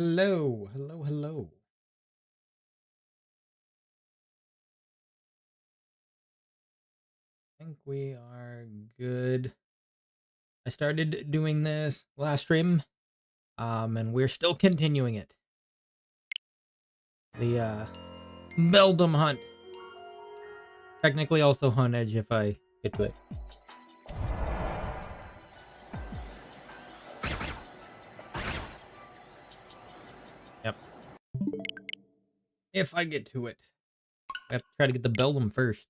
Hello, hello, hello. I think we are good. I started doing this last stream, and we're still continuing it. The Beldum hunt. Technically also hunt edge if I get to it. Yep. If I get to it. I have to try to get the Beldum first.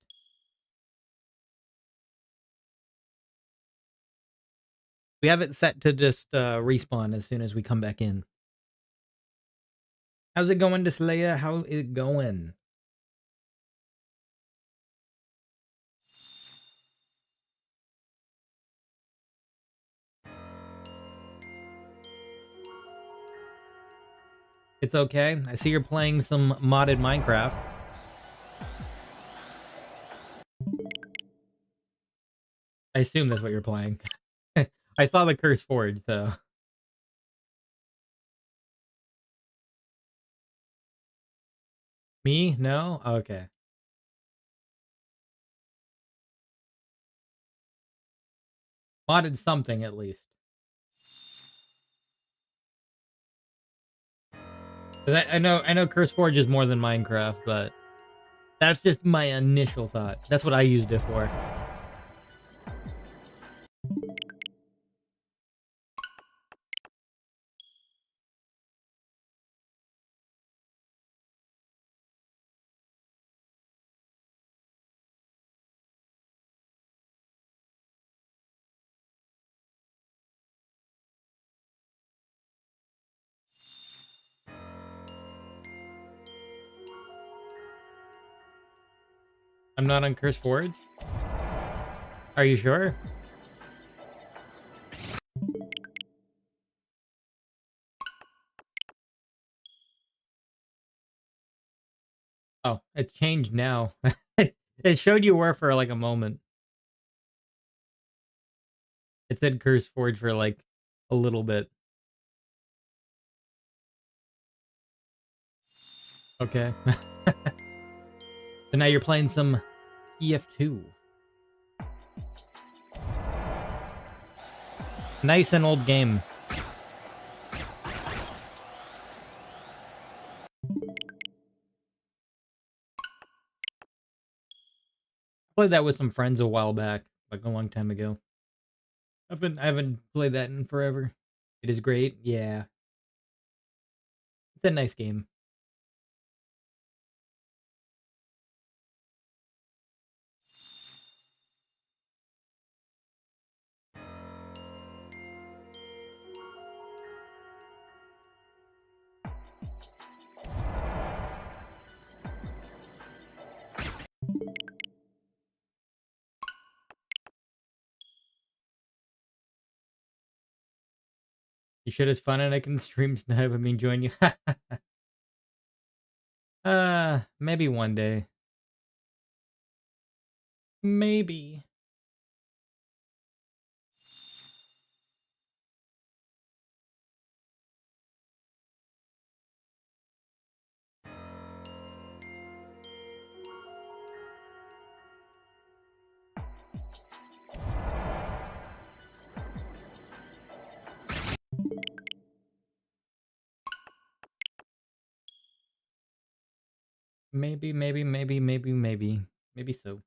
We have it set to just respawn as soon as we come back in. How's it going, Disleia? How is it going? It's okay. I see you're playing some modded Minecraft. I assume that's what you're playing. I saw the Curse Forge, so. Me? No? Okay. Modded something at least. 'Cause I know Curse Forge is more than Minecraft, but that's just my initial thought. That's what I used it for. I'm not on Curse Forge? Are you sure? Oh, it's changed now. It showed you were for like a moment. It said Curse Forge for like a little bit. Okay. So now you're playing some EF2. Nice and old game. I played that with some friends a while back, like a long time ago. I haven't played that in forever. It is great. Yeah. It's a nice game. You should have fun and I can stream tonight with me join you. Maybe one day. Maybe. Maybe. Maybe so.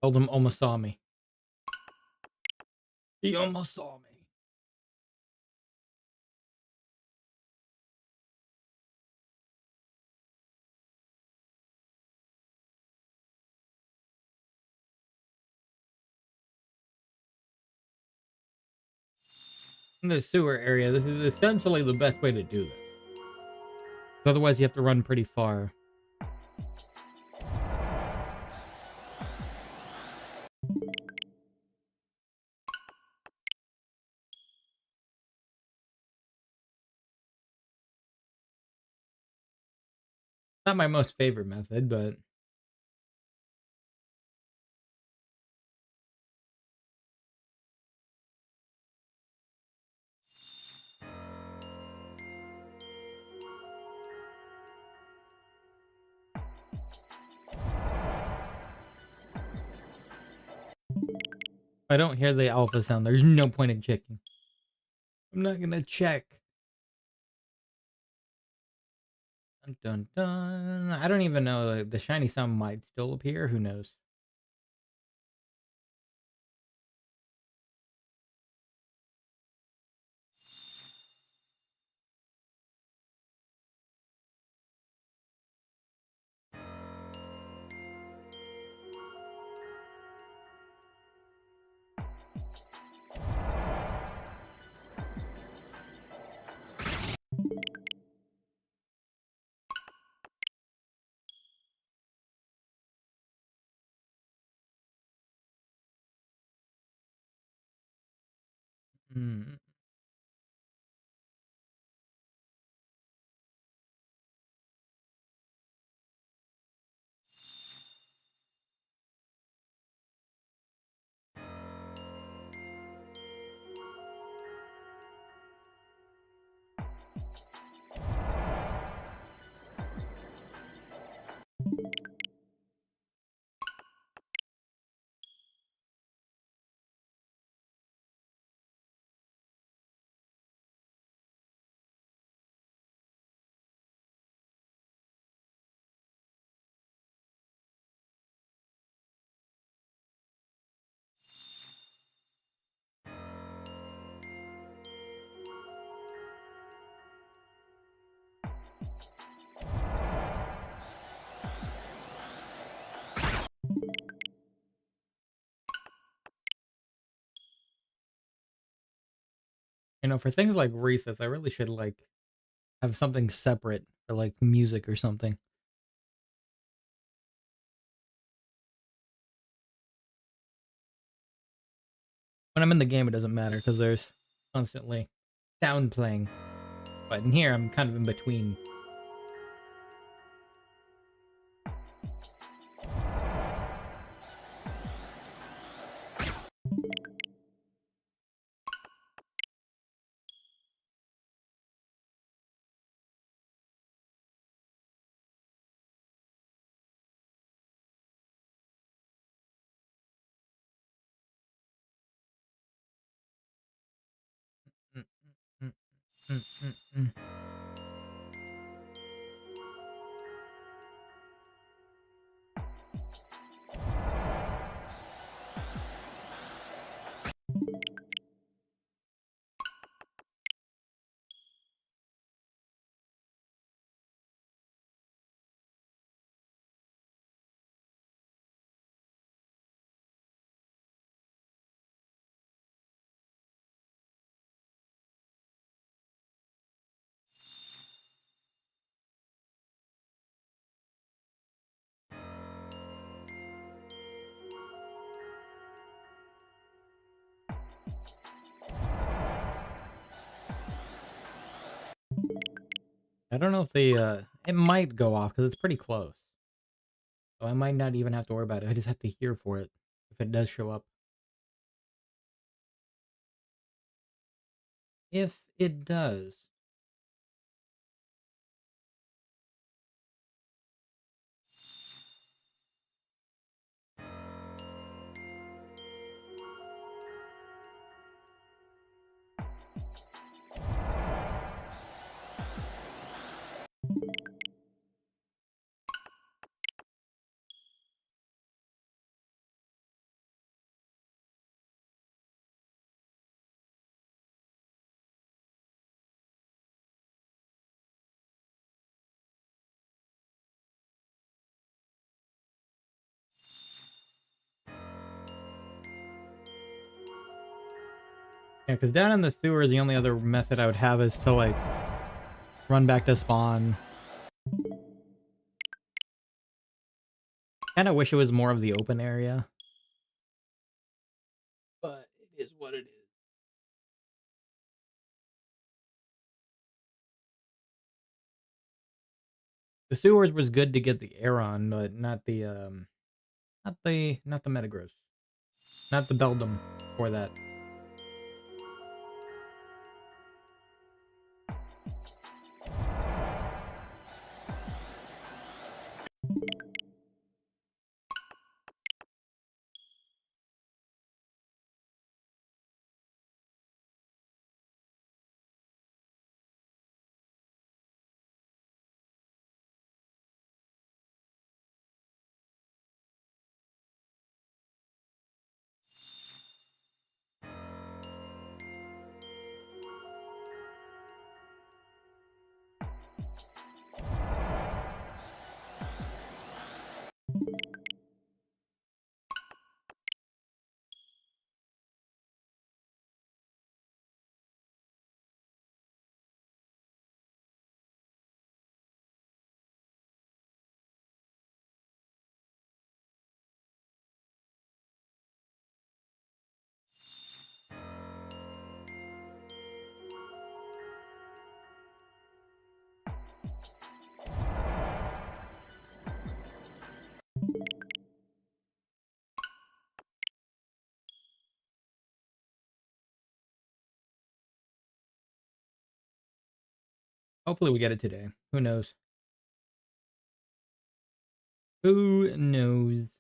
Told him almost saw me. He almost saw me. In the sewer area, this is essentially the best way to do this. Otherwise, you have to run pretty far. Not my most favorite method, but if I don't hear the alpha sound, there's no point in checking. I'm not gonna check. Dun dun dun. I don't even know. Like, the shiny sound might still appear. Who knows? Mm. You know, for things like recess, I really should like have something separate for like music or something. When I'm in the game, it doesn't matter because there's constantly sound playing. But in here, I'm kind of in between. Mm, mm, mm, mm, mm, mm. I don't know if they, it might go off because it's pretty close. So I might not even have to worry about it. I just have to hear for it if it does show up. If it does. Yeah, because down in the sewers, the only other method I would have is to like run back to spawn. Kind of wish it was more of the open area. But it is what it is. The sewers was good to get the air on, but not the Metagross. Not the Beldum for that. Hopefully we get it today. Who knows? Who knows?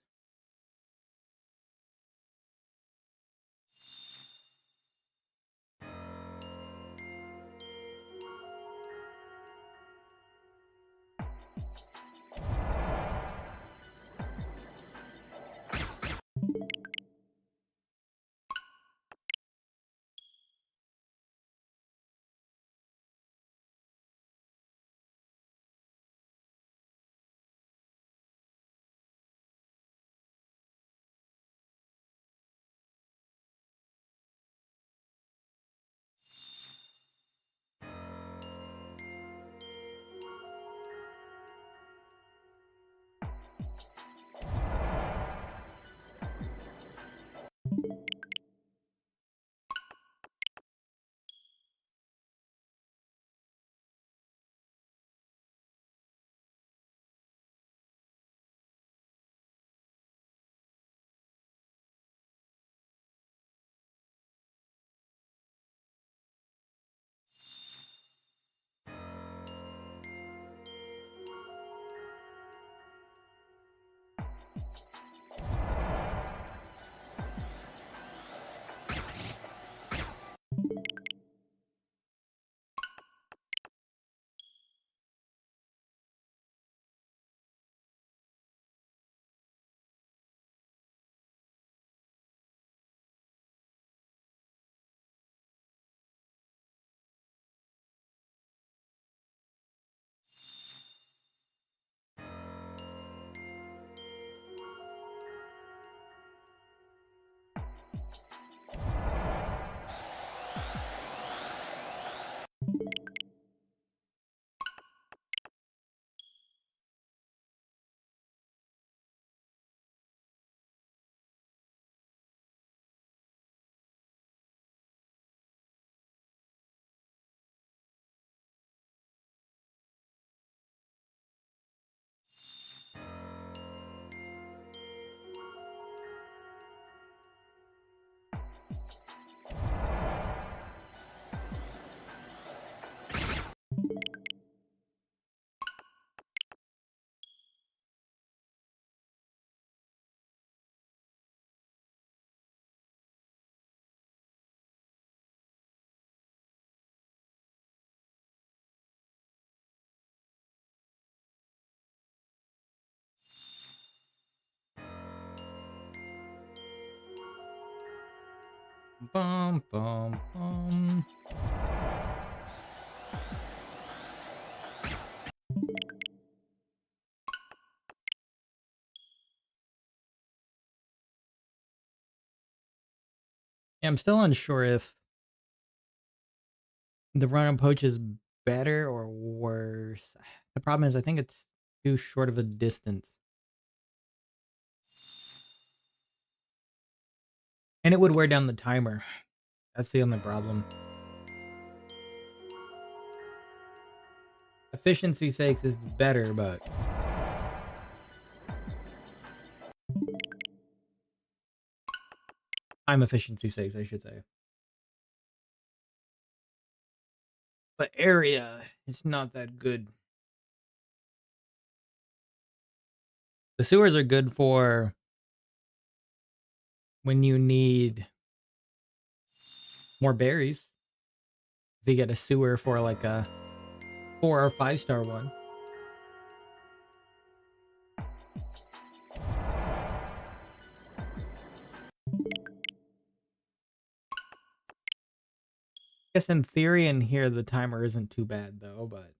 Bum bum bum. Yeah, I'm still unsure if the run and poach is better or worse. The problem is I think it's too short of a distance. And it would wear down the timer. That's the only problem. Efficiency sakes is better, but time efficiency sakes, I should say. But area is not that good. The sewers are good for when you need more berries. If you get a sewer for like a 4 or 5 star one. I guess in theory in here the timer isn't too bad though, but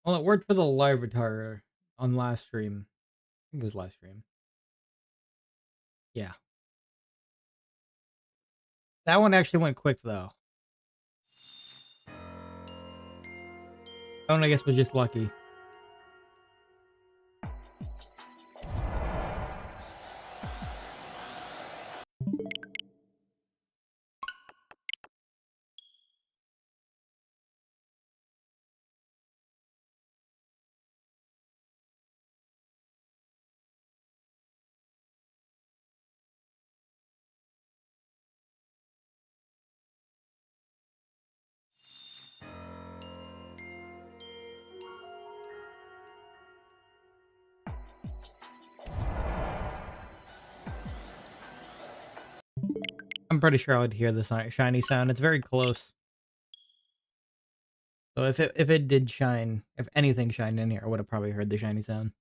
well, it worked for the Larvitar on last stream. I think it was last stream. Yeah. That one actually went quick though. That one I guess was just lucky. I'm pretty sure I would hear the shiny sound. It's very close. So if it did shine, if anything shined in here, I would have probably heard the shiny sound.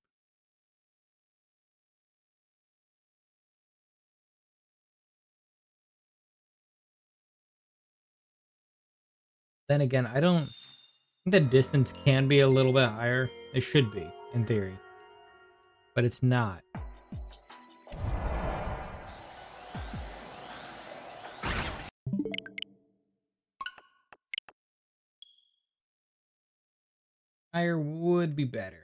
Then again, I don't think the distance can be a little bit higher. It should be, in theory. But it's not. Higher would be better.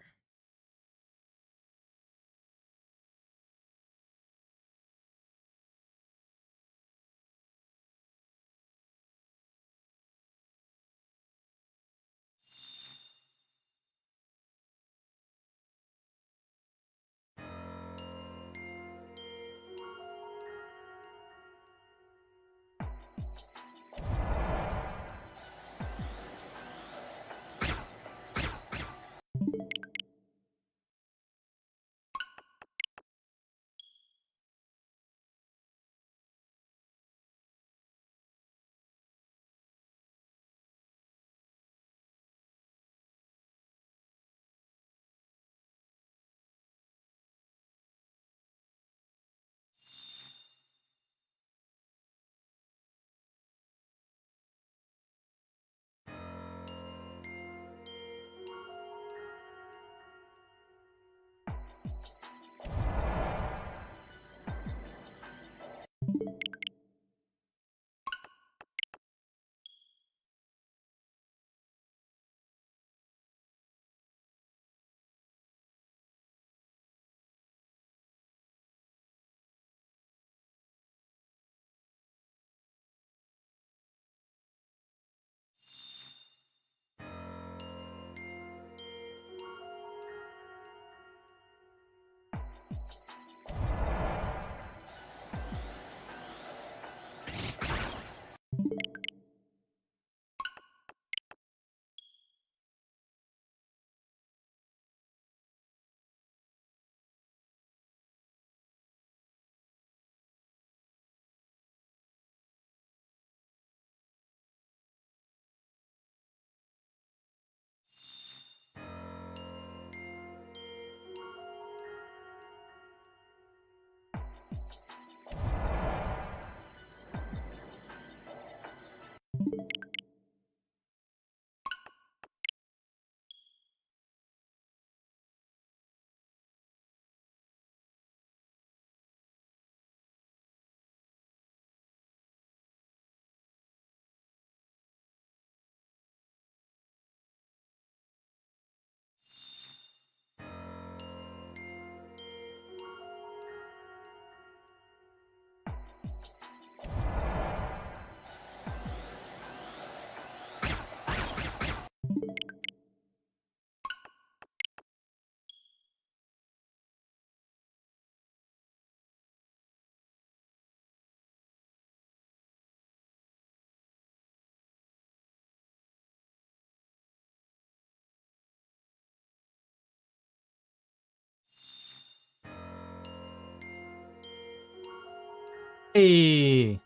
Hey!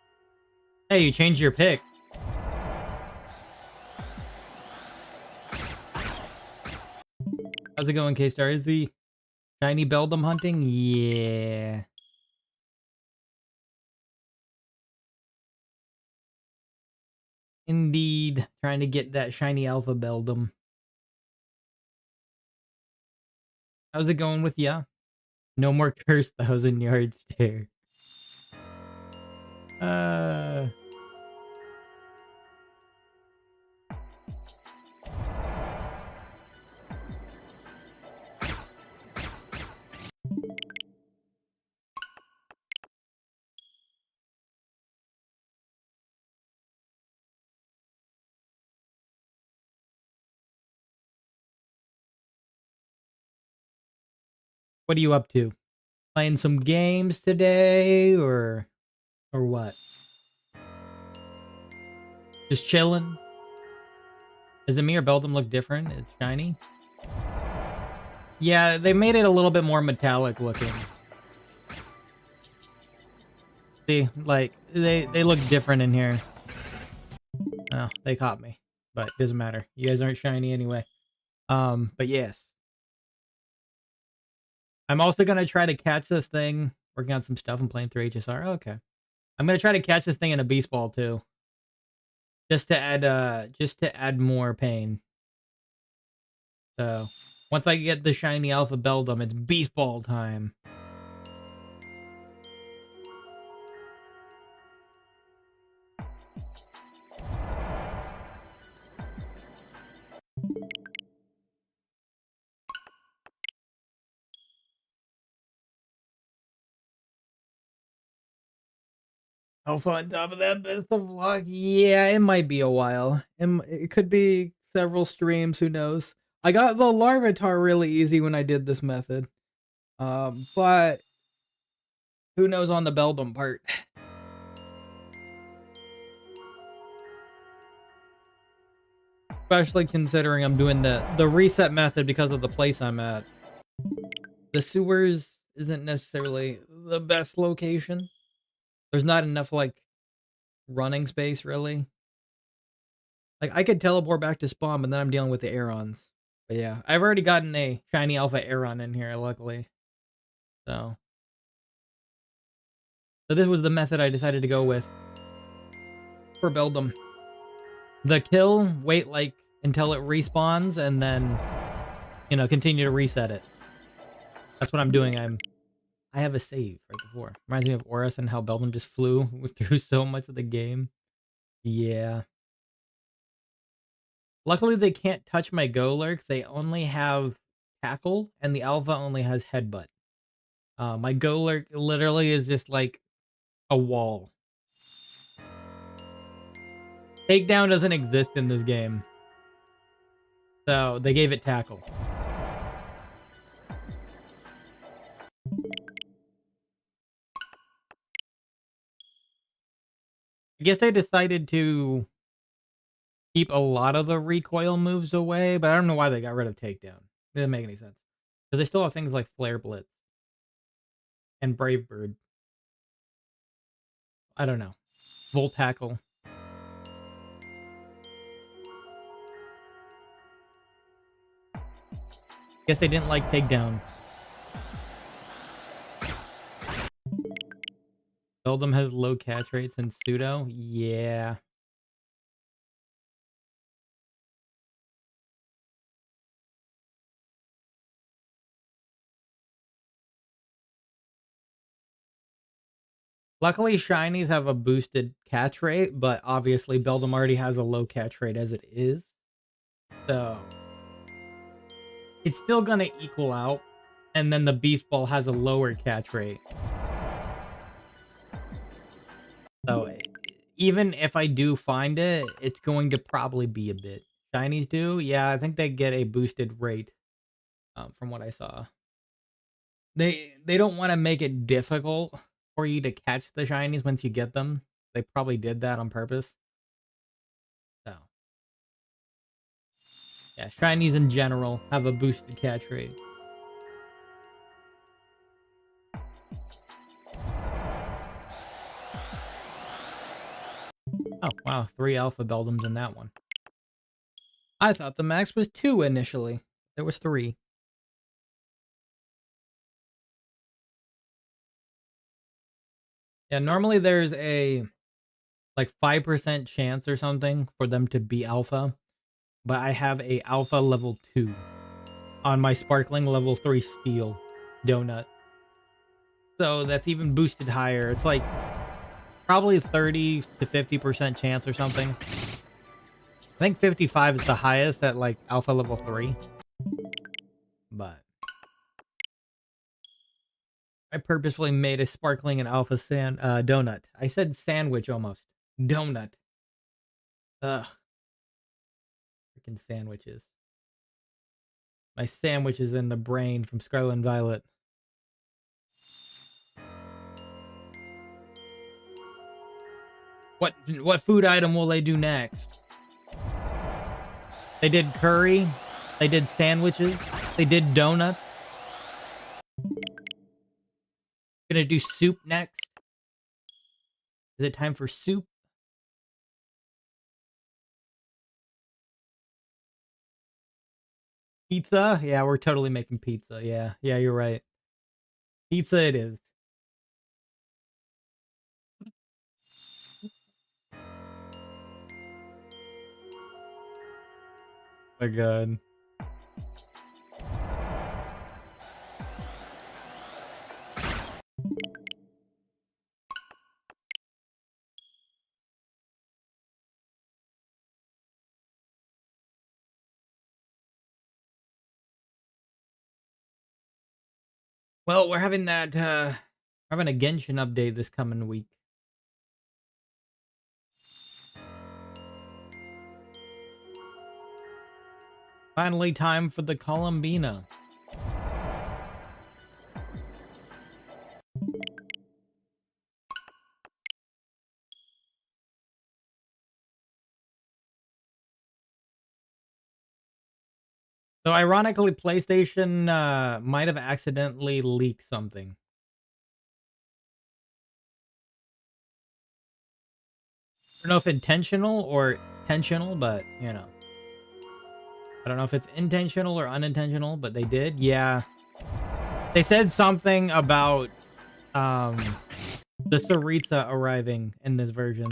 Hey, you changed your pick. How's it going, K-Star? Is the shiny Beldum hunting? Yeah. Indeed. Trying to get that shiny Alpha Beldum. How's it going with ya? No more cursed 1,000-yard stare. Uh... What are you up to? Playing some games today, or what? Just chilling? Does the Mir Beldum look different? It's shiny? Yeah, they made it a little bit more metallic looking. See, like, they look different in here. Oh, they caught me. But it doesn't matter. You guys aren't shiny anyway. But yes. I'm also gonna try to catch this thing. Working on some stuff and playing through HSR. Okay. I'm gonna try to catch this thing in a beast ball too. Just to add more pain. So once I get the shiny Alpha Beldum, it's beast ball time. Alpha on top of that, best of luck. Yeah, it might be a while. It could be several streams, who knows. I got the Larvitar really easy when I did this method. But who knows on the Beldum part. Especially considering I'm doing the reset method because of the place I'm at. The sewers isn't necessarily the best location. There's not enough, like, running space, really. Like, I could teleport back to spawn, but then I'm dealing with the Aerons. But yeah, I've already gotten a shiny Alpha Aeron in here, luckily. So this was the method I decided to go with for Beldum. The kill, wait, like, until it respawns, and then, you know, continue to reset it. That's what I'm doing. I have a save right before. Reminds me of Oris and how Beldum just flew through so much of the game. Yeah. Luckily, they can't touch my Golurk. They only have Tackle, and the Alpha only has Headbutt. My Golurk literally is just like a wall. Takedown doesn't exist in this game. So they gave it Tackle. I guess they decided to keep a lot of the recoil moves away, but I don't know why they got rid of Takedown. It doesn't make any sense. Because they still have things like Flare Blitz and Brave Bird. I don't know. Volt Tackle. Guess they didn't like Takedown. Beldum has low catch rates and Pseudo? Yeah. Luckily, shinies have a boosted catch rate, but obviously Beldum already has a low catch rate as it is. So it's still gonna equal out, and then the Beast Ball has a lower catch rate. So even if I do find it, it's going to probably be a bit. Shinies do? Yeah, I think they get a boosted rate, from what I saw. They don't want to make it difficult for you to catch the shinies once you get them. They probably did that on purpose. So yeah, shinies in general have a boosted catch rate. Oh, wow. 3 alpha beldums in that one. I thought the max was 2 initially. There was 3. Yeah, normally there's a like 5% chance or something for them to be alpha, but I have a alpha level 2 on my sparkling level 3 steel donut. So that's even boosted higher. It's like probably 30 to 50% chance or something. I think 55 is the highest at like alpha level 3. But I purposefully made a sparkling and alpha donut. I said sandwich almost. Donut. Ugh. Freaking sandwiches. My sandwich is in the brain from Scarlet and Violet. What food item will they do next? They did curry. They did sandwiches. They did donuts. Gonna do soup next. Is it time for soup? Pizza? Yeah, we're totally making pizza. Yeah, yeah, you're right. Pizza it is. My God. Well, we're having that having a Genshin update this coming week. Finally time for the Columbina. So ironically, PlayStation might have accidentally leaked something. I don't know if intentional or intentional, but you know. I don't know if it's intentional or unintentional, but they did. Yeah. They said something about um the Saritsa arriving in this version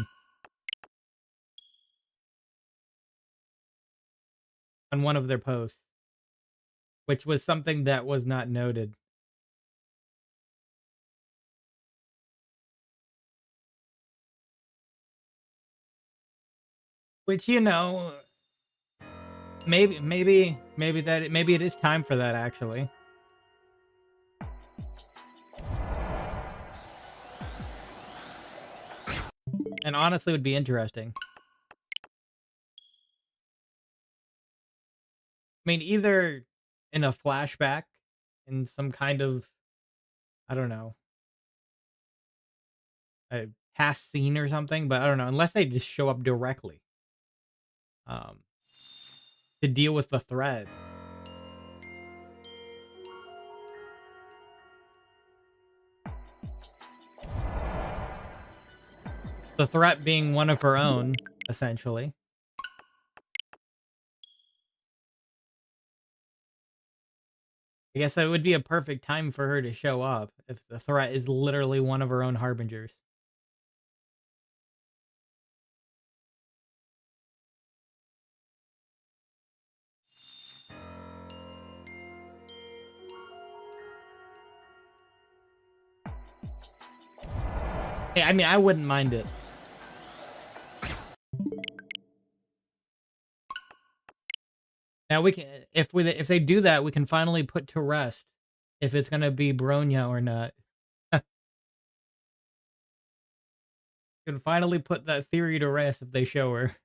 on one of their posts, which was something that was not noted. Which, you know, maybe it is time for that actually. And honestly would be interesting. I mean, either in a flashback in some kind of, I don't know, a past scene or something, but I don't know, unless they just show up directly um to deal with the threat. The threat being one of her own, essentially. I guess that would be a perfect time for her to show up if the threat is literally one of her own harbingers. Hey, I mean, I wouldn't mind it. Now we can, if they do that, we can finally put to rest if it's gonna be Bronya or not. We can finally put that theory to rest if they show her.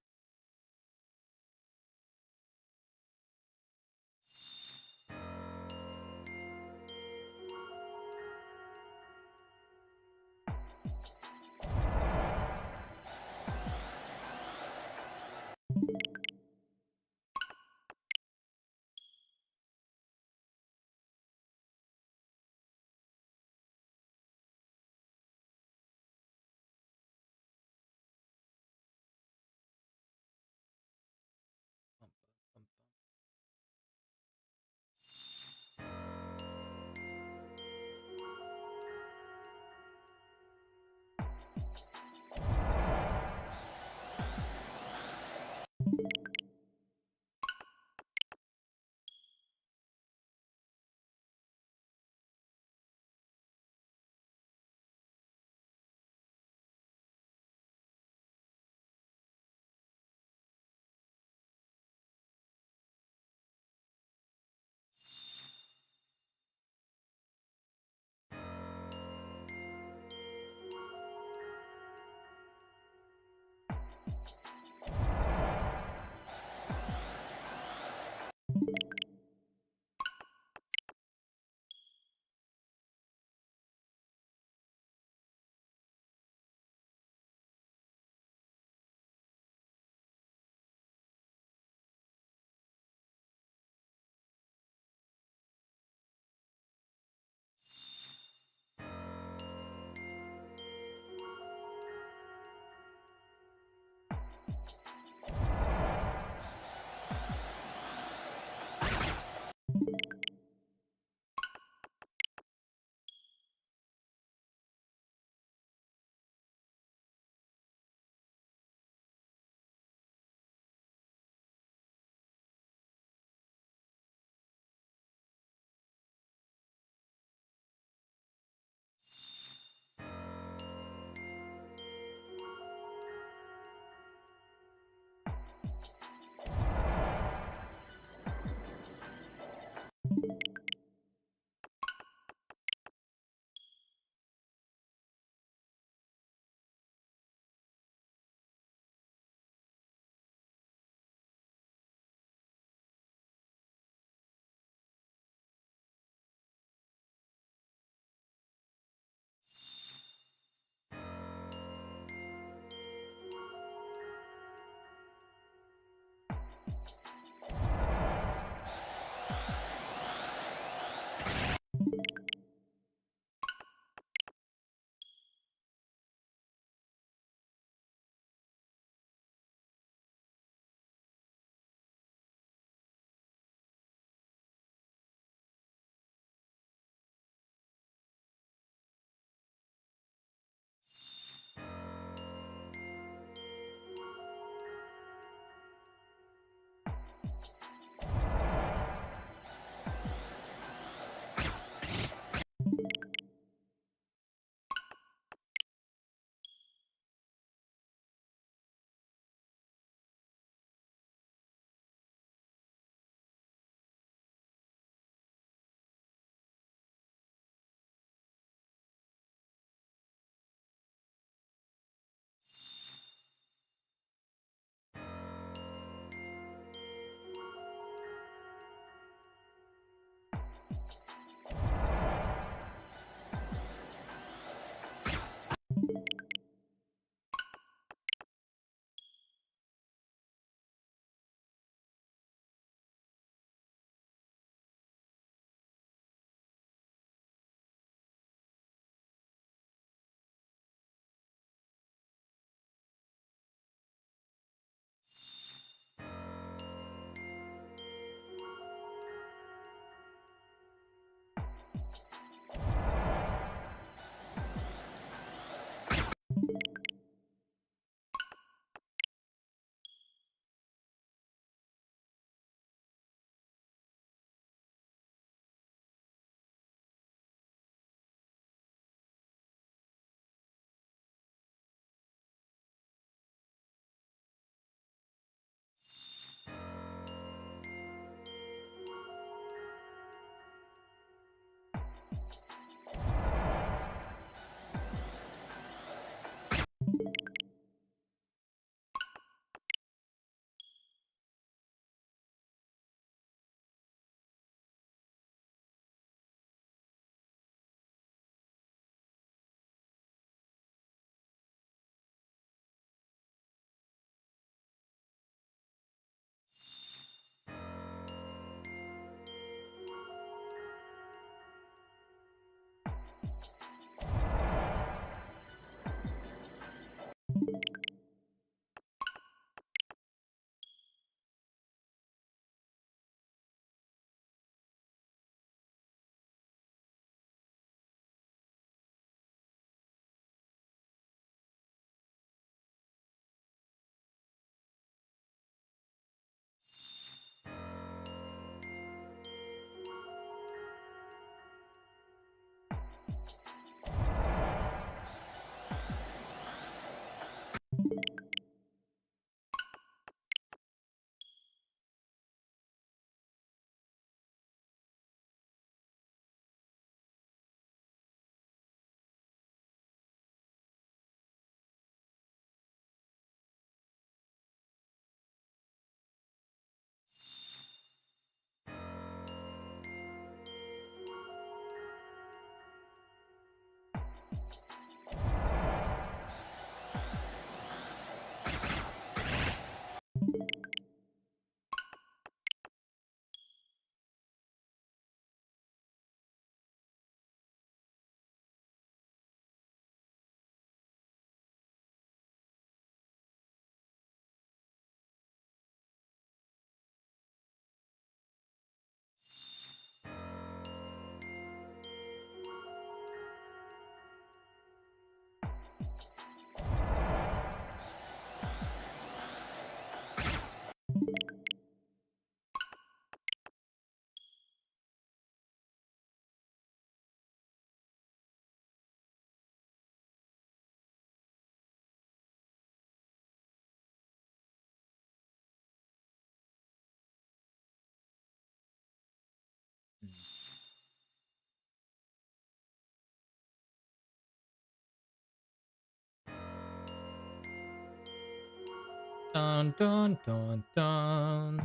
Dun dun dun dun.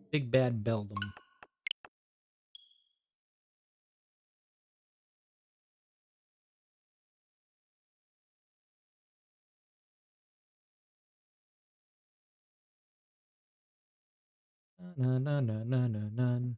Big bad Beldum. Na na na na na na.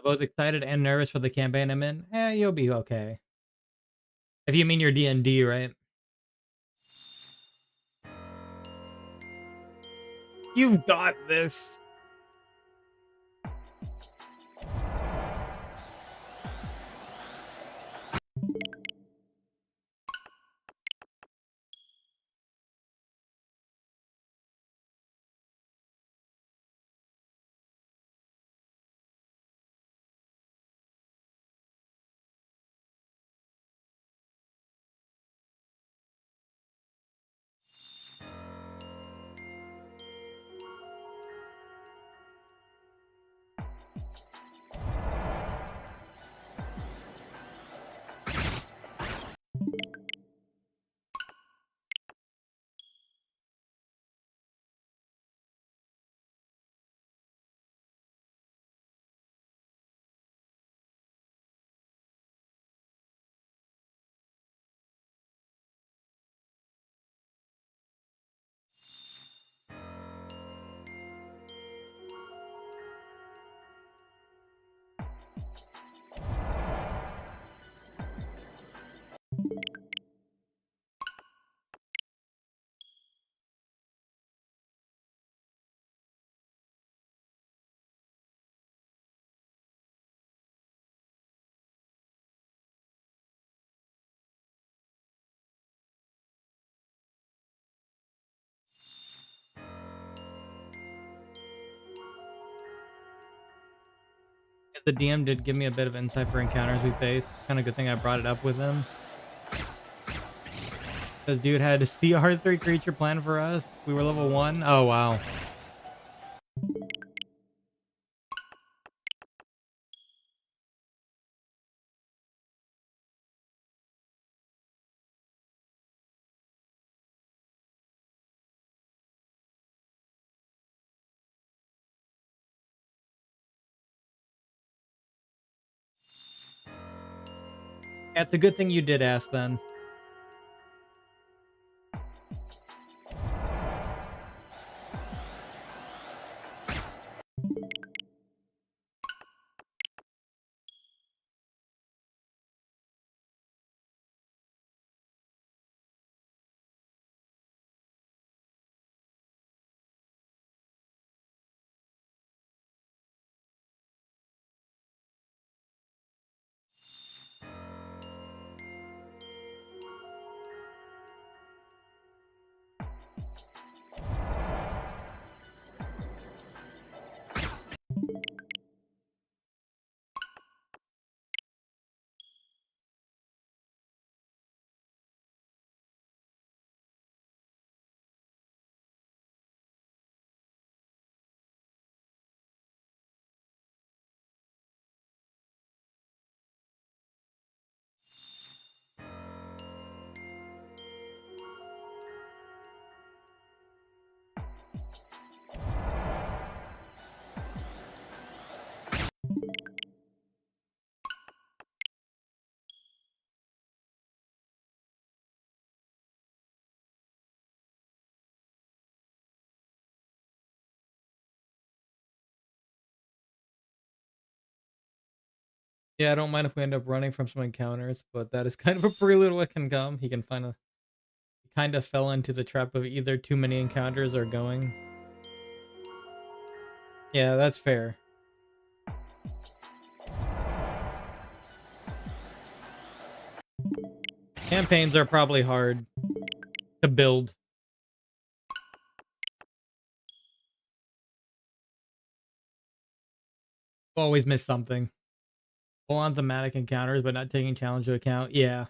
Both excited and nervous for the campaign I'm in. You'll be okay. If you mean your D&D, right? You've got this. The DM did give me a bit of insight for encounters we face. Kind of good thing I brought it up with him. This dude had a CR3 creature planned for us. We were level 1. Oh, wow. Yeah, it's a good thing you did ask then. Yeah, I don't mind if we end up running from some encounters, but that is kind of a prelude what can come. He can find a kind of fell into the trap of either too many encounters or going. Yeah, that's fair. Campaigns are probably hard to build. Always miss something. Full on thematic encounters, but not taking challenge into account. Yeah.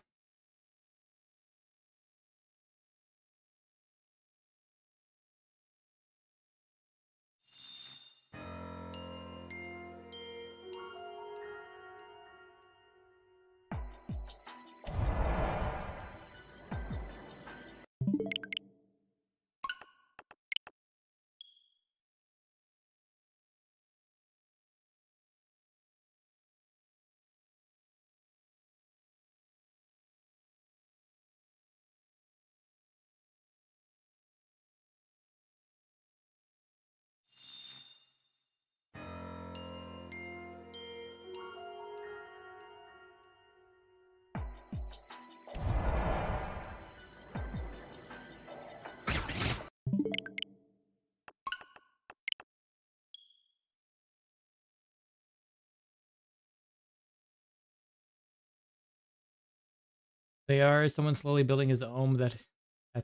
They are. Someone slowly building his own. That's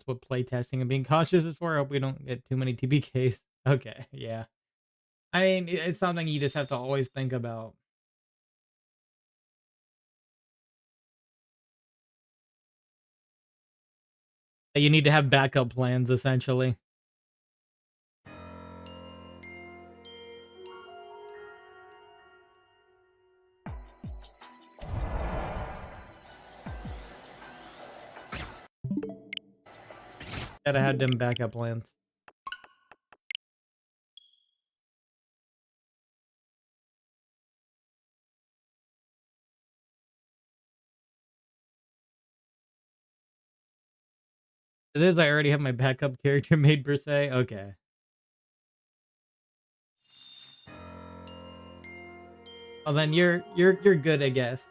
what playtesting and being cautious is for. I hope we don't get too many TPKs. Okay, yeah. I mean, it's something you just have to always think about. You need to have backup plans, essentially. Gotta have them backup plans. It is. I already have my backup character made per se. Okay. Well, then you're good, I guess.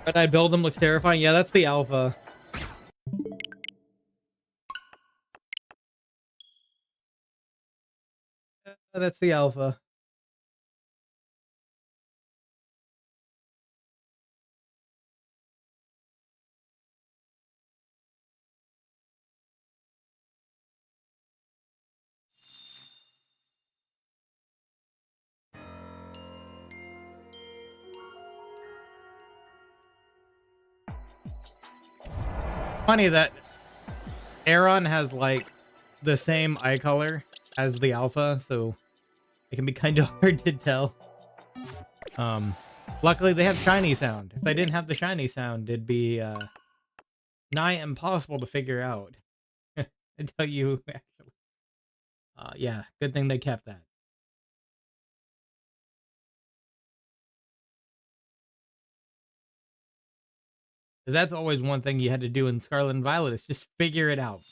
But I build them looks terrifying. Yeah, that's the alpha. That's the alpha. Funny that Aaron has like the same eye color as the alpha, so it can be kind of hard to tell. Um, Luckily they have shiny sound. If they didn't have the shiny sound, it'd be nigh impossible to figure out. Until you actually, yeah, good thing they kept that. 'Cause that's always one thing you had to do in Scarlet and Violet is just figure it out.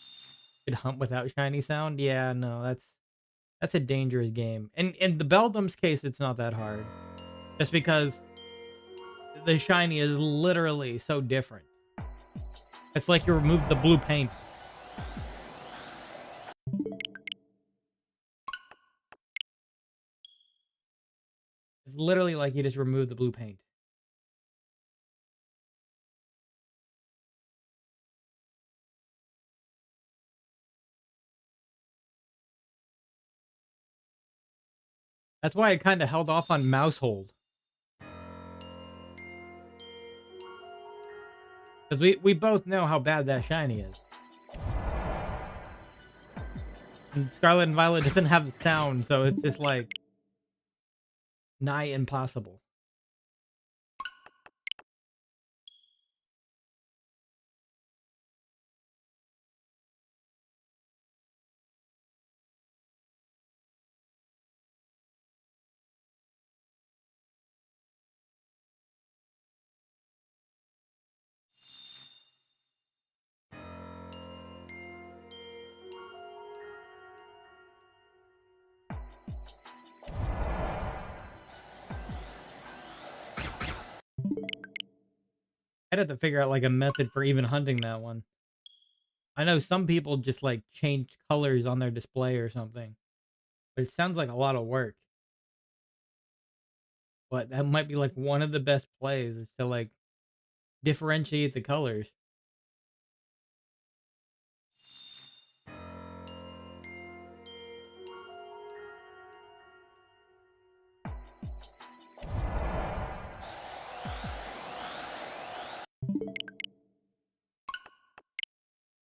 Could hunt without shiny sound? Yeah, no, that's a dangerous game. And in the Beldum's case, it's not that hard. Just because the shiny is literally so different. It's like you removed the blue paint. It's literally like you just removed the blue paint. That's why I kind of held off on Mousehold. Because we both know how bad that shiny is. And Scarlet and Violet doesn't have the sound, so it's just like nigh impossible. I'd have to figure out like a method for even hunting that one. I know some people just like change colors on their display or something, but it sounds like a lot of work. But that might be like one of the best plays is to like differentiate the colors.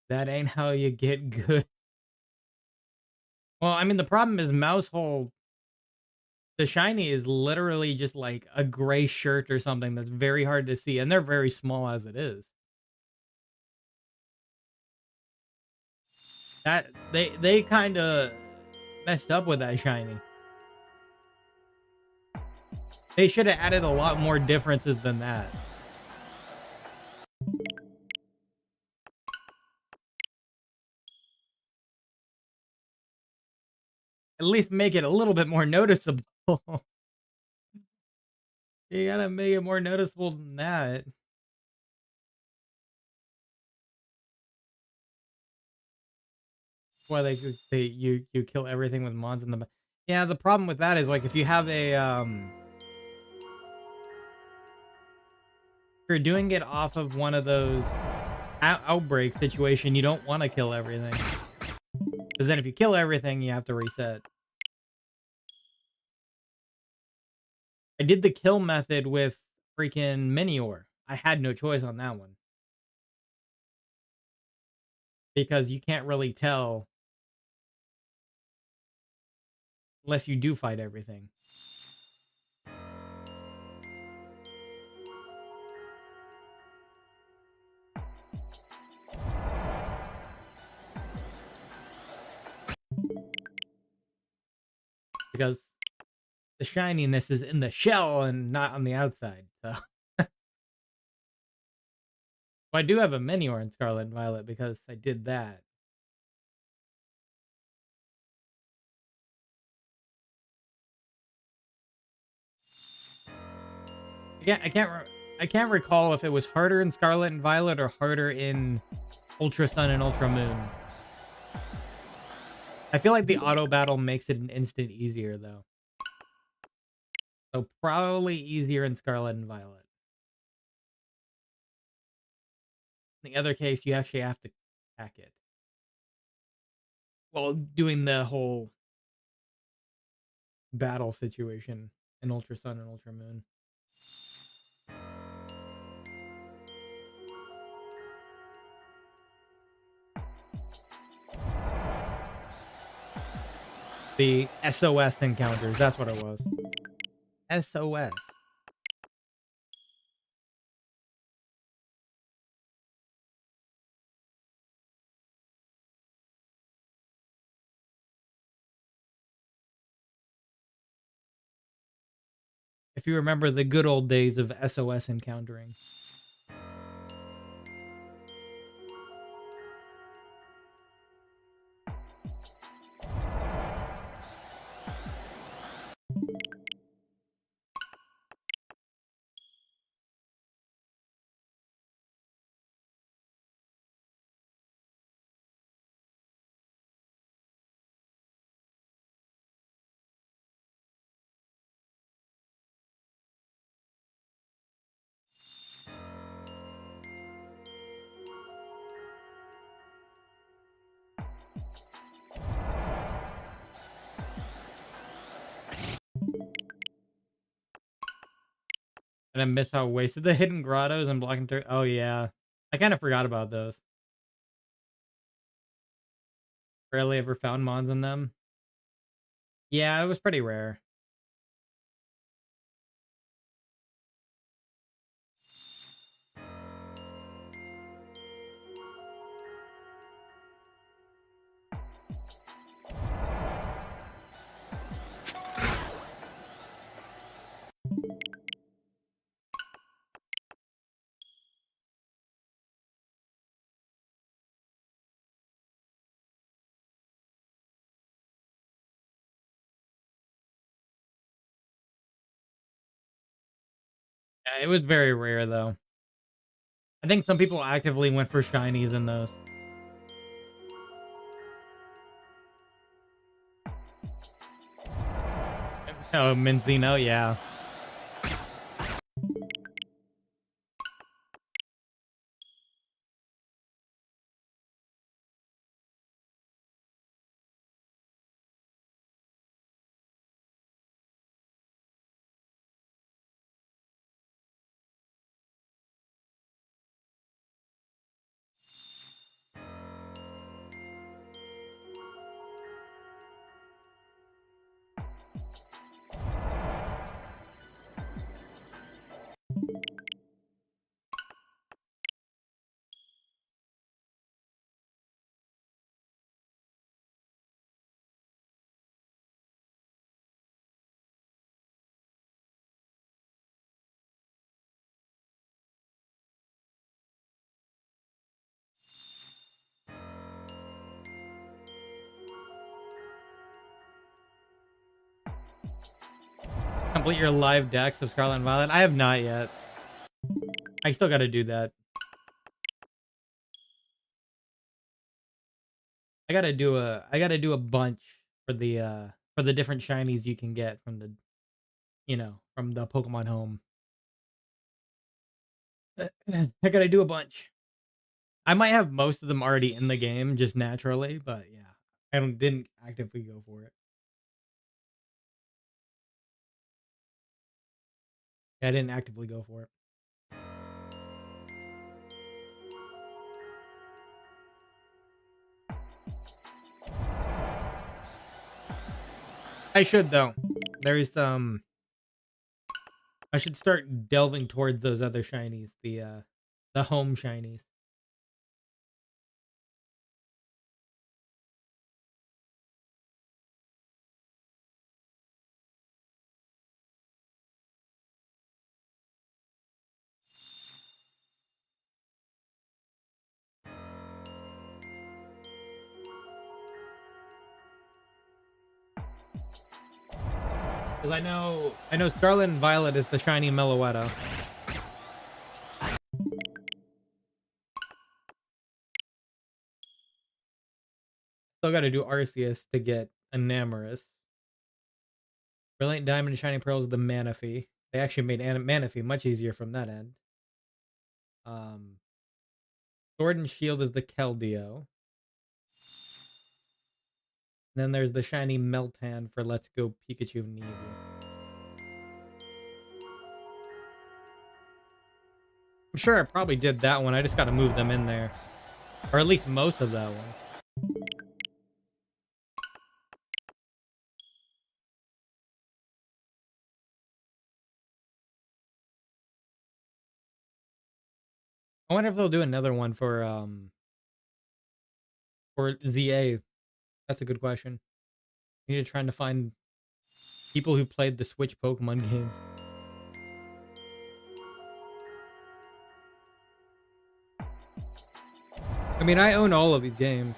That ain't how you get good. Well, I mean, the problem is Mousehole, the shiny is literally just like a gray shirt or something that's very hard to see, and they're very small as it is. That they kind of messed up with that shiny. They should have added a lot more differences than that. At least make it a little bit more noticeable. You gotta make it more noticeable than that. Why you kill everything with mods in the yeah, the problem with that is, like, if you have a, if you're doing it off of one of those outbreak situation, you don't wanna kill everything. Because then if you kill everything, you have to reset. I did the kill method with freaking Minior. I had no choice on that one. Because you can't really tell unless you do fight everything. Because the shininess is in the shell and not on the outside, so I do have a Minior in Scarlet and Violet because I did that. I can't recall if it was harder in Scarlet and Violet or harder in Ultra Sun and Ultra Moon. I feel like the auto battle makes it an instant easier though. So probably easier in Scarlet and Violet. In the other case, you actually have to hack it. Well, doing the whole battle situation in Ultra Sun and Ultra Moon. The SOS encounters, that's what it was. SOS. If you remember the good old days of SOS encountering. And I miss how wasted the hidden grottos and blocking through. Oh yeah, I kind of forgot about those. Rarely ever found mods in them. Yeah, it was pretty rare. Yeah, it was very rare though. I think some people actively went for shinies in those. Oh, Minzino, yeah. Complete your live decks of Scarlet and Violet. I have not yet. I still got to do that. I gotta do a bunch for the different shinies you can get from from the Pokemon Home. I gotta do a bunch. I might have most of them already in the game just naturally, but yeah, didn't actively go for it. Yeah, I didn't actively go for it. I should though. There's I should start delving towards those other shinies, the home shinies. Because I know Scarlet and Violet is the shiny Meloetta. Still got to do Arceus to get Enamorous. Brilliant Diamond and Shining Pearls is the Manaphy. They actually made Manaphy much easier from that end. Um, Sword and Shield is the Keldeo. Then there's the shiny Meltan for Let's Go Pikachu and Eevee. I'm sure I probably did that one. I just got to move them in there. Or at least most of that one. I wonder if they'll do another one for ZA. That's a good question. Need to trying to find people who played the Switch Pokemon games. I mean, I own all of these games.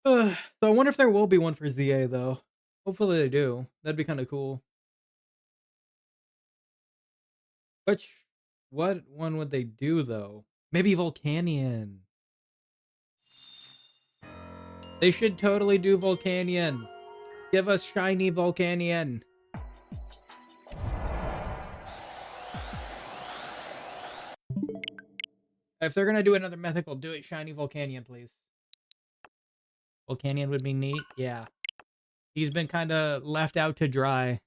So I wonder if there will be one for ZA though. Hopefully they do. That'd be kind of cool. Which, what one would they do though? Maybe Volcanion. They should totally do Volcanion. Give us shiny Volcanion. If they're gonna do another mythical, do it shiny Volcanion, please. Volcanion would be neat. Yeah. He's been kind of left out to dry.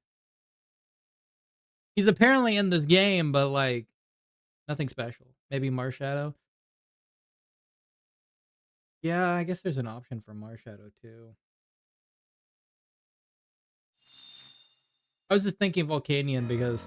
He's apparently in this game, but like nothing special. Maybe Marshadow. Yeah, I guess there's an option for Marshadow too. I was just thinking Volcanion because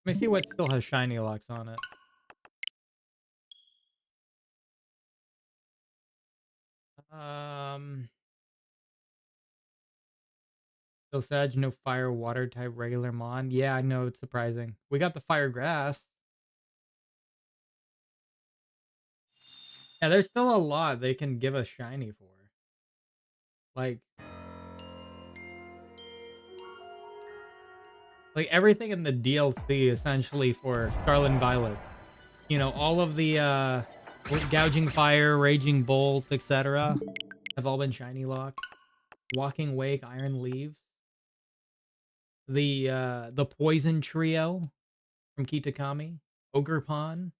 let me see what still has shiny locks on it. So Sag, no fire, water type, regular Mon. Yeah, I know, it's surprising. We got the fire grass. Yeah, there's still a lot they can give us shiny for. Like everything in the DLC essentially for Scarlet and Violet. You know, all of the gouging fire, raging bolt, etc. have all been shiny locked. Walking Wake, Iron Leaves. The Poison Trio from Kitakami, Ogre Pond.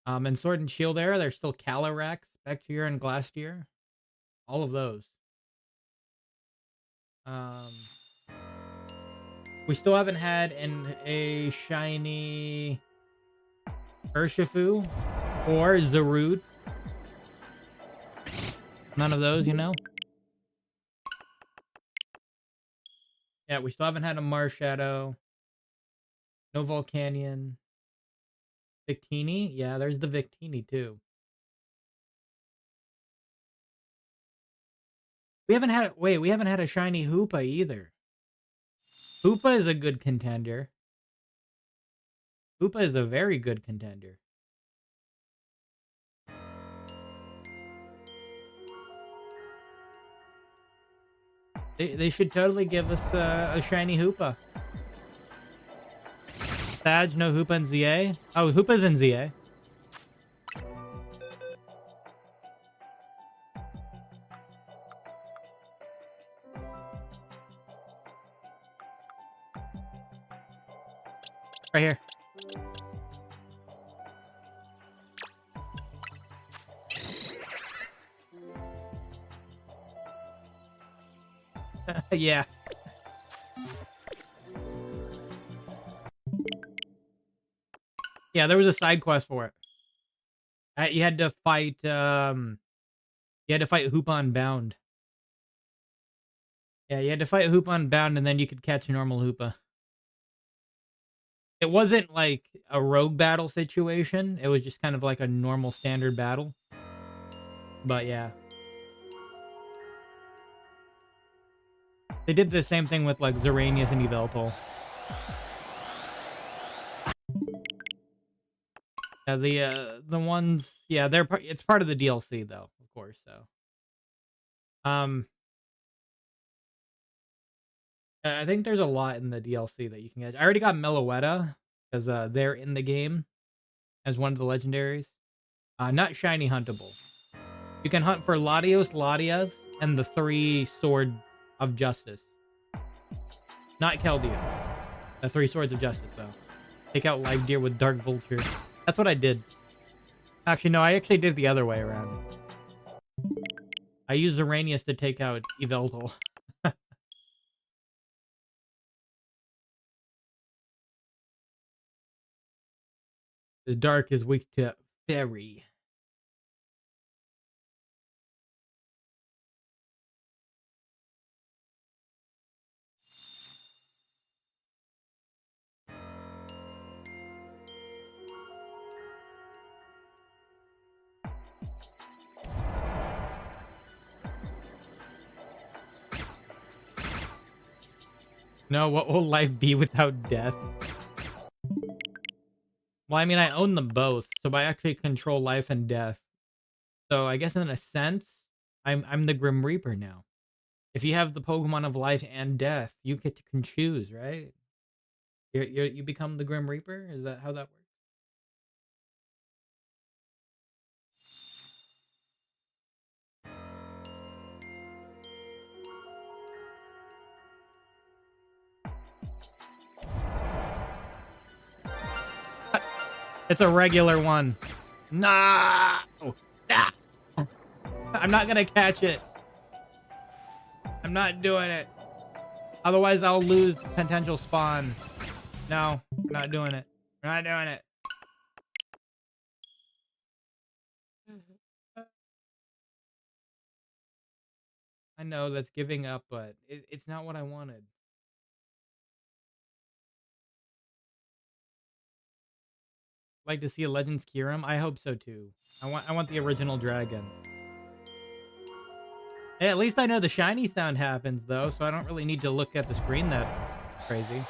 And Sword and Shield era, there's still Calyrex, Spectier, and Glastier. All of those. Um, we still haven't had a shiny Urshifu or Zarude. None of those, you know? Yeah, we still haven't had a Marshadow. No Volcanion. Victini? Yeah, there's the Victini too. We haven't had a shiny Hoopa either. Hoopa is a good contender. Hoopa is a very good contender. They should totally give us a shiny Hoopa. Sag, no Hoopa in ZA? Oh, Hoopa's in ZA. Right here. Yeah. Yeah, there was a side quest for it. You had to fight Hoopa Unbound. Yeah, you had to fight Hoopa Unbound and then you could catch a normal Hoopa. It wasn't like a rogue battle situation. It was just kind of like a normal standard battle. But yeah. They did the same thing with like Xeranius and Yveltal. Yeah, the ones, yeah, it's part of the DLC though, of course. So, I think there's a lot in the DLC that you can get. I already got Meloetta because they're in the game as one of the legendaries. Not shiny huntable. You can hunt for Latios, Latias, and the 3 Sword of Justice. Not Keldeo. The 3 Swords of Justice though. Take out Live Deer with Dark Vulture. That's what I did. Actually, no, I actually did the other way around. I used Xeranius to take out Yveltal. The Dark is weak to Fairy. No, what will life be without death? Well, I mean, I own them both, so I actually control life and death. So I guess in a sense, I'm the Grim Reaper now. If you have the Pokemon of life and death, you get to choose, right? You become the Grim Reaper. Is that how that works? It's a regular one. Nah. Ah. I'm not gonna catch it. I'm not doing it. Otherwise, I'll lose potential spawn. No, we're not doing it. We're not doing it. I know that's giving up, but it's not what I wanted. Like to see a Legends Kyurem? I hope so too. I want the original dragon. Hey, at least I know the shiny sound happens though, so I don't really need to look at the screen that crazy.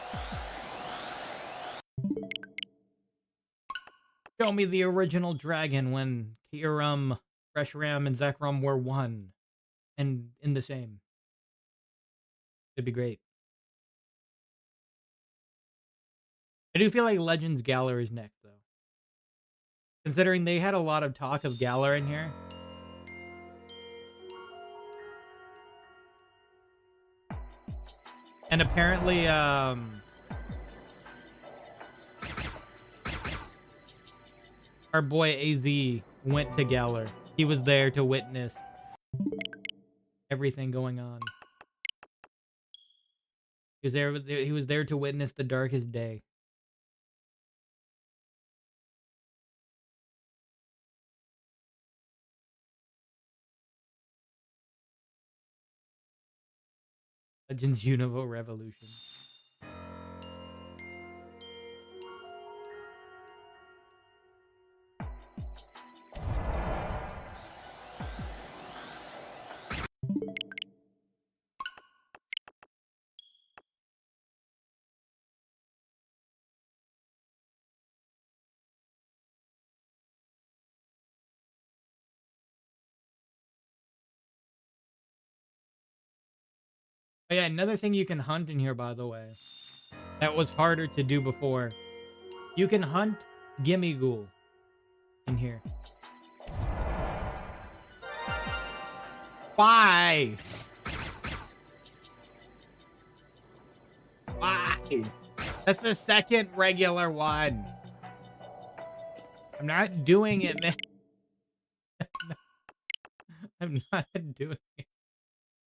Show me the original dragon when Kyurem, Reshiram, and Zekrom were one and in the same. It'd be great. I do feel like Legends Galar is next though. Considering they had a lot of talk of Galar in here. And apparently, our boy AZ went to Galar. He was there to witness everything going on. He was there to witness the darkest day. Legends Unova Revolution. Oh yeah, another thing you can hunt in here, by the way, that was harder to do before. You can hunt Gimme Ghoul in here. Why? Why? That's the second regular one. I'm not doing it, man. I'm not doing it.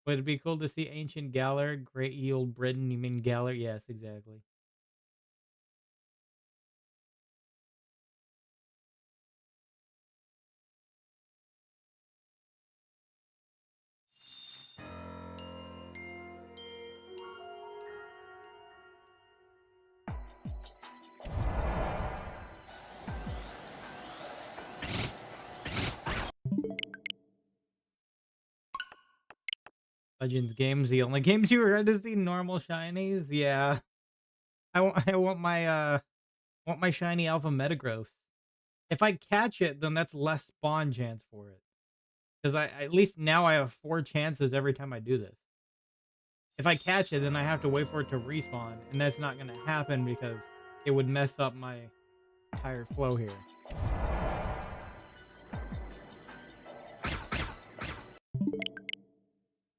Would it be cool to see Ancient Galar, Great Ye Old Britain? You mean Galar? Yes, exactly. Legends games, the only games you were to see normal shinies? Yeah. I want my shiny alpha Metagross. If I catch it, then that's less spawn chance for it. Because I at least now I have 4 chances every time I do this. If I catch it, then I have to wait for it to respawn, and that's not gonna happen because it would mess up my entire flow here.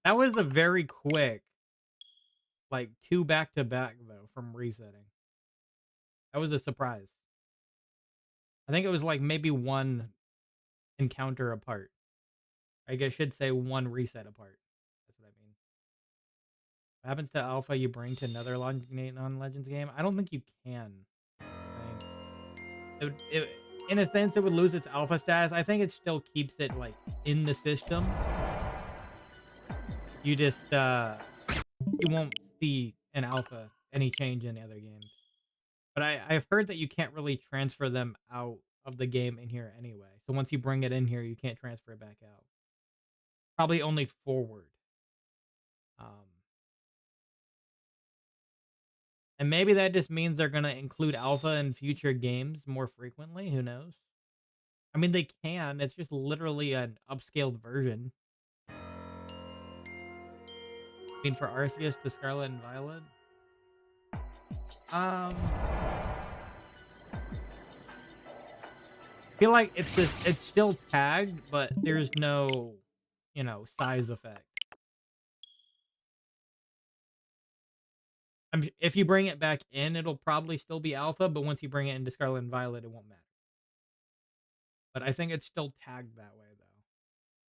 That was a very quick, like 2 back to back though from resetting. That was a surprise. I think it was like maybe 1 encounter apart. I guess I should say 1 reset apart. That's what I mean. What happens to Alpha you bring to another non-Legends game? I don't think you can. In a sense, it would lose its Alpha status. I think it still keeps it, like, in the system. You just, you won't see an Alpha, any change in the other games. But I've heard that you can't really transfer them out of the game in here anyway. So once you bring it in here, you can't transfer it back out. Probably only forward. Um, and maybe that just means they're gonna include alpha in future games more frequently. Who knows? I mean, they can. It's just literally an upscaled version. I mean, for Arceus to Scarlet and Violet. I feel like it's still tagged, but there's no, size effect. If you bring it back in, it'll probably still be alpha, but once you bring it into Scarlet and Violet, it won't matter. But I think it's still tagged that way though.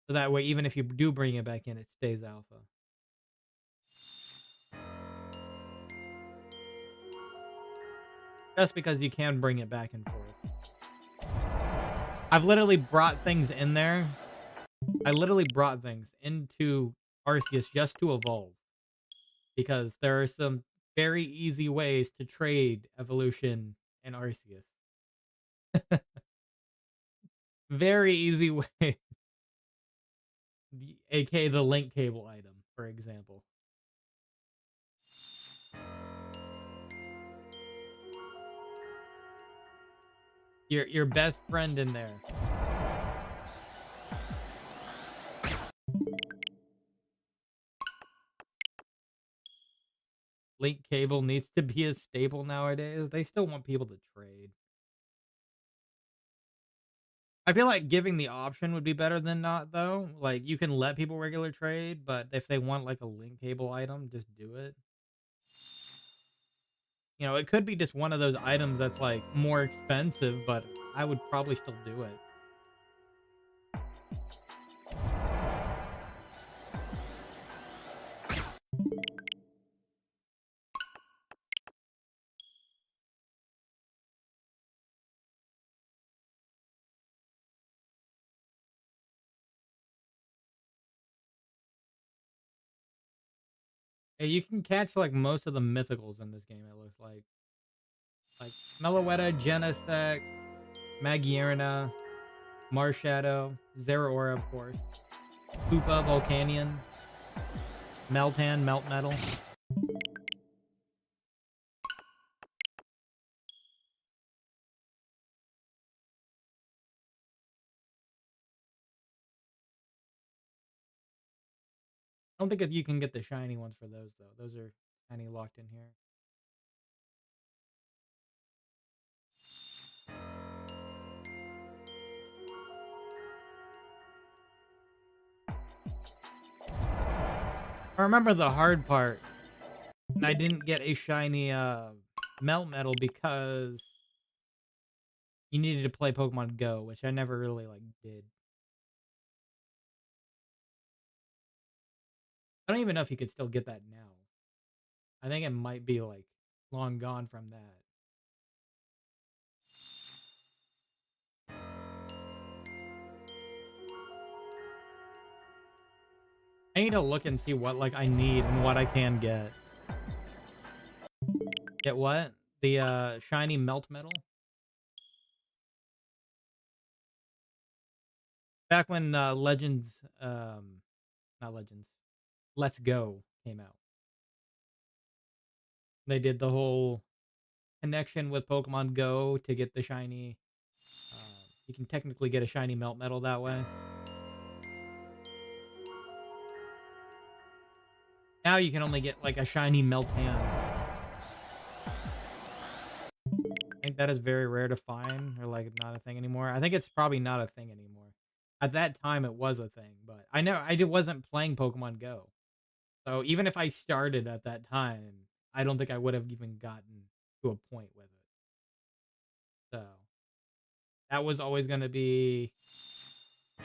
So that way, even if you do bring it back in, it stays alpha. Just because you can bring it back and forth. I've literally brought things in there. I literally brought things into Arceus just to evolve. Because there are some very easy ways to trade evolution in Arceus. Very easy way. AKA the link cable item, for example. Your best friend in there. Link cable needs to be a staple nowadays. They still want people to trade. I feel like giving the option would be better than not, though. Like, you can let people regular trade, but if they want, like, a link cable item, just do it. It could be just one of those items that's, like, more expensive, but I would probably still do it. Yeah, you can catch, like, most of the mythicals in this game, it looks like. Like, Meloetta, Genesect, Magierna, Marshadow, Zeraora, of course. Koopa, Volcanion, Meltan, Meltmetal. I don't think that you can get the shiny ones for those though. Those are shiny locked in here. I remember the hard part, and I didn't get a shiny melt metal because you needed to play Pokemon Go, which I never really like did. I don't even know if you could still get that now. I think it might be like long gone from that. I need to look and see what like I need and what I can get. Get what? The shiny melt metal? Back when Legends not Legends. Let's Go came out. They did the whole connection with Pokemon Go to get the shiny. You can technically get a shiny melt metal that way. Now you can only get like a shiny Meltan. I think that is very rare to find, or like not a thing anymore. I think it's probably not a thing anymore. At that time, it was a thing, but wasn't playing Pokemon Go. So even if I started at that time, I don't think I would have even gotten to a point with it. So that was always going to be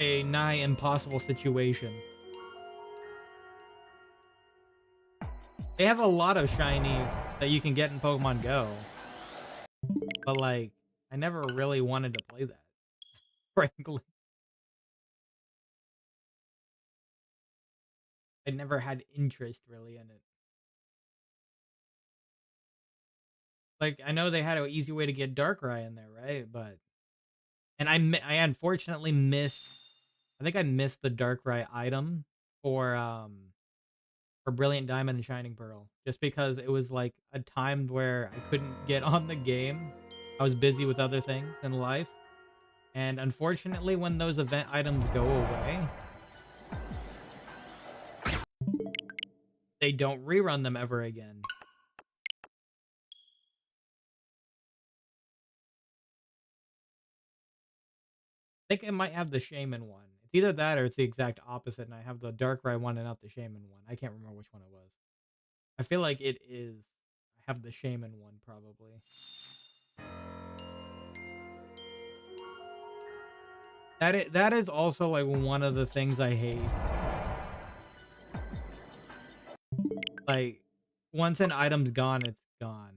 a nigh impossible situation. They have a lot of shiny that you can get in Pokemon Go, but like I never really wanted to play that, frankly. I never had interest really in it. Like I know they had an easy way to get Darkrai in there, right? But and I unfortunately missed. I think I missed the Darkrai item for Brilliant Diamond and Shining Pearl, just because it was like a time where I couldn't get on the game. I was busy with other things in life, and unfortunately, when those event items go away, they don't rerun them ever again. I think it might have the Shaman one. It's either that or it's the exact opposite, and I have the Darkrai one and not the Shaman one. I can't remember which one it was. I feel like it is. I have the Shaman one probably. That is also like one of the things I hate. Like once an item's gone, it's gone.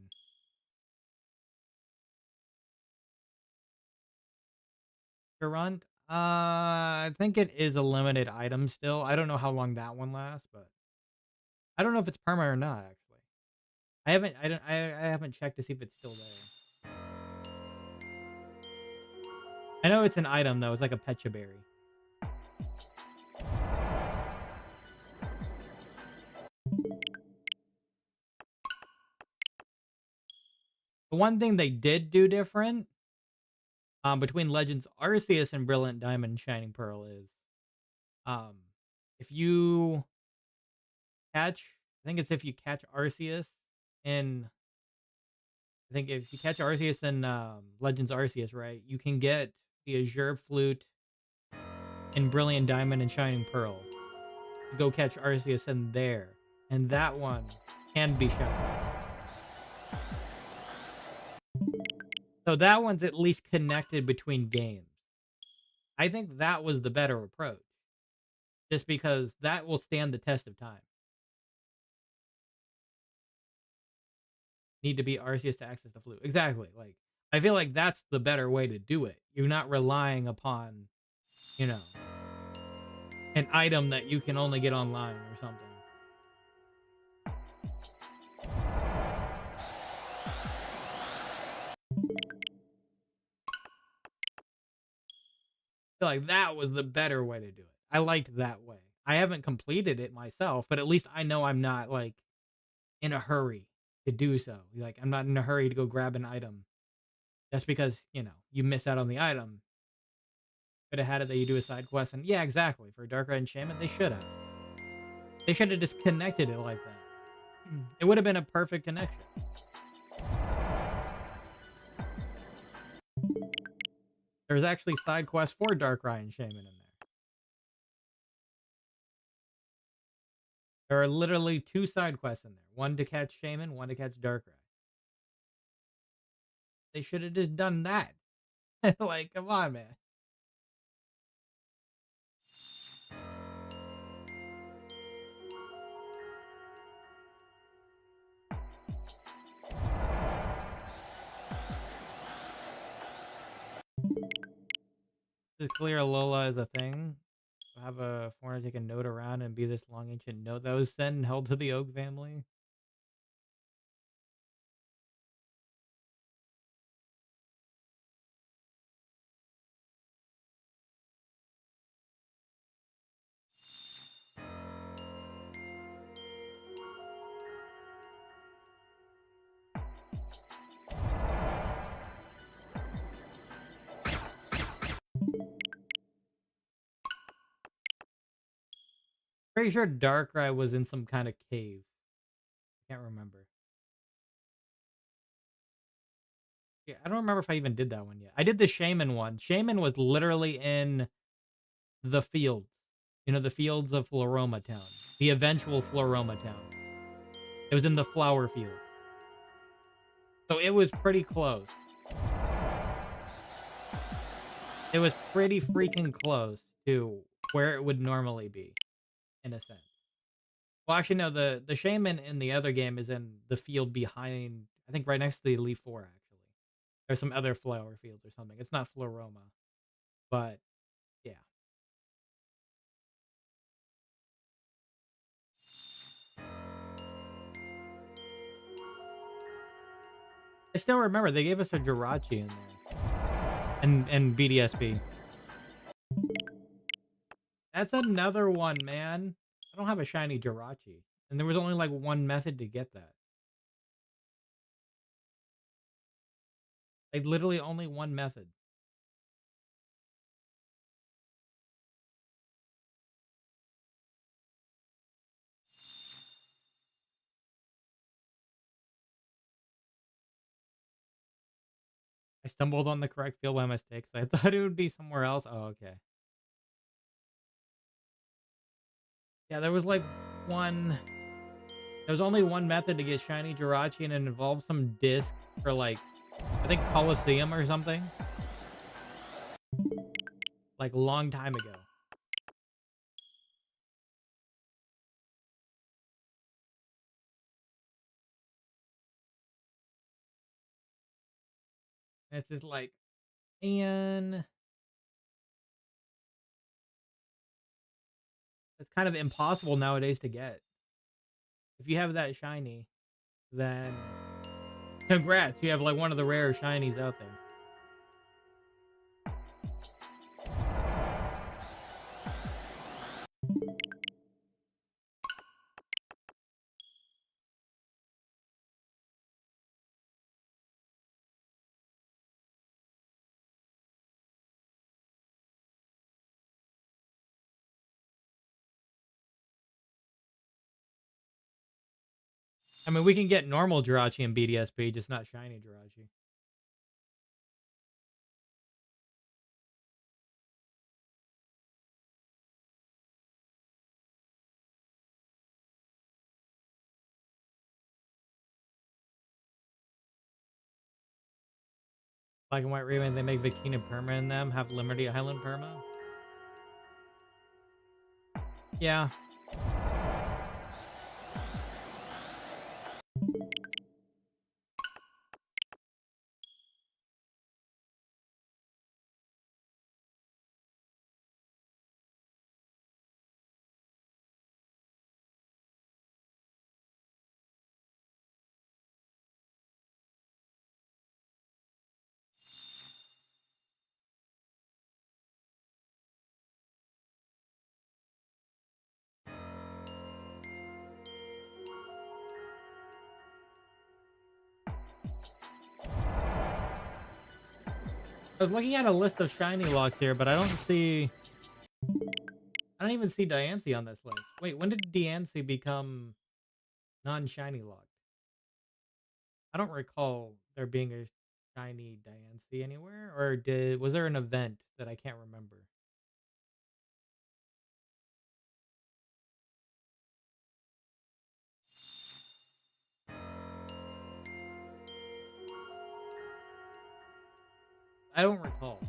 Durant, I think it is a limited item still. I don't know how long that one lasts, but I don't know if it's perma or not. Actually, I haven't checked to see if it's still there. I know it's an item though. It's like a Pecha Berry. The one thing they did do different between Legends Arceus and Brilliant Diamond and Shining Pearl is um if you catch I think it's if you catch Arceus in I think if you catch Arceus in Legends Arceus, right, you can get the Azure Flute in Brilliant Diamond and Shining Pearl. You go catch Arceus in there, and that one can be shiny. So that one's at least connected between games. I think that was the better approach, just because that will stand the test of time. Need to be Arceus to access the flute. Exactly. Like I feel like that's the better way to do it. You're not relying upon, you know, an item that you can only get online or something. I feel like that was the better way to do it. I liked that way. I haven't completed it myself, but at least I know I'm not like in a hurry to do so. Like I'm not in a hurry to go grab an item just because, you miss out on the item. Could have had it that you do a side quest and yeah, exactly. For Darkrai and Shaman, they should have. They should have just connected it like that. It would have been a perfect connection. There's actually side quests for Darkrai and Shaman in there. There are literally 2 side quests in there. One to catch Shaman, one to catch Darkrai. They should have just done that. Like, come on, man. Just clear Alola as a thing. Have a foreigner take a note around and be this long ancient note that was sent and held to the Oak family. Pretty sure Darkrai was in some kind of cave. Can't remember. Yeah, I don't remember if I even did that one yet. I did the Shaman one. Shaman was literally in the fields. You know, the fields of Floroma Town. The eventual Floroma Town. It was in the flower field. So it was pretty close. It was pretty freaking close to where it would normally be, in a sense. Well, actually, no, the Shaman in the other game is in the field behind, I think right next to the Elite Four, actually. There's some other flower fields or something. It's not Floroma, but yeah. I still remember they gave us a Jirachi in there. And BDSP. That's another one, man. I don't have a shiny Jirachi. And there was only like one method to get that. Like literally only one method. I stumbled on the correct field by mistake. So I thought it would be somewhere else. Oh, okay. Yeah, there was like one. There was only one method to get shiny Jirachi, and it involved some disc for like, I think Coliseum or something. Like a long time ago. And it's just like, and it's kind of impossible nowadays to get. If you have that shiny, then congrats, you have like one of the rare shinies out there. I mean, we can get normal Jirachi in BDSP, just not shiny Jirachi. Black and white remake, they make Victina Perma in them, have Liberty Island Perma. Yeah. I was looking at a list of shiny locks here, but I don't don't even see Diancie on this list. Wait, when did Diancie become non-shiny locked? I don't recall there being a shiny Diancie anywhere, or was there an event that I can't remember? I don't recall.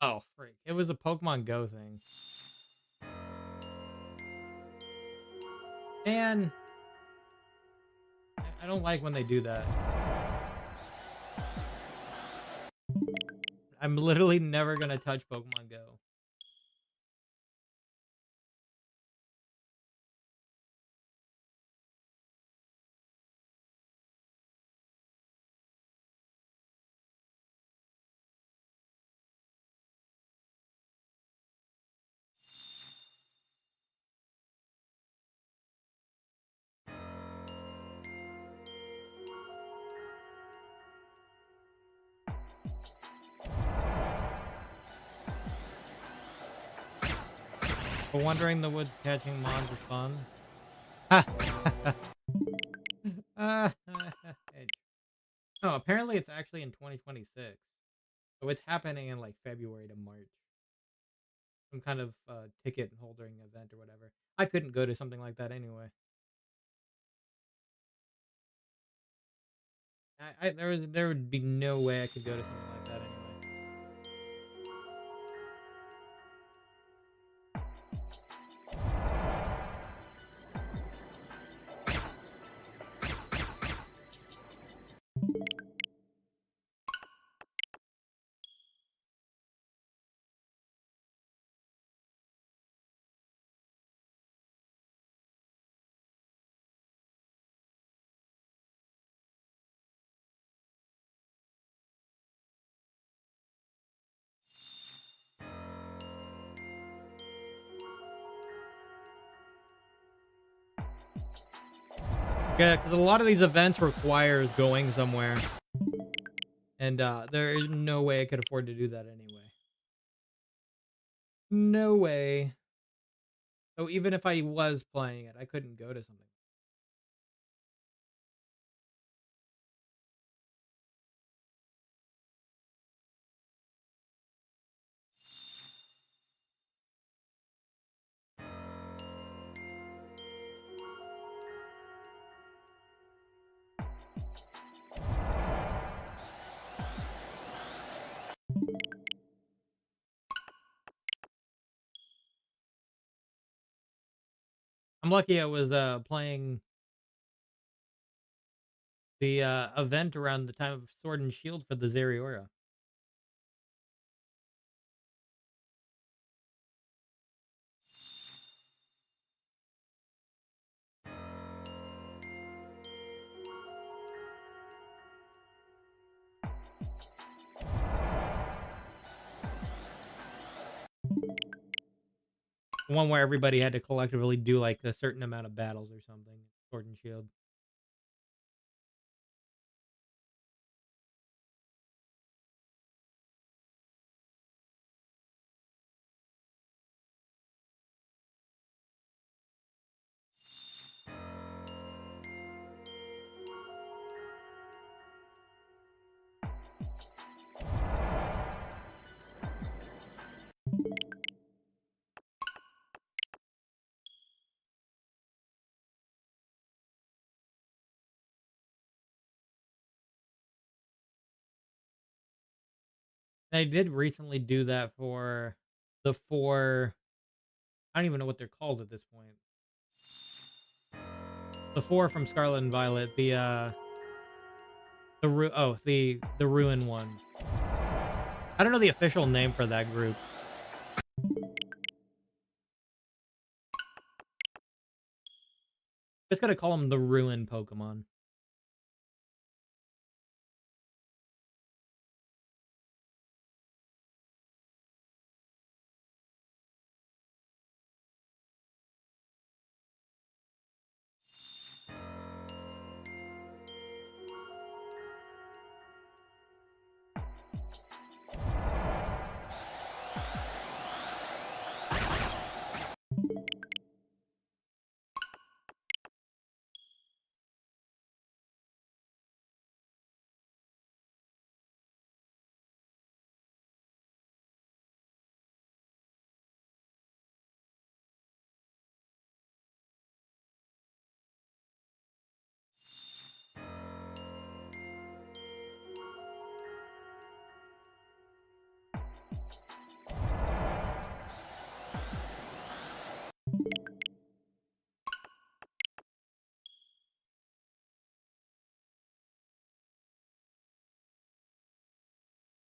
Oh, freak. It was a Pokemon Go thing. Man, I don't like when they do that. I'm literally never gonna touch Pokemon Go. But wandering the woods catching mons is fun. No, apparently it's actually in 2026. So it's happening in like February to March. Some kind of ticket holding event or whatever. I couldn't go to something like that anyway. There would be no way I could go to something like that anyway. Yeah, because a lot of these events requires going somewhere, and there is no way I could afford to do that anyway. No way. So even if I was playing it, I couldn't go to something. I'm lucky I was playing the event around the time of Sword and Shield for the Zeriora. The one where everybody had to collectively do like a certain amount of battles or something. Sword and Shield. They did recently do that for the four. I don't even know what they're called at this point. The four from Scarlet and Violet. The Ruin ones. I don't know the official name for that group. Just gotta call them the Ruin Pokemon.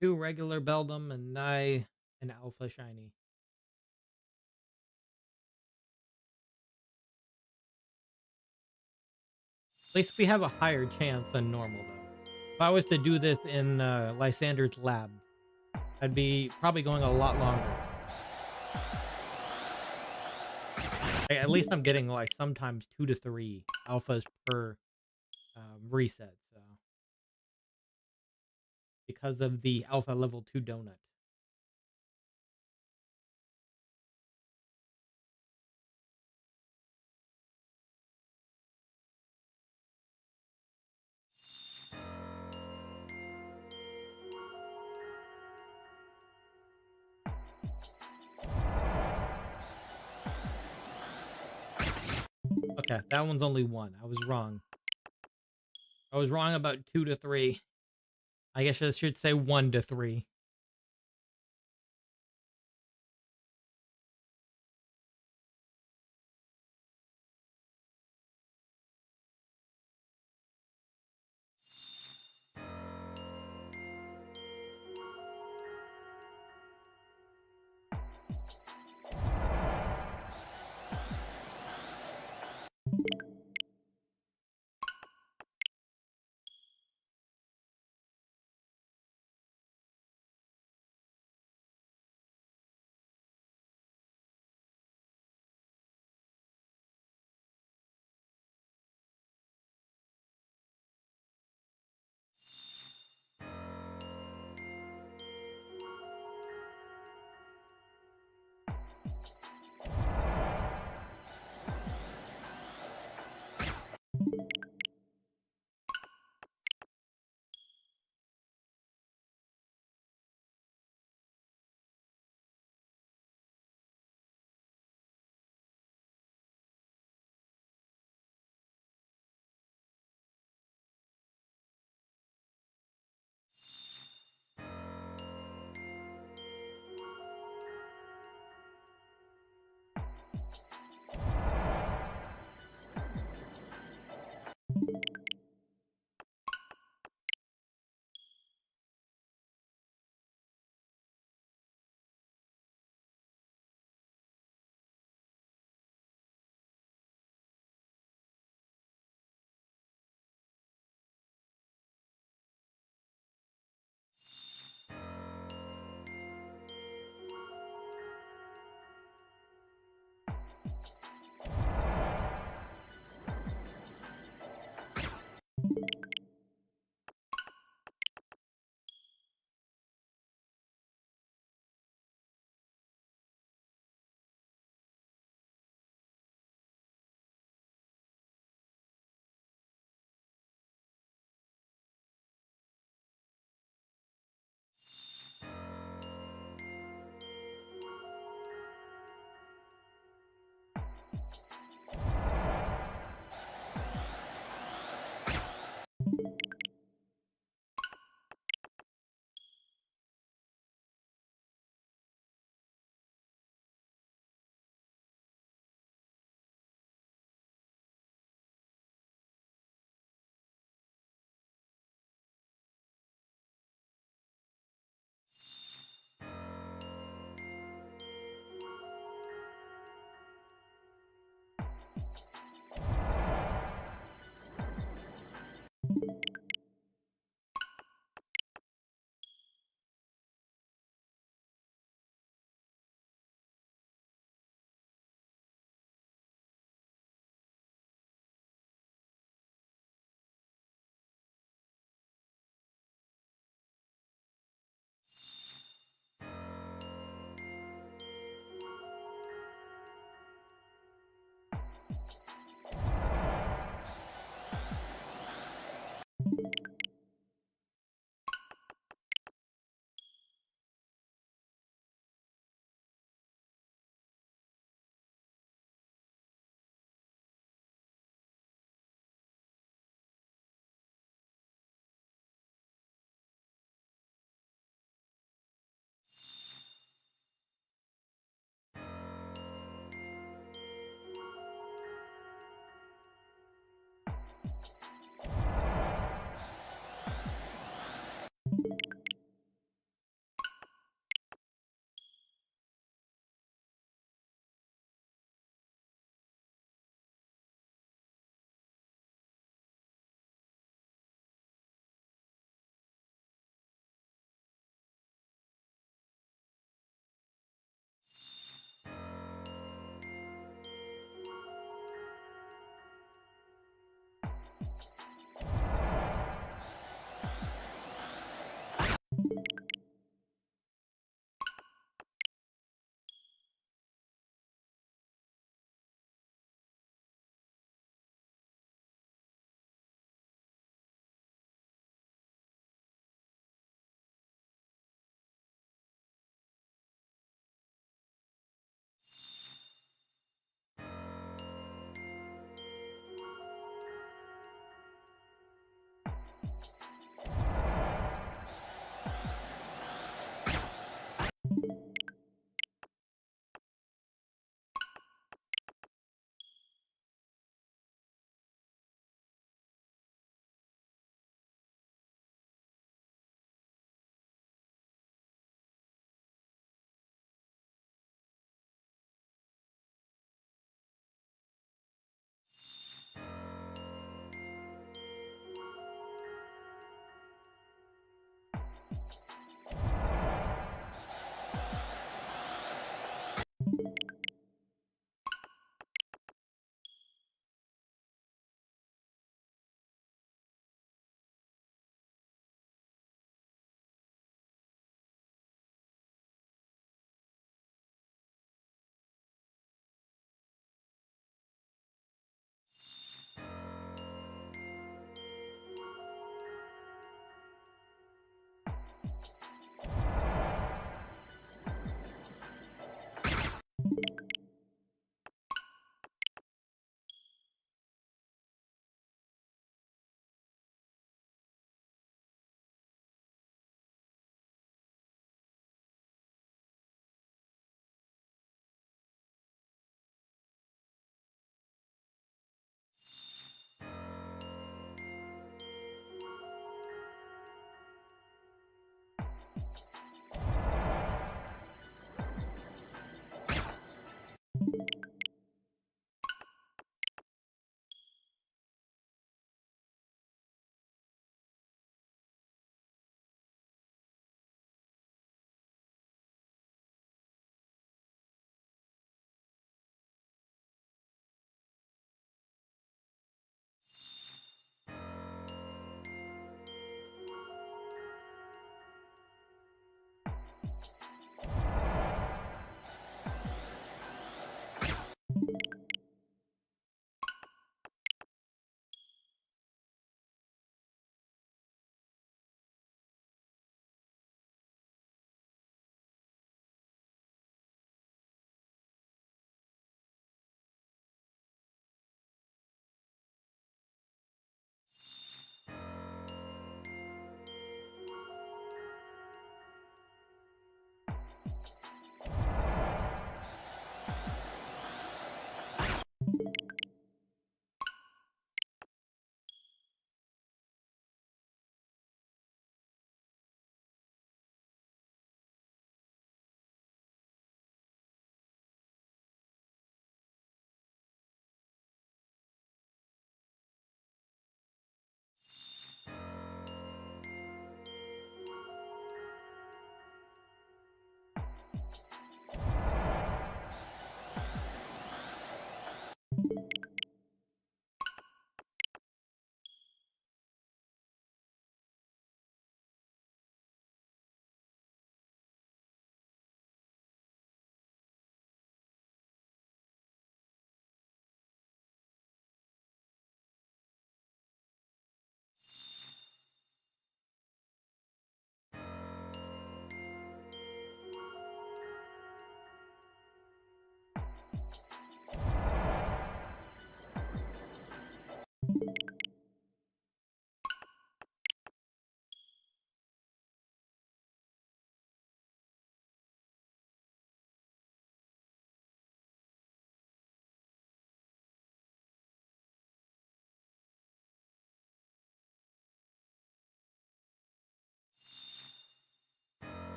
2 regular Beldum, and an Alpha Shiny. At least we have a higher chance than normal, though. If I was to do this in Lysander's lab, I'd be probably going a lot longer. Like, at least I'm getting like sometimes 2 to 3 alphas per reset. So because of the alpha level 2 donut. Okay, that one's only 1. I was wrong. I was wrong about 2 to 3. I guess I should say 1 to 3.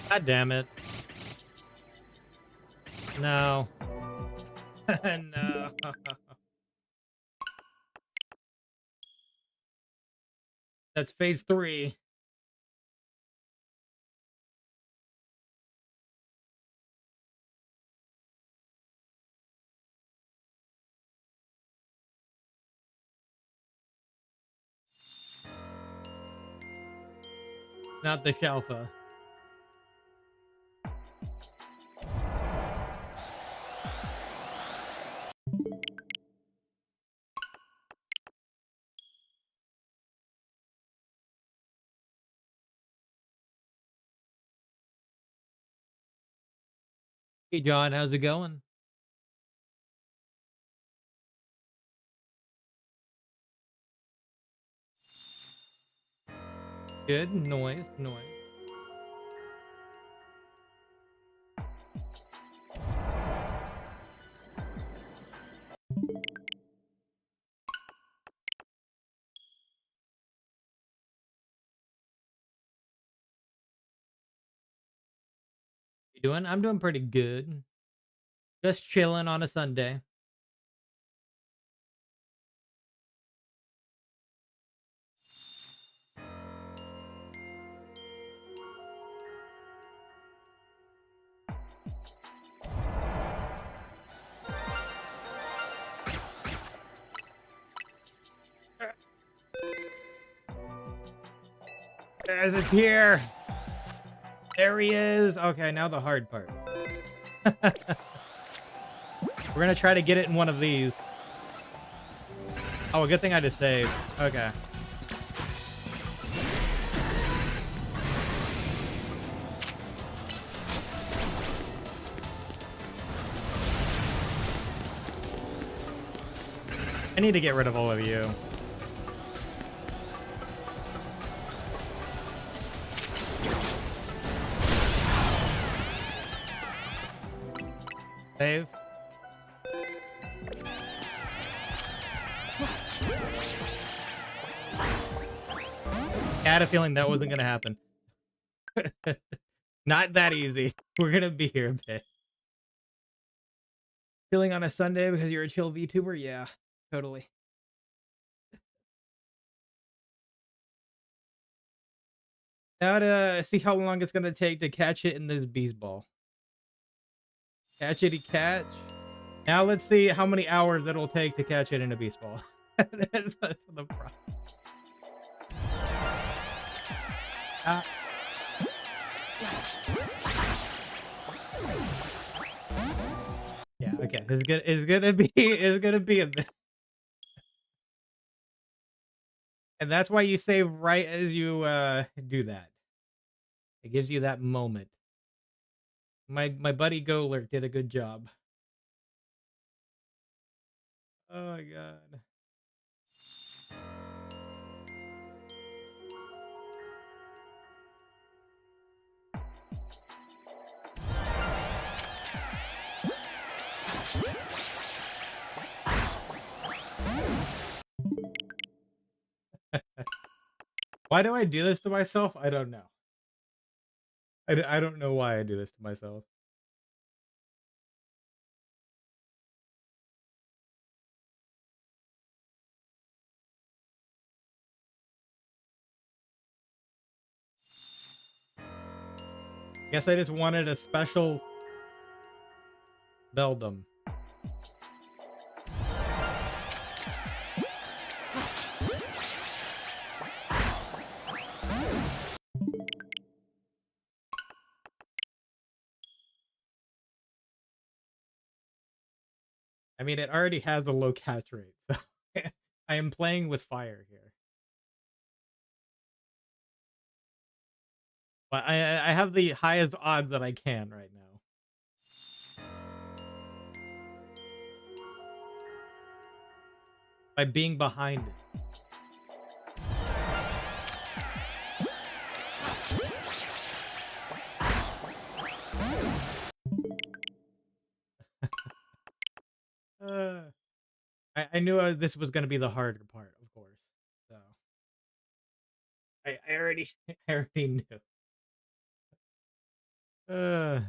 God damn it. No. No. That's phase 3. Not the Shalfa. Hey, John, how's it going? Good. Noise, noise. You doing? I'm doing pretty good. Just chilling on a Sunday. There's it here. There he is. Okay, now the hard part. We're gonna try to get it in one of these. Oh, a good thing I just saved. Okay. I need to get rid of all of you. Save. I had a feeling that wasn't gonna happen. Not that easy. We're gonna be here a bit. Chilling on a Sunday because you're a chill VTuber? Yeah, totally. Now to see how long it's gonna take to catch it in this beast ball. Catch it, catch. Now let's see how many hours it'll take to catch it in a beast ball. That's the problem. Uh, yeah, okay. It's gonna be a bit. And that's why you save right as you do that. It gives you that moment. My buddy Golurk did a good job. Oh my god. Why do I do this to myself? I don't know. I don't know why I do this to myself. Guess I just wanted a special Beldum. I mean, it already has a low catch rate, so I am playing with fire here. But I have the highest odds that I can right now. By being behind it. Uh, I knew this was going to be the harder part, of course. So I already I already knew. Uh,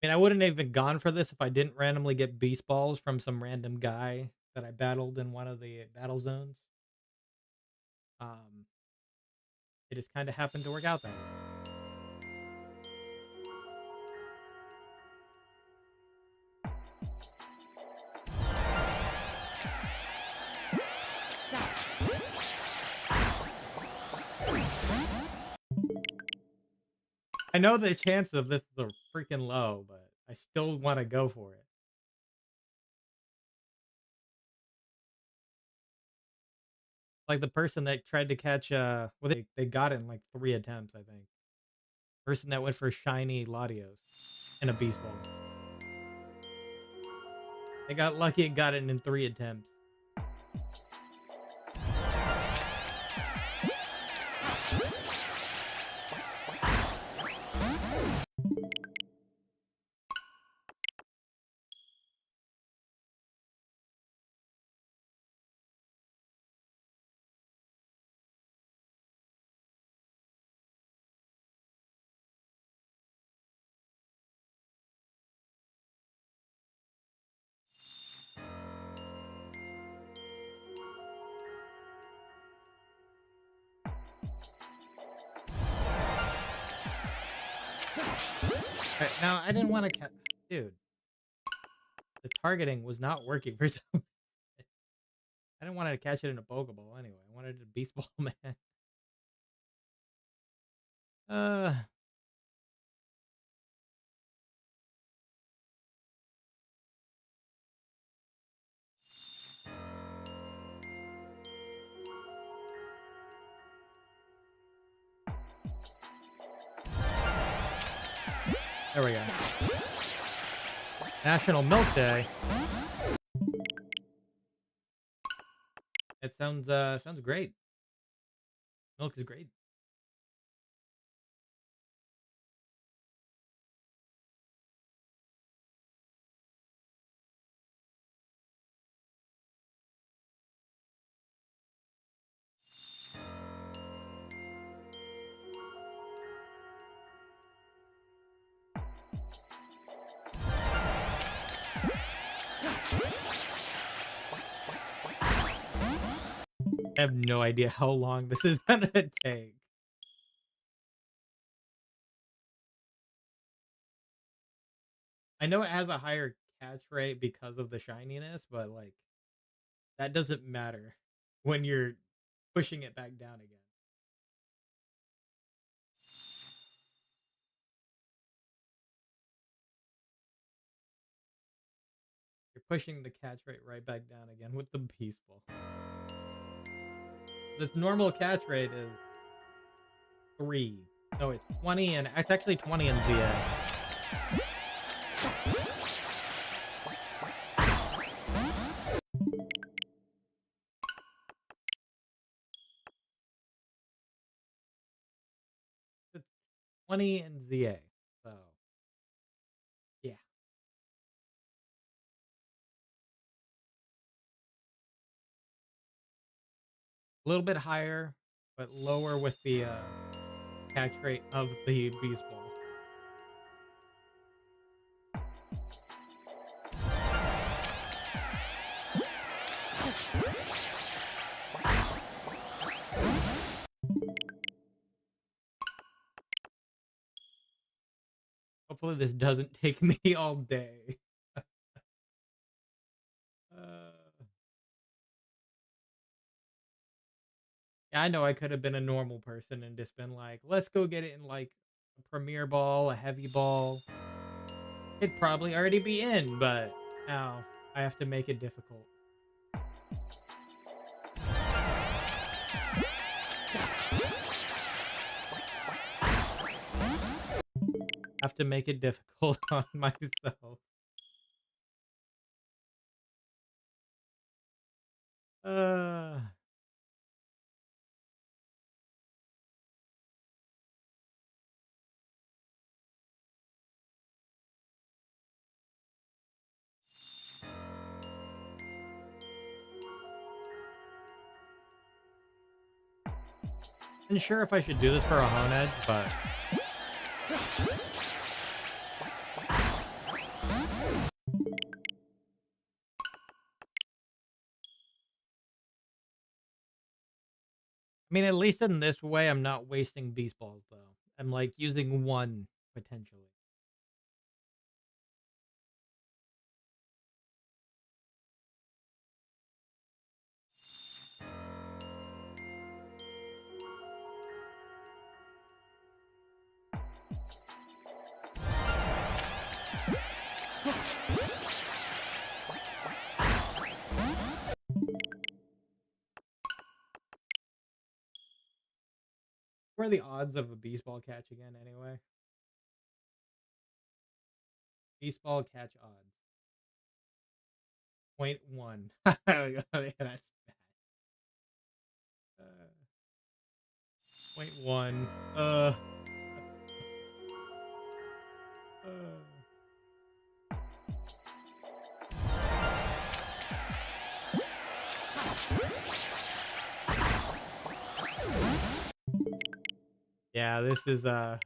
I mean, I wouldn't have even gone for this if I didn't randomly get beast balls from some random guy that I battled in one of the battle zones. Um, it just kind of happened to work out that way. I know the chance of this is freaking low, but I still want to go for it. Like the person that tried to catch, well, they got it in like 3 attempts, I think. Person that went for shiny Latios and a beast ball. They got lucky and got it in 3 attempts. Right, now, I didn't want to catch... Dude, the targeting was not working for some... I didn't want to catch it in a Pokeball anyway. I wanted a beast ball, man. Uh, there we go. National Milk Day. It sounds great. Milk is great. I have no idea how long this is gonna take. I know it has a higher catch rate because of the shininess, but like that doesn't matter when you're pushing it back down again. You're pushing the catch rate right back down again with the beast ball. The normal catch rate is 3. No, it's 20, and it's actually 20 in ZA. It's 20 in ZA. So, yeah. A little bit higher, but lower with the catch rate of the beast ball. Hopefully this doesn't take me all day. Yeah, I know I could have been a normal person and just been like, let's go get it in like a premier ball, a heavy ball. It'd probably already be in, but now I have to make it difficult. Have have to make it difficult on myself. Uh, Unsure if I should do this for a hone edge, but I mean, at least in this way, I'm not wasting beast balls though. I'm like using one potentially. What are the odds of a beast ball catch again anyway? Beast ball catch odds. 0.1. Yeah, that's bad. 0.1. Uh. Yeah, this is gonna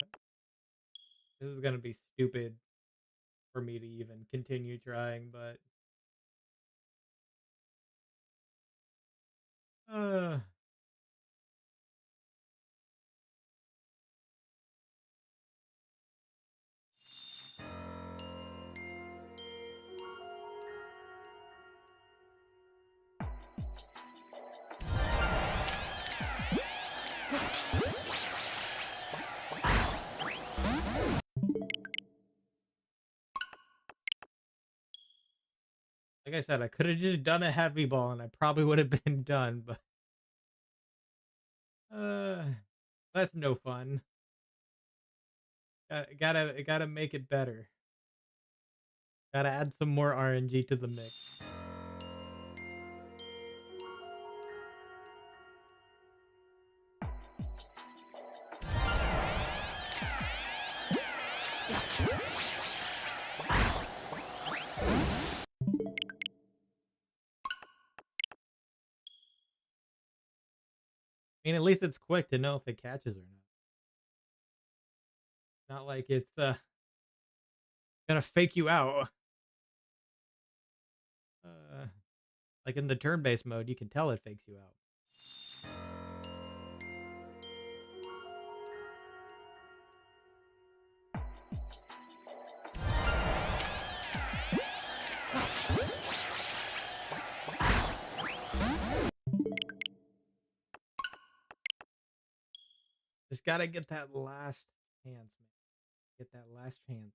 be stupid for me to even continue trying, but uh like I said, I could have just done a heavy ball and I probably would have been done, but uh that's no fun. Gotta make it better. Gotta add some more RNG to the mix. I mean, at least it's quick to know if it catches or not. Not like it's gonna fake you out. Uh, like in the turn-based mode, you can tell it fakes you out. Just gotta get that last chance, man. Get that last chance.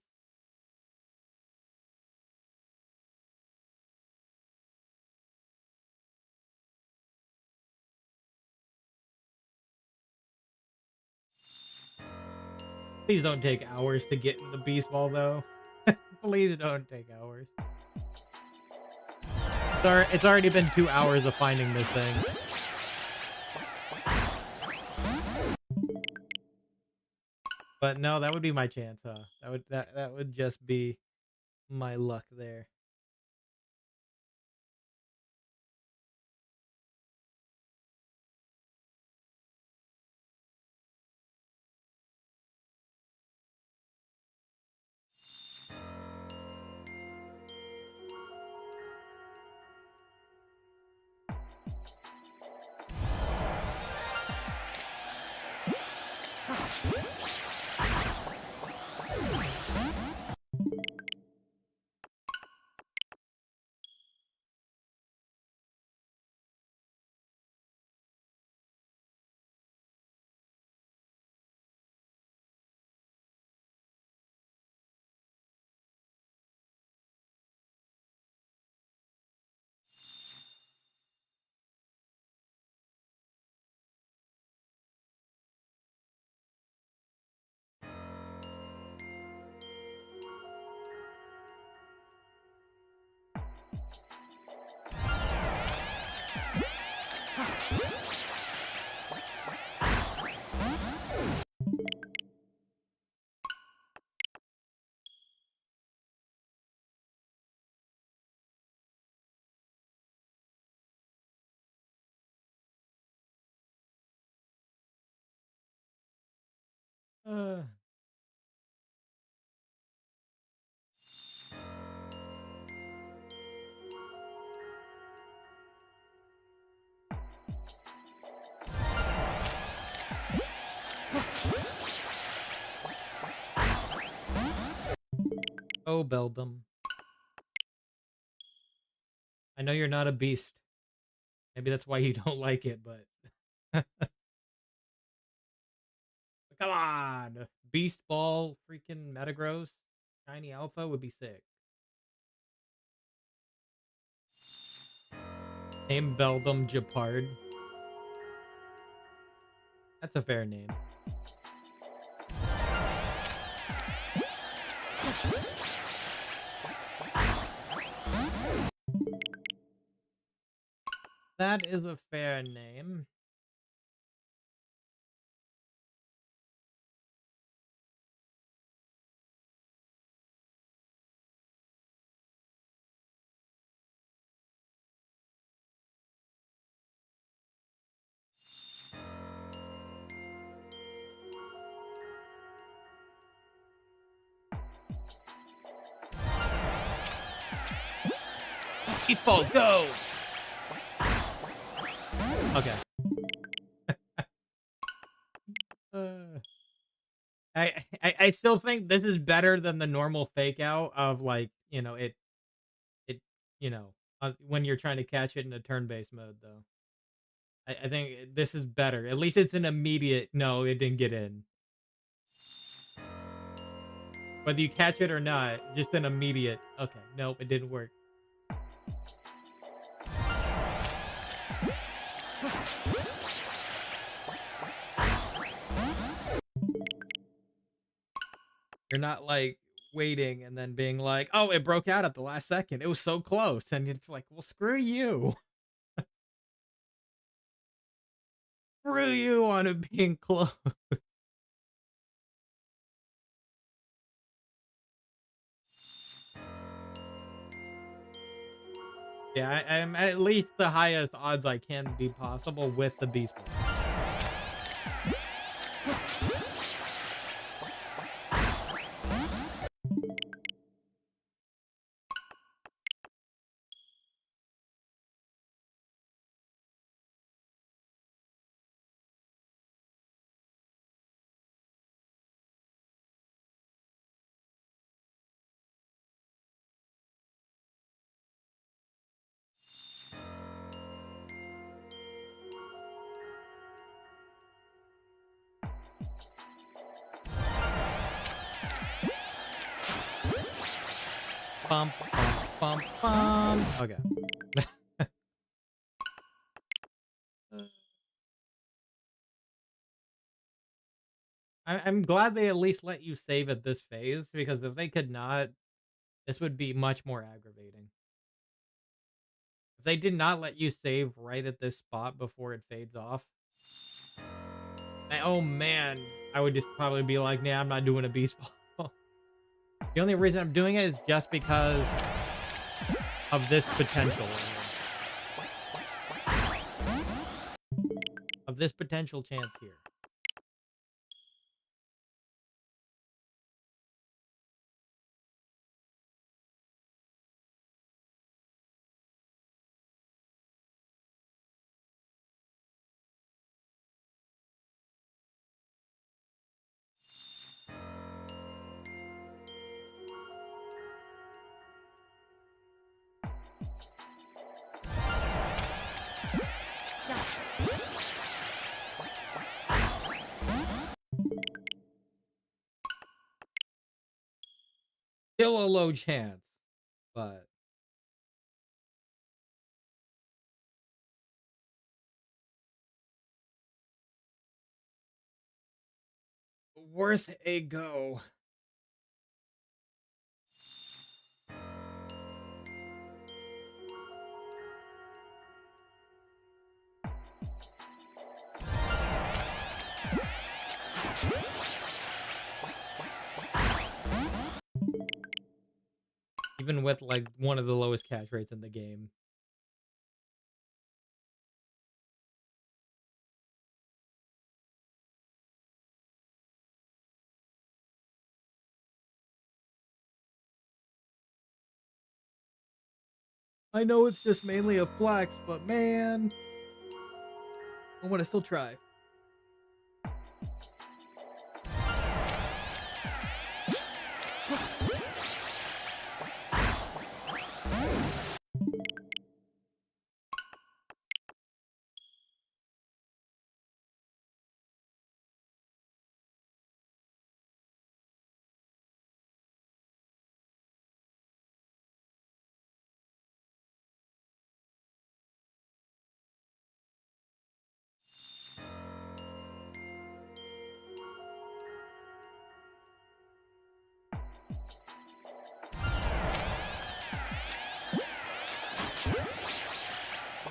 Please don't take hours to get in the beast ball, though. Please don't take hours. Sorry, it's already been 2 hours of finding this thing. But no, that would be my chance, huh? That would just be my luck there. Uh, oh, Beldum. I know you're not a beast. Maybe that's why you don't like it, but come on. Beast Ball freaking Metagross. Shiny Alpha would be sick. Name Beldum Japard. That's a fair name. That is a fair name. Beast Ball, go! Okay. Uh, I still think this is better than the normal fake out of like, it, when you're trying to catch it in a turn-based mode though. I think this is better. At least it's an immediate, no, it didn't get in. Whether you catch it or not, just an immediate, okay, nope, it didn't work. You're not like waiting and then being like, oh, it broke out at the last second. It was so close. And it's like, well, screw you. Screw you on it being close. Yeah, I'm at least the highest odds I can be possible with the Beast Ball. Bum, bum, bum, bum. Okay. I'm glad they at least let you save at this phase, because if they could not, this would be much more aggravating. If they did not let you save right at this spot before it fades off, oh man, I would just probably be like, nah, I'm not doing a Beast Ball. The only reason I'm doing it is just because of this potential. Of this potential chance here. Still a low chance, but worth a go. Even with like one of the lowest catch rates in the game. I know it's just mainly a flex, but man, I want to still try.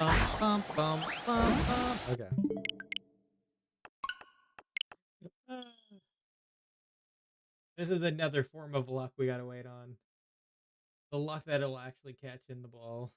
Bum, bum, bum, bum, bum. Okay. This is another form of luck we gotta wait on. The luck that it'll actually catch in the ball.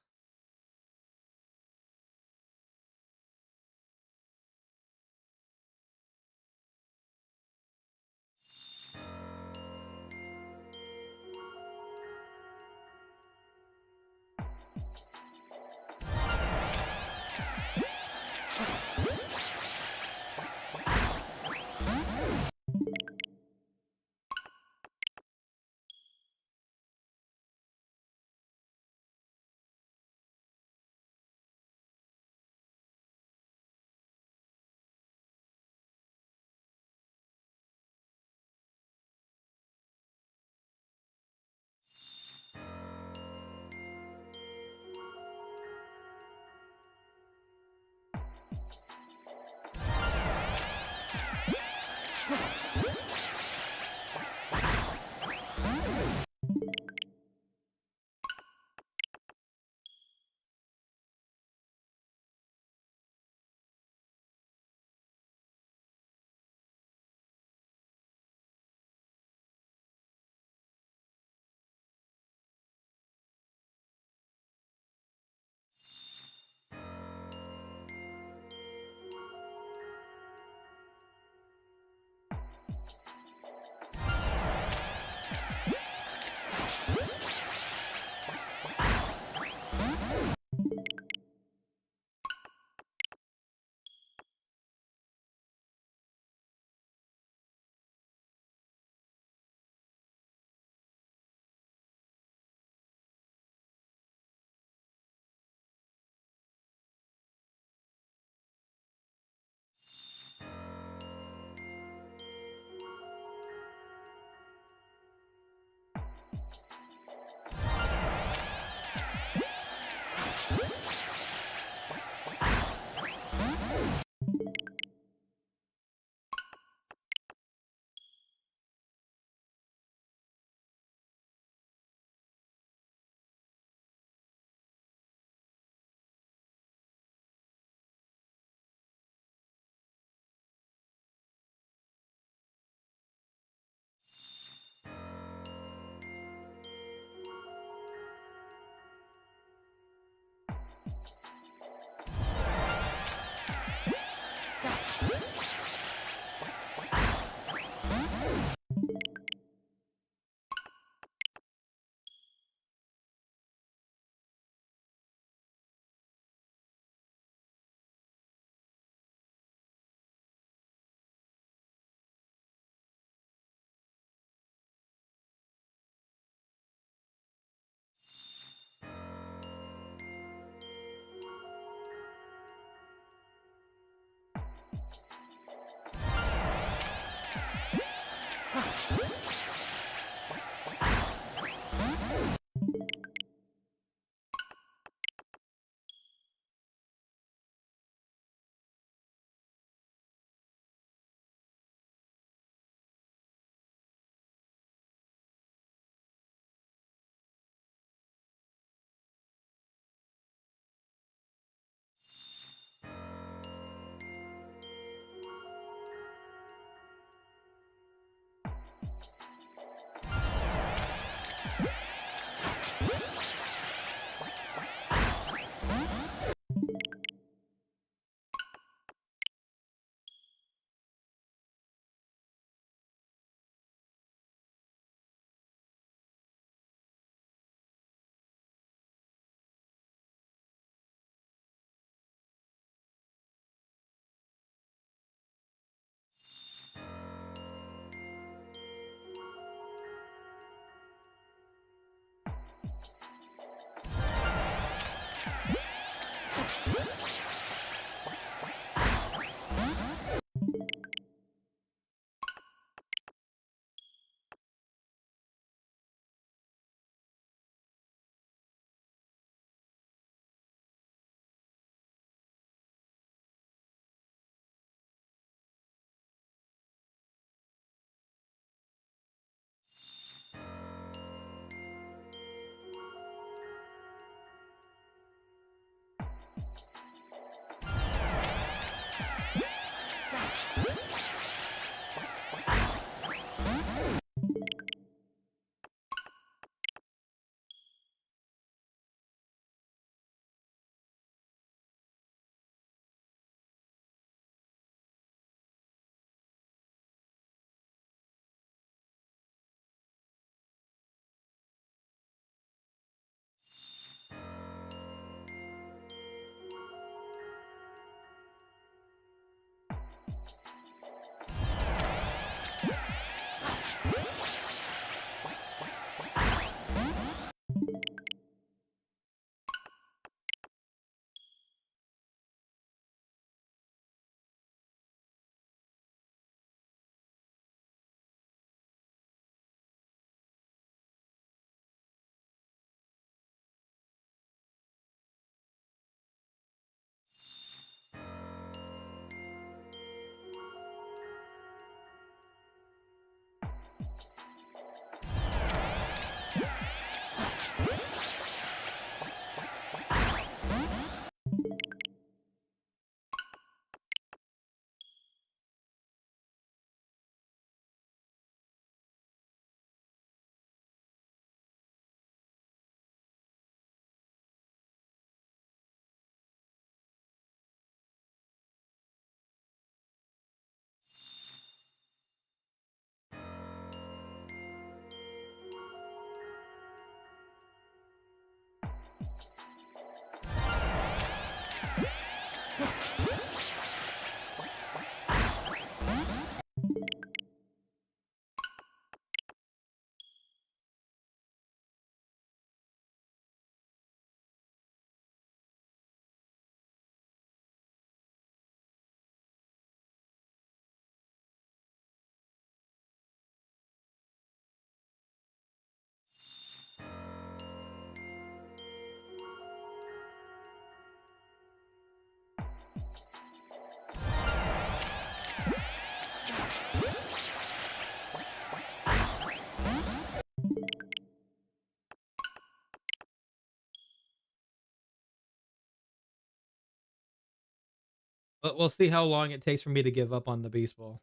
But we'll see how long it takes for me to give up on the beast ball.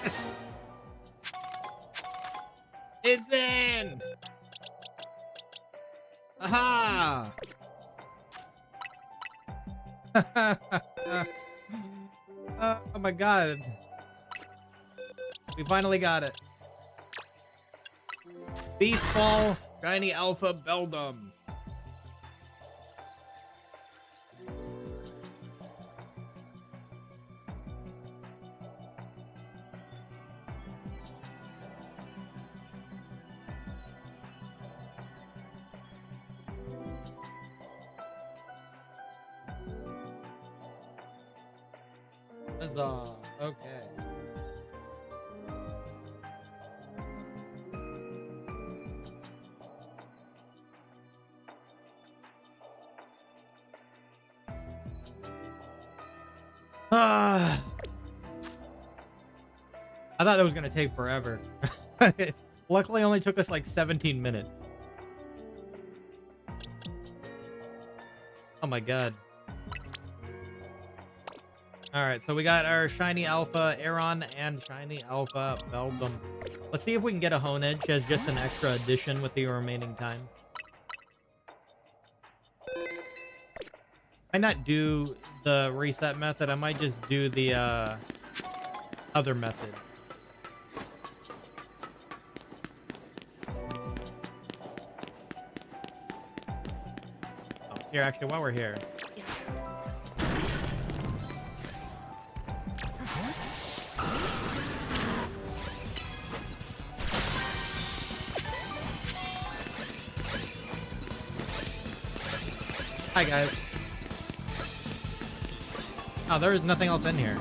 Yes! It's in! Aha! Oh my god. We finally got it. Beast Ball, Shiny Alpha Beldum. Huzzah. Okay. Ah. I thought it was gonna take forever. Luckily, it only took us like 17 minutes. Oh my god. Alright, so we got our Shiny Alpha Aeron and Shiny Alpha Beldum. Let's see if we can get a Honedge as just an extra addition with the remaining time. I might not do the reset method. I might just do the other method. Oh, here, actually, while we're here. Hi, guys. Oh, there is nothing else in here.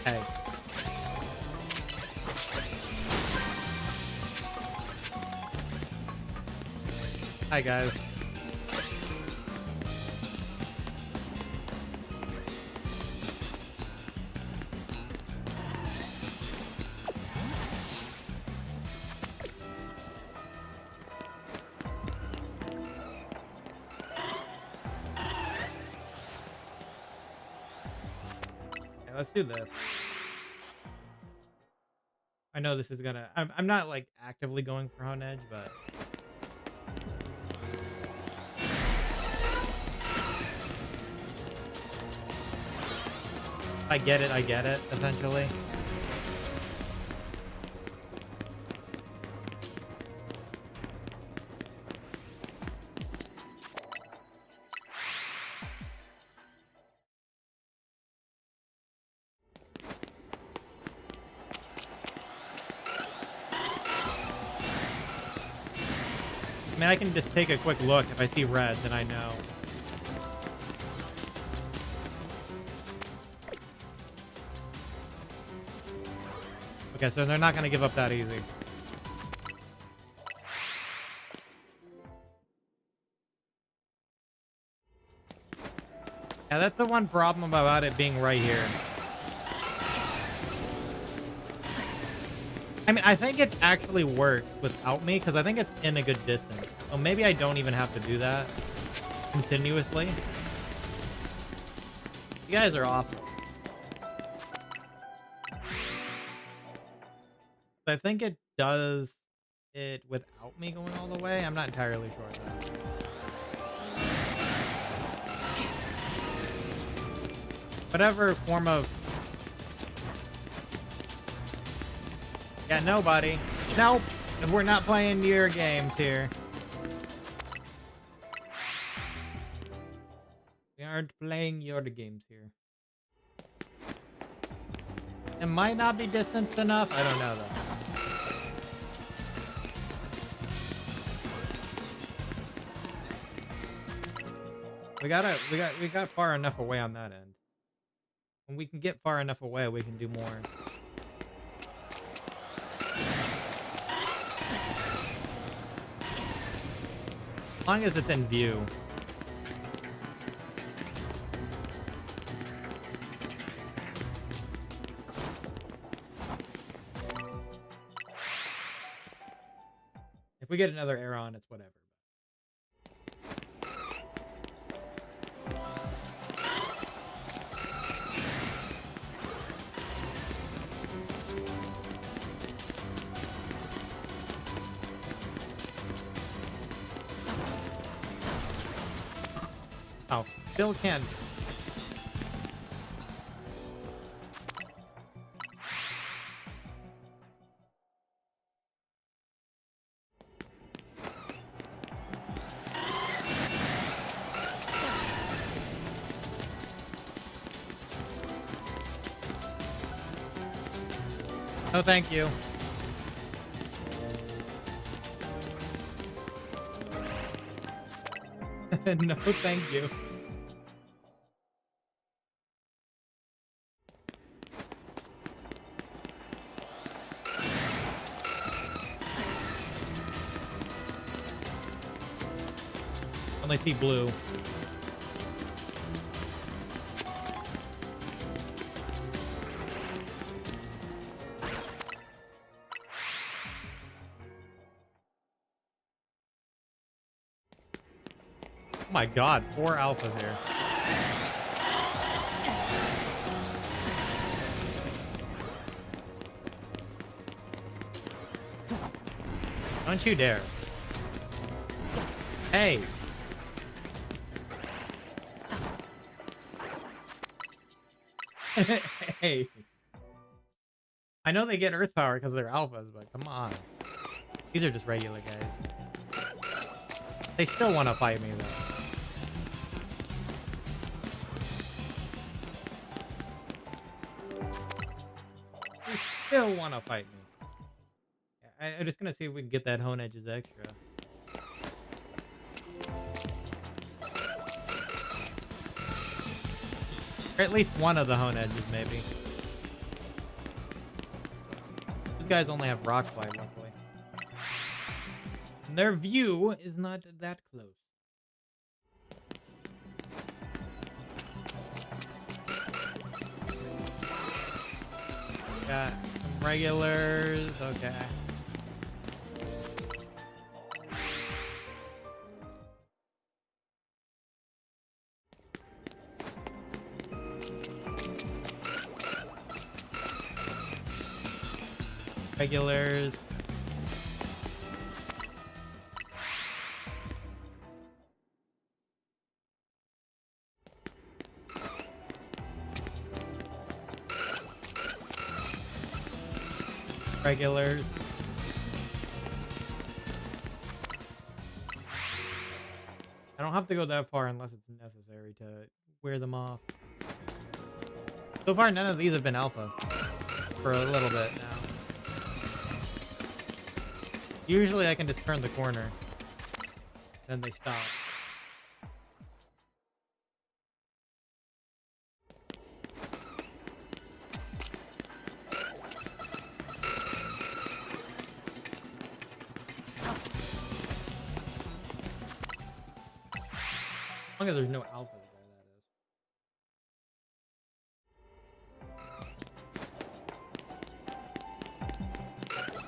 Hey. Hi, guys. Let's do this. I know this is gonna... I'm not, like, actively going for Honedge, but... I get it, essentially. I mean, I can just take a quick look. If I see red, then I know. Okay, so they're not going to give up that easy. Yeah, that's the one problem about it being right here. I mean, I think it actually works without me because I think it's in a good distance. So maybe I don't even have to do that continuously. You guys are awful. I think it does it without me going all the way. I'm not entirely sure of that. Whatever form of... Yeah, nobody. Nope. We're not playing your games here. We aren't playing your games here. It might not be distanced enough. I don't know though. We got far enough away on that end. When we can get far enough away, we can do more. As long as it's in view. If we get another air on, it's whatever. Oh, still can. No, thank you. No, thank you. Only see blue. Oh my god, 4 alphas here. Don't you dare. Hey. Hey. I know they get earth power because they're alphas, but come on. These are just regular guys. They still want to fight me, though. They still want to fight me. I'm just going to see if we can get that hone edges extra. Or at least one of the hone edges, maybe. These guys only have rock slide, luckily. And their view is not that close. Got some regulars. Okay. Regulars. Regulars. I don't have to go that far unless it's necessary to wear them off. So far, none of these have been alpha for a little bit now. Usually I can just turn the corner. Then they stop. As long as there's no alphas there, that is.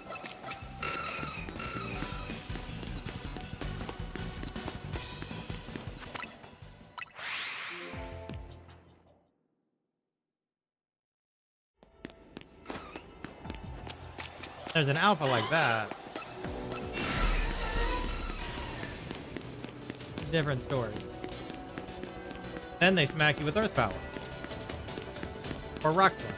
There's an alpha like that. Different story. Then they smack you with Earth Power. Or Rock Slide.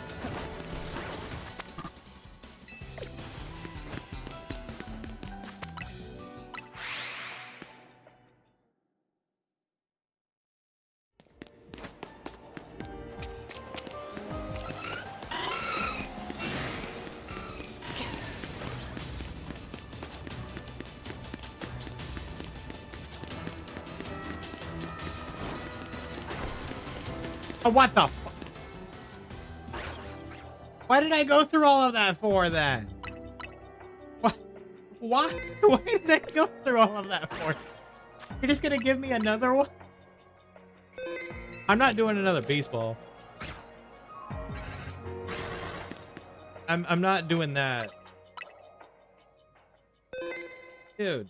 Oh, what the fuck? Why did I go through all of that for then? What? Why? Why did I go through all of that for? You're just gonna give me another one? I'm not doing another baseball. I'm not doing that. Dude.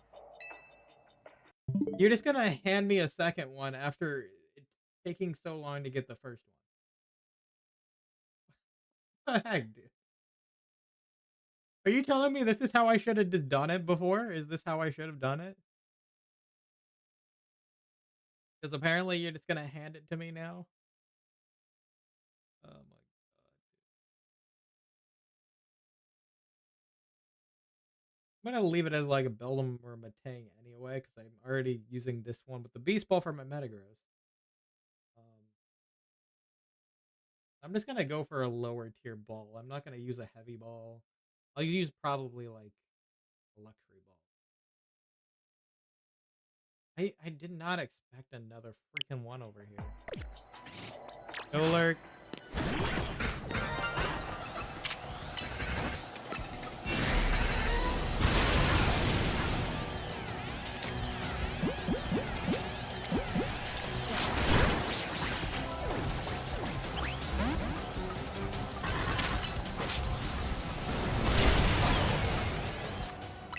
You're just gonna hand me a second one after it taking so long to get the first one. What the heck, dude? Are you telling me this is how I should have just done it before? Is this how I should have done it? Because apparently you're just gonna hand it to me now. Oh my god. I'm gonna leave it as like a Beldum or a Matang anyway, because I'm already using this one with the Beast Ball for my Metagross. I'm just gonna go for a lower tier ball. I'm not gonna use a heavy ball. I'll use probably like a luxury ball. I did not expect another freaking one over here. Go lurk.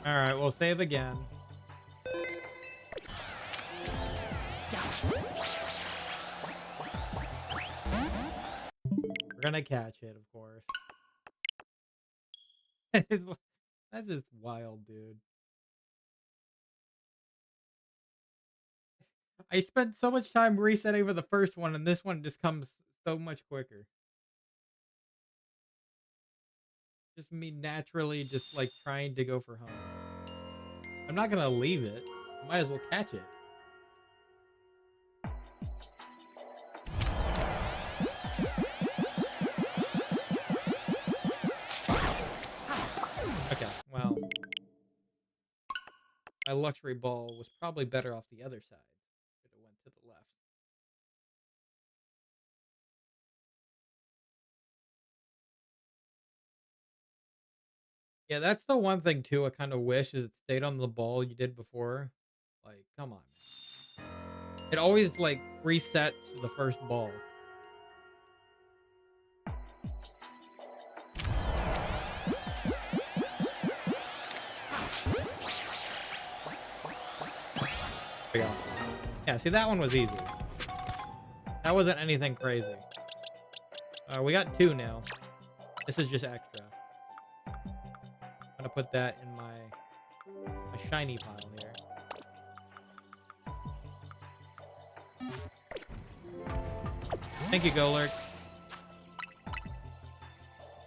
All right, we'll save again. We're gonna catch it, of course. That's just wild, dude. I spent so much time resetting for the first one, and this one just comes so much quicker. Just me naturally just like trying to go for home. I'm not gonna leave it. Might as well catch it. Okay, well. My luxury ball was probably better off the other side. Should have went to the left. Yeah, that's the one thing too I kind of wish is it stayed on the ball you did before. Like, come on, man. It always like resets the first ball. There we go. Yeah, see that one was easy. That wasn't anything crazy. We got 2 now. This is just extra. I'm gonna put that in my shiny pile here. Thank you, Golurk.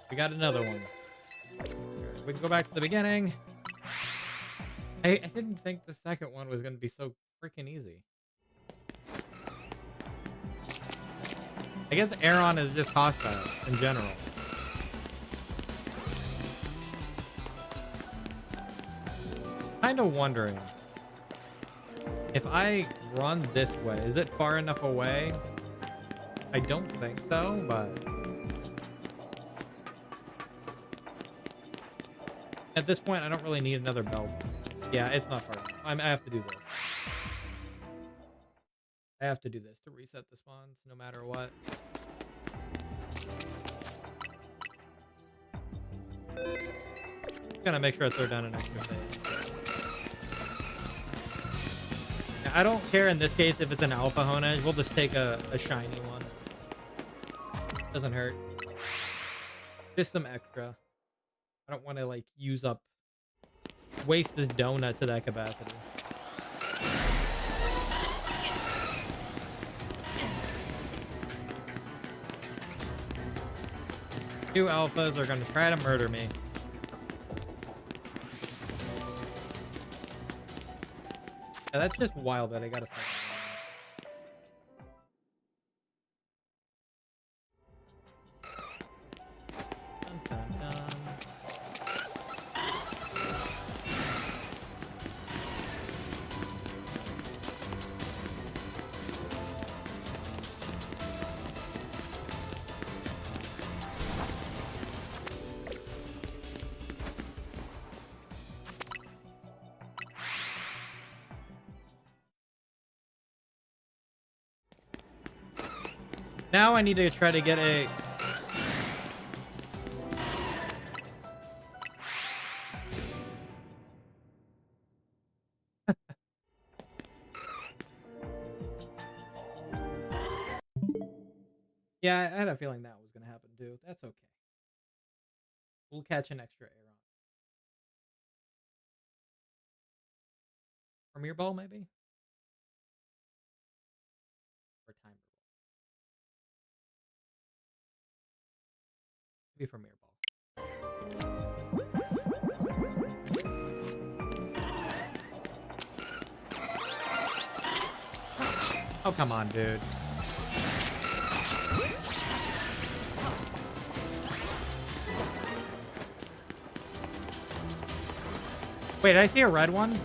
We got another one. We can go back to the beginning. I didn't think the second one was gonna be so freaking easy. I guess Aeron is just hostile in general. Kind of wondering if I run this way, is it far enough away? I don't think so, but at this point, I don't really need another belt. Yeah, it's not far enough. I have to do this. I have to do this to reset the spawns, no matter what. Gotta make sure I throw down an extra phase. I don't care in this case if it's an alpha Honedge. We'll just take a shiny one. Doesn't hurt. Just some extra. I don't want to like waste this donut to that capacity. Two alphas are gonna try to murder me. Yeah, that's just wild that I gotta stop. Dun, dun, dun. Now I need to try to get a... Yeah, I had a feeling that was going to happen too. That's okay. We'll catch an extra air on. Premier ball, maybe? Or timer ball. Maybe premier ball. Oh, come on, dude. Wait, did I see a red one?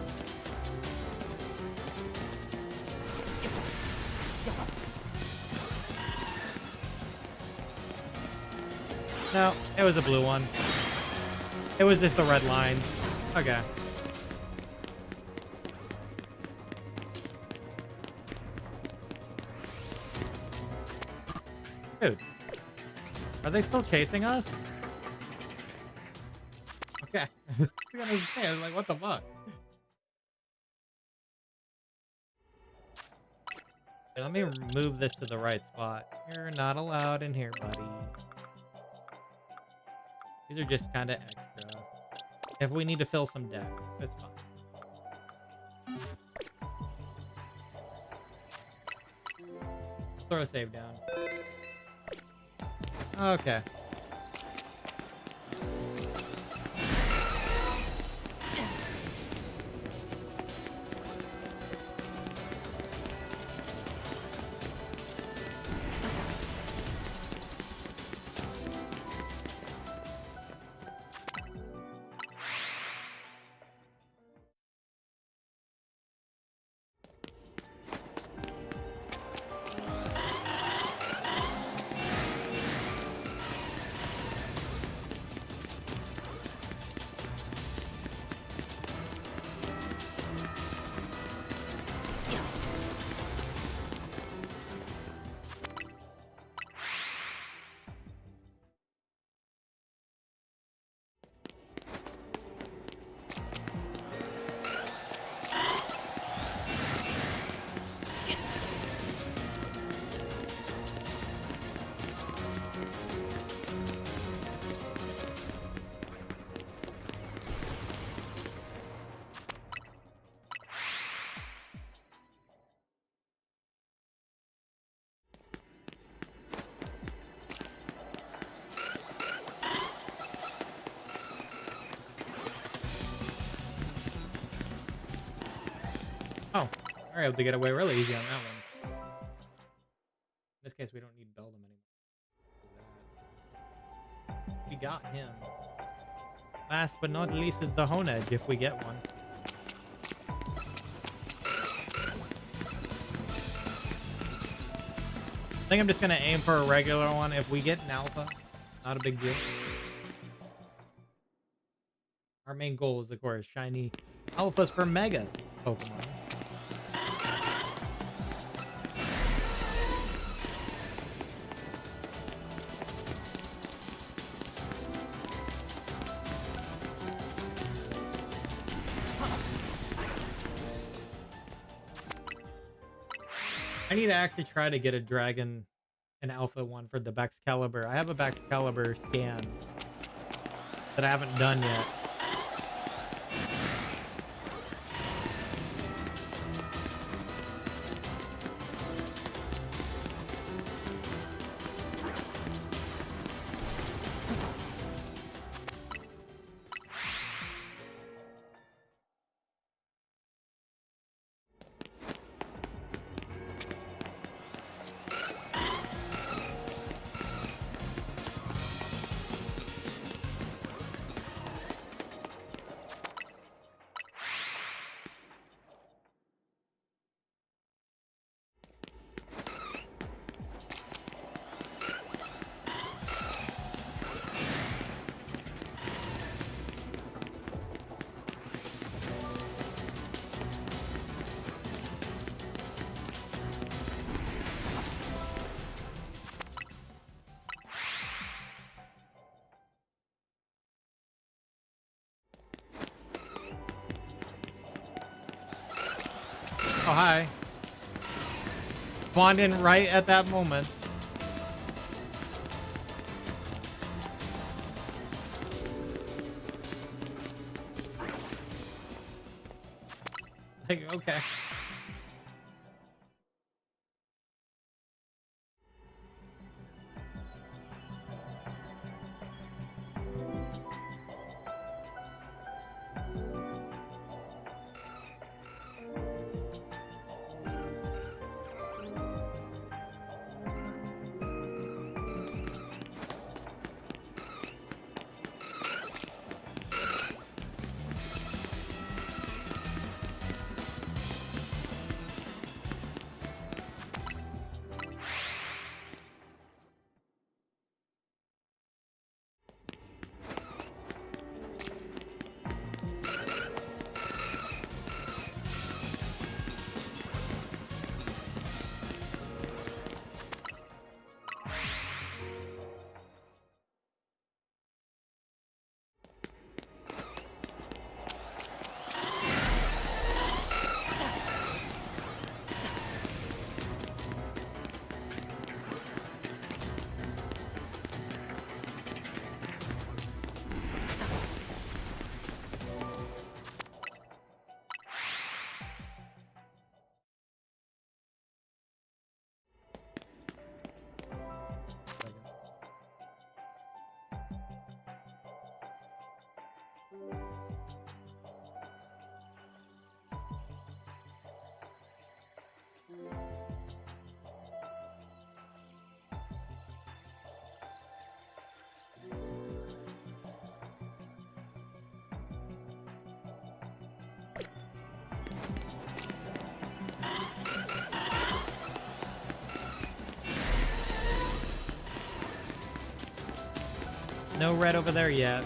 No, it was a blue one. It was just the red lines. Okay. Dude. Are they still chasing us? Okay. I was like, what the fuck? Okay, let me move this to the right spot. You're not allowed in here, buddy. These are just kind of extra. If we need to fill some depth, that's fine. Throw a save down. Okay. Oh, we're able to get away really easy on that one. In this case, we don't need Beldum anymore. We got him. Last but not least is the Honedge, if we get one. I think I'm just going to aim for a regular one. If we get an alpha, not a big deal. Our main goal is, of course, shiny alphas for Mega Pokemon. I need to actually try to get a dragon, an alpha one for the Baxcalibur. I have a Baxcalibur scan that I haven't done yet. Oh, hi. Spawned in right at that moment. Like, okay. No red over there yet.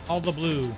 All the blue.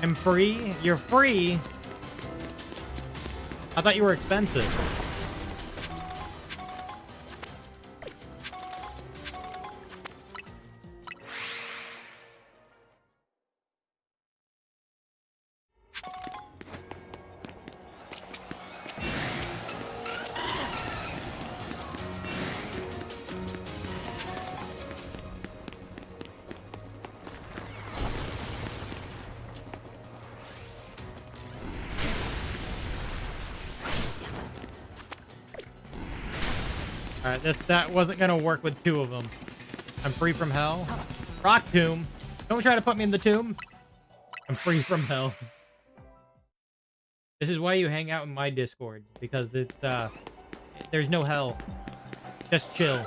I'm free? You're free? I thought you were expensive. Alright, that wasn't gonna work with two of them. I'm free from hell. Rock tomb. Don't try to put me in the tomb. I'm free from hell. This is why you hang out in my Discord, because it's there's no hell. Just chill.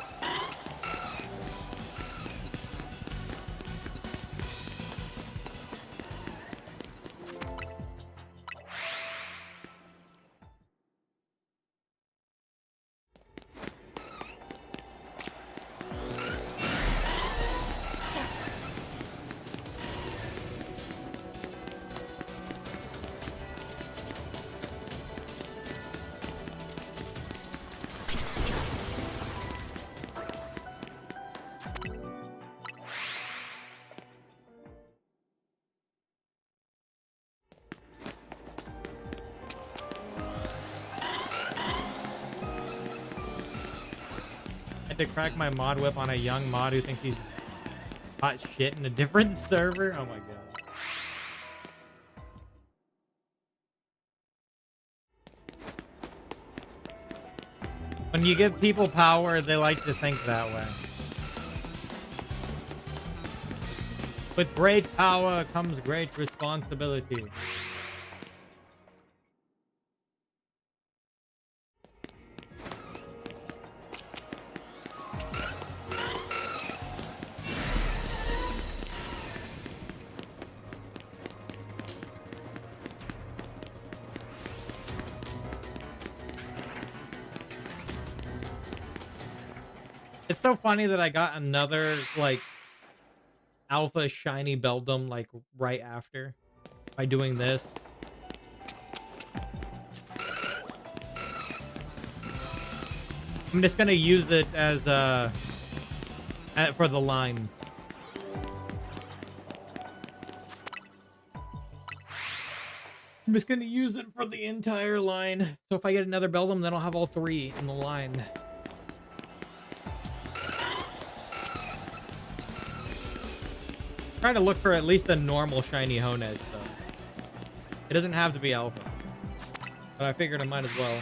To crack my mod whip on a young mod who thinks he's hot shit in a different server. Oh my god. When you give people power, they like to think that way. With great power comes great responsibility. It's so funny that I got another, like, alpha shiny Beldum, like, right after by doing this. I'm just gonna use it as, for the line. I'm just gonna use it for the entire line. So if I get another Beldum, then I'll have all three in the line. Trying to look for at least a normal shiny Honed, so it doesn't have to be alpha. But I figured I might as well.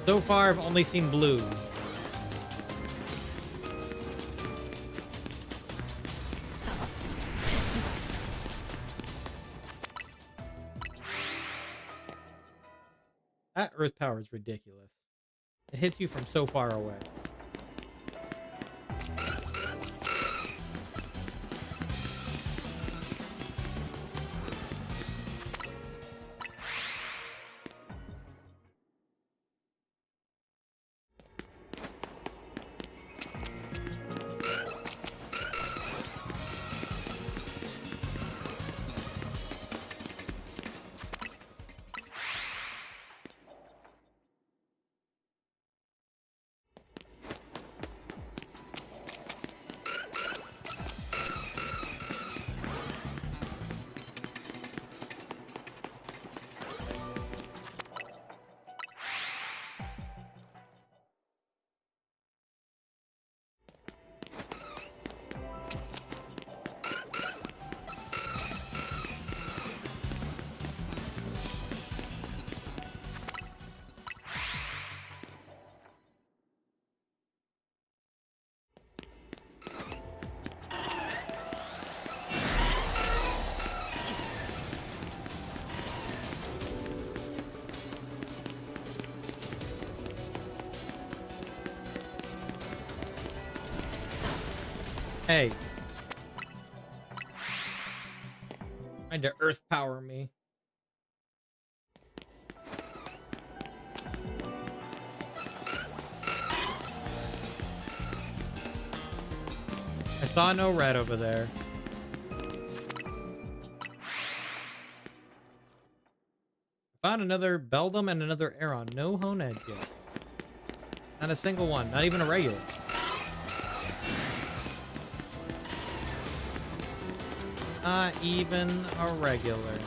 So far, I've only seen blue. That earth power is ridiculous. It hits you from so far away. Hey. Trying to earth power me. Saw no red over there. Found another Beldum and another Aeron. No Hone Edge yet. Not a single one. Not even a regular. Not even a regular.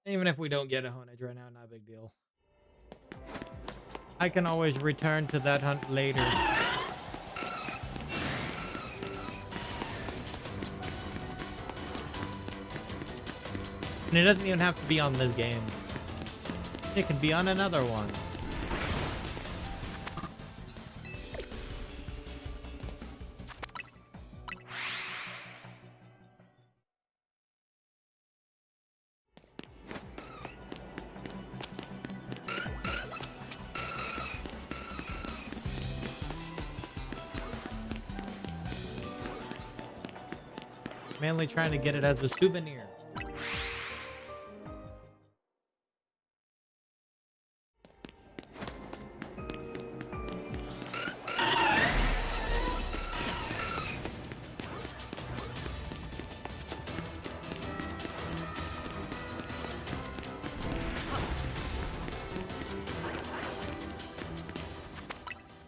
Even if we don't get a Hone Edge right now, not a big deal. I can always return to that hunt later. And it doesn't even have to be on this game. It can be on another one. Mainly trying to get it as a souvenir.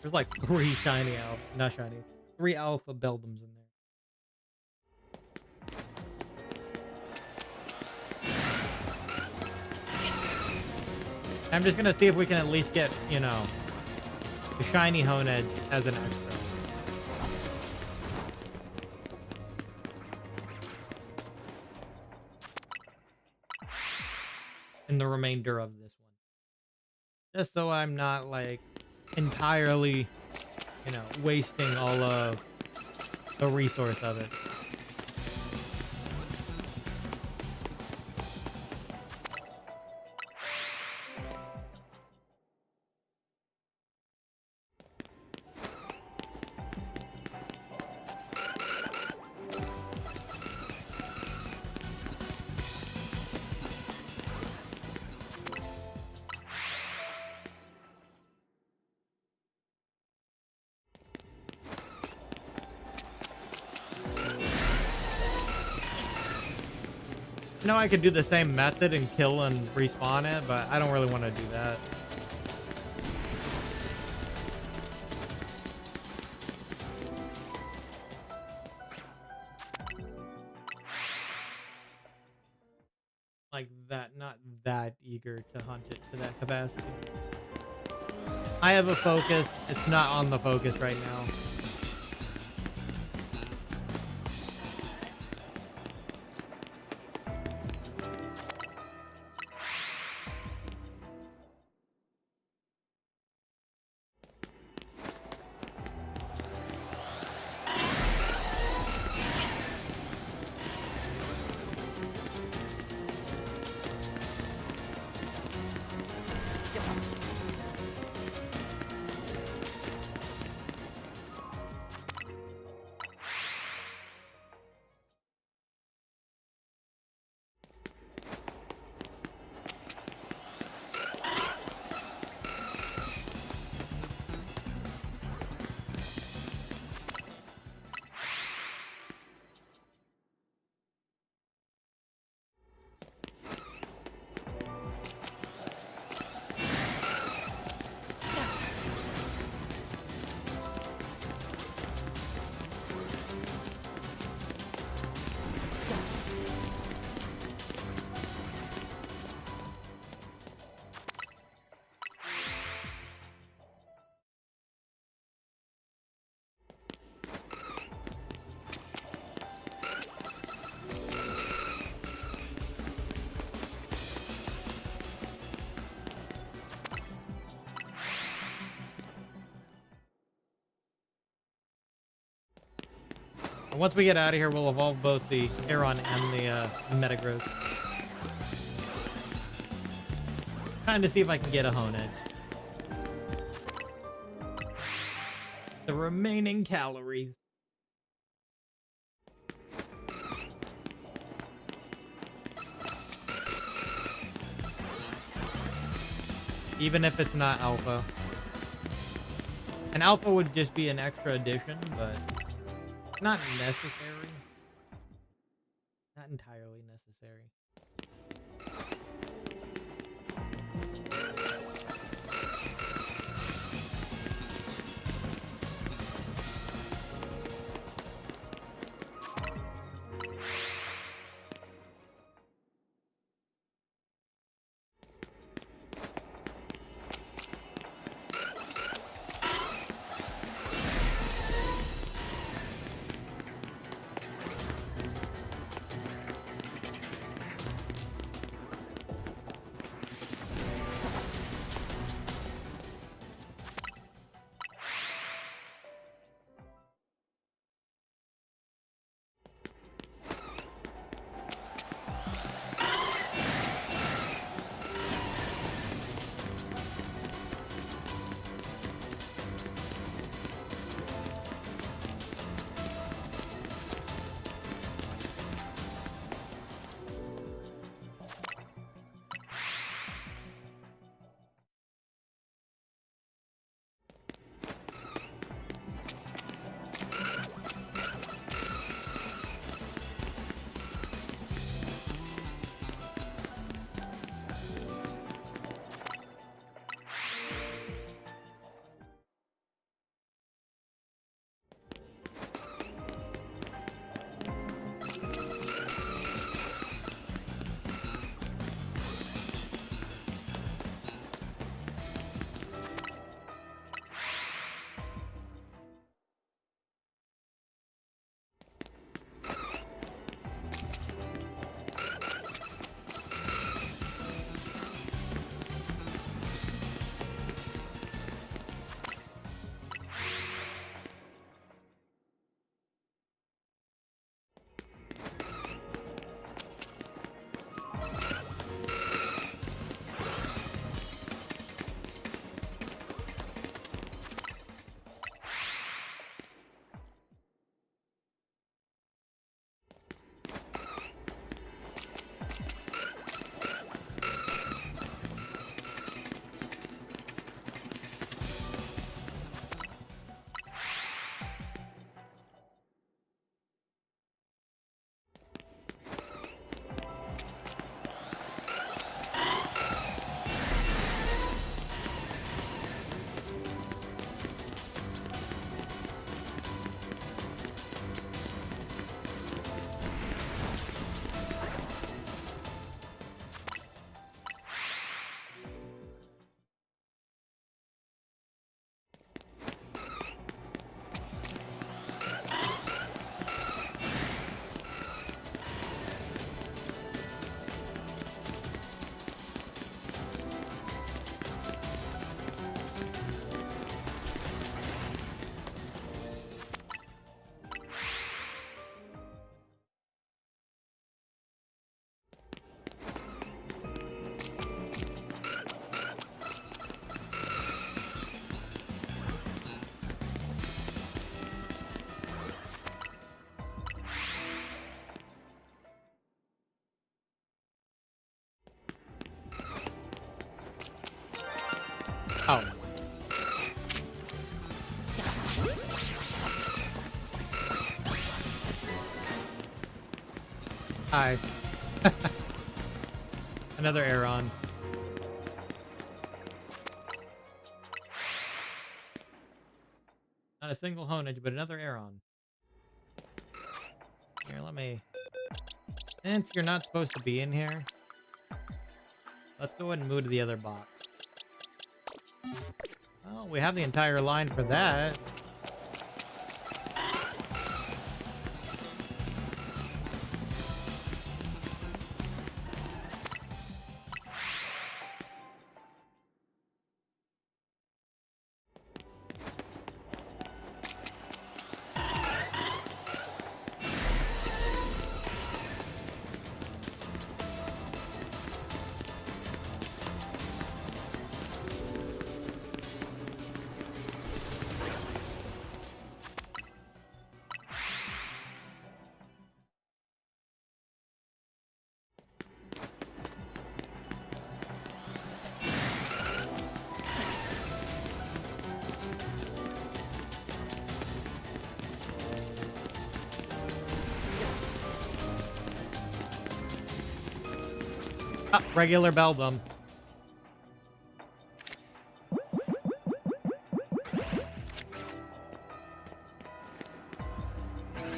There's like 3 shiny alpha, not shiny, 3 alpha Beldums in there. I'm just gonna see if we can at least get, you know, the shiny Hone Edge as an extra. In the remainder of this one. Just so I'm not like entirely, you know, wasting all of the resource of it. I know I could do the same method and kill and respawn it, but I don't really want to do that. Like that, not that eager to hunt it to that capacity. I have a focus. It's not on the focus right now. And once we get out of here, we'll evolve both the Aeron and the Metagross. Trying to see if I can get a Honedge. The remaining calories. Even if it's not alpha. An alpha would just be an extra addition, but not necessary. Not entirely necessary. Oh. Hi. Another Aeron. Not a single Honedge, but another Aeron. Here, let me... Since you're not supposed to be in here, let's go ahead and move to the other box. Well, we have the entire line for that. Regular Beldum.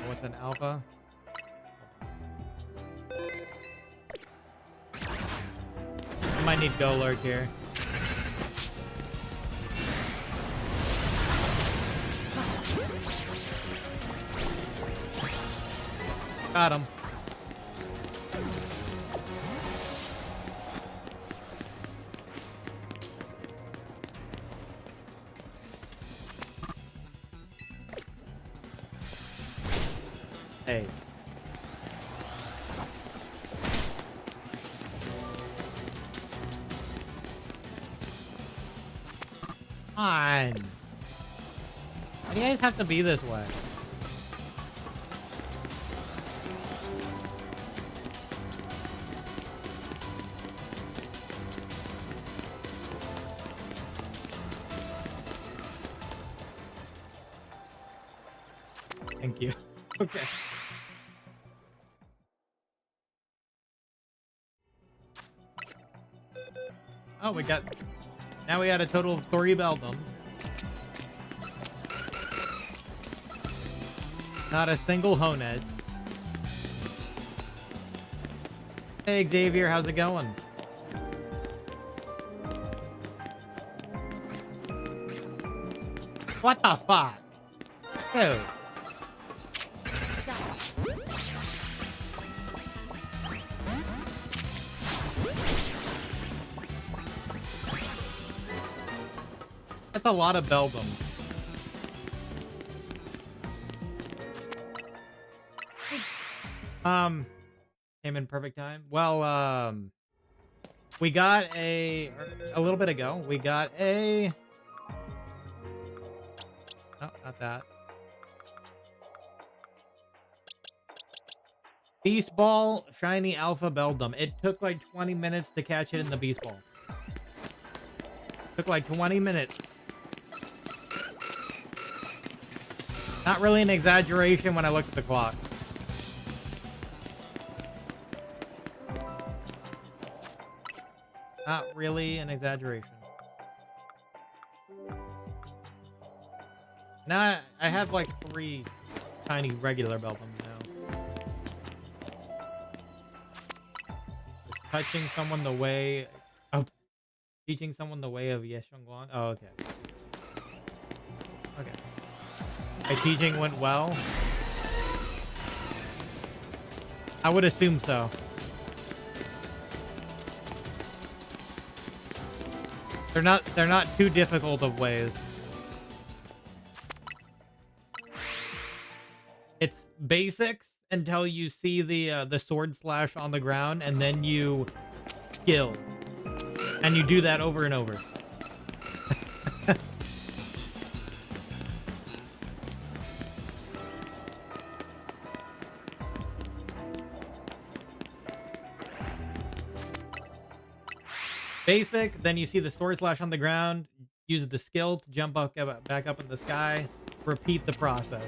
What's an alpha? I might need Go Lurk here. Got him. Hey. Come on. Why do you guys have to be this way? Thank you. Okay. Oh, now we got a total of 3 Beldums. Not a single Honed. Hey Xavier, how's it going? What the fuck? Dude. That's a lot of Beldum. Came in perfect time. Well, we got a little bit ago. We got a. Oh, not that. Beast Ball, shiny alpha Beldum. It took like 20 minutes to catch it in the Beast Ball. Took like 20 minutes. Not really an exaggeration when I looked at the clock. Not really an exaggeration. Now I have like 3 tiny regular Beldums now. Just touching someone the way of teaching someone the way of Yeshungguang. Oh, okay. Okay. My teaching went well. I would assume so. They're not too difficult of ways. It's basics until you see the sword slash on the ground, and then you skill. And you do that over and over. Basic, then you see the sword slash on the ground, use the skill to jump back up in the sky, repeat the process.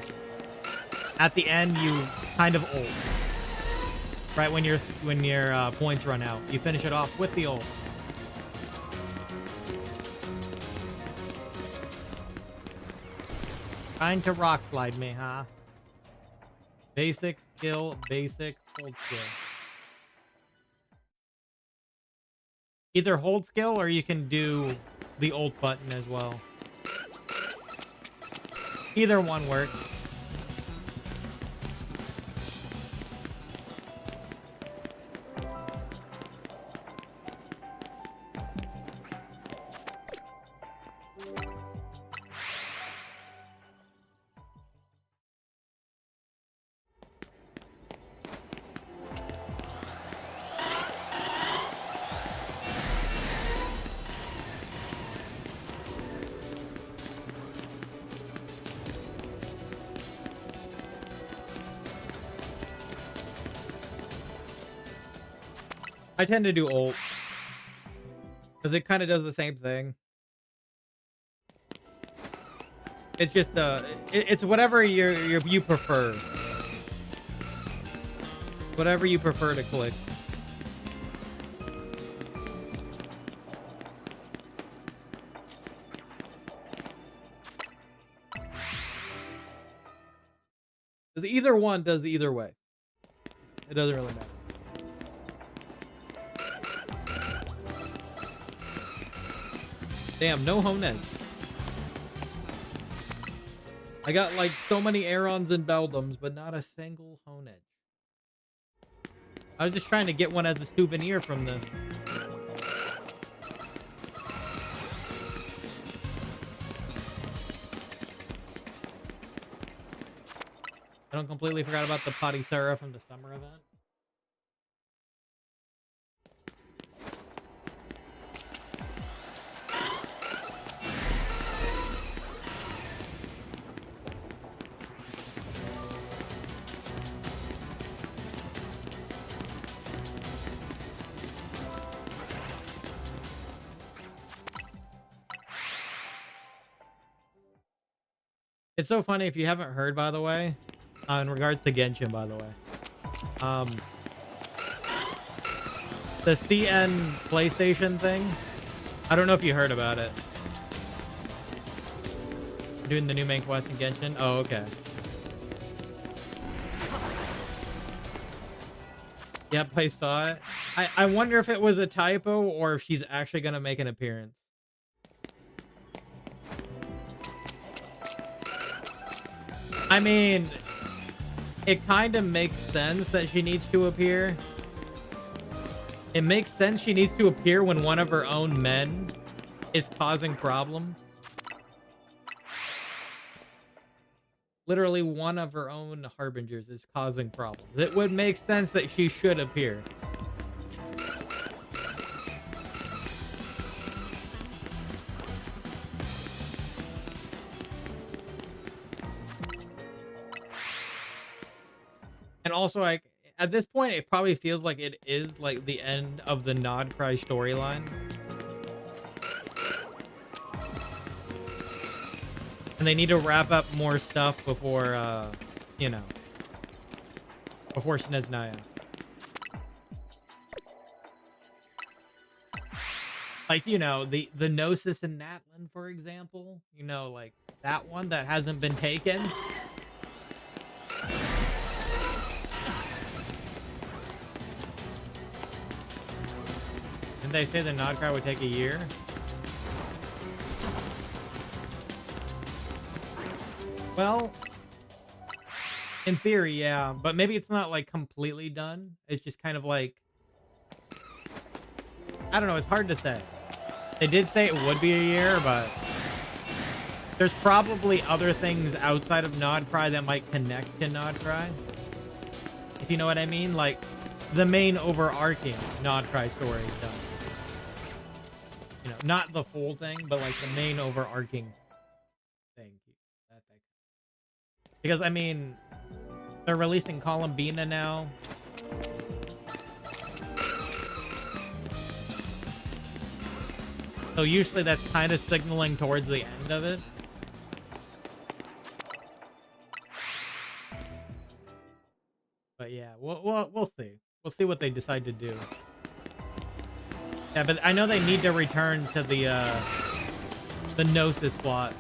At the end, you kind of ult. Right when your points run out, you finish it off with the ult. Trying to rock slide me, huh? Basic skill, basic hold skill. Either hold skill or you can do the ult button as well. Either one works. I tend to do ult because it kind of does the same thing. It's just it's whatever you prefer. Whatever you prefer to click. Because either one does either way. It doesn't really matter. Damn, no hone edge. I got like so many Aerons and Beldums, but not a single hone edge. I was just trying to get one as a souvenir from this. I don't completely forgot about the Poticera from the summer event. It's so funny if you haven't heard, by the way, in regards to Genshin, by the way. The CN PlayStation thing, I don't know if you heard about it. Doing the new main quest in Genshin? Oh, okay. Yep, I saw it. I wonder if it was a typo or if she's actually going to make an appearance. I mean, it kind of makes sense that she needs to appear. It makes sense she needs to appear when one of her own men is causing problems. Literally one of her own harbingers is causing problems. It would make sense that she should appear. And also, like, at this point, it probably feels like it is like the end of the Nodcry storyline. And they need to wrap up more stuff before, you know, before Sneznaya. Like, you know, the Gnosis in Natlan, for example. You know, like, that one that hasn't been taken. Didn't they say the Nodcry would take a year? Well, in theory, yeah. But maybe it's not, like, completely done. It's just kind of like... I don't know. It's hard to say. They did say it would be a year, but... there's probably other things outside of Nodcry that might connect to Nodcry. If you know what I mean? Like, the main overarching Nodcry story is done. You know, not the full thing, but like the main overarching thing. Because, I mean, they're releasing Columbina now. So usually that's kind of signaling towards the end of it. But yeah, we'll see. We'll see what they decide to do. Yeah, but I know they need to return to the Gnosis plot.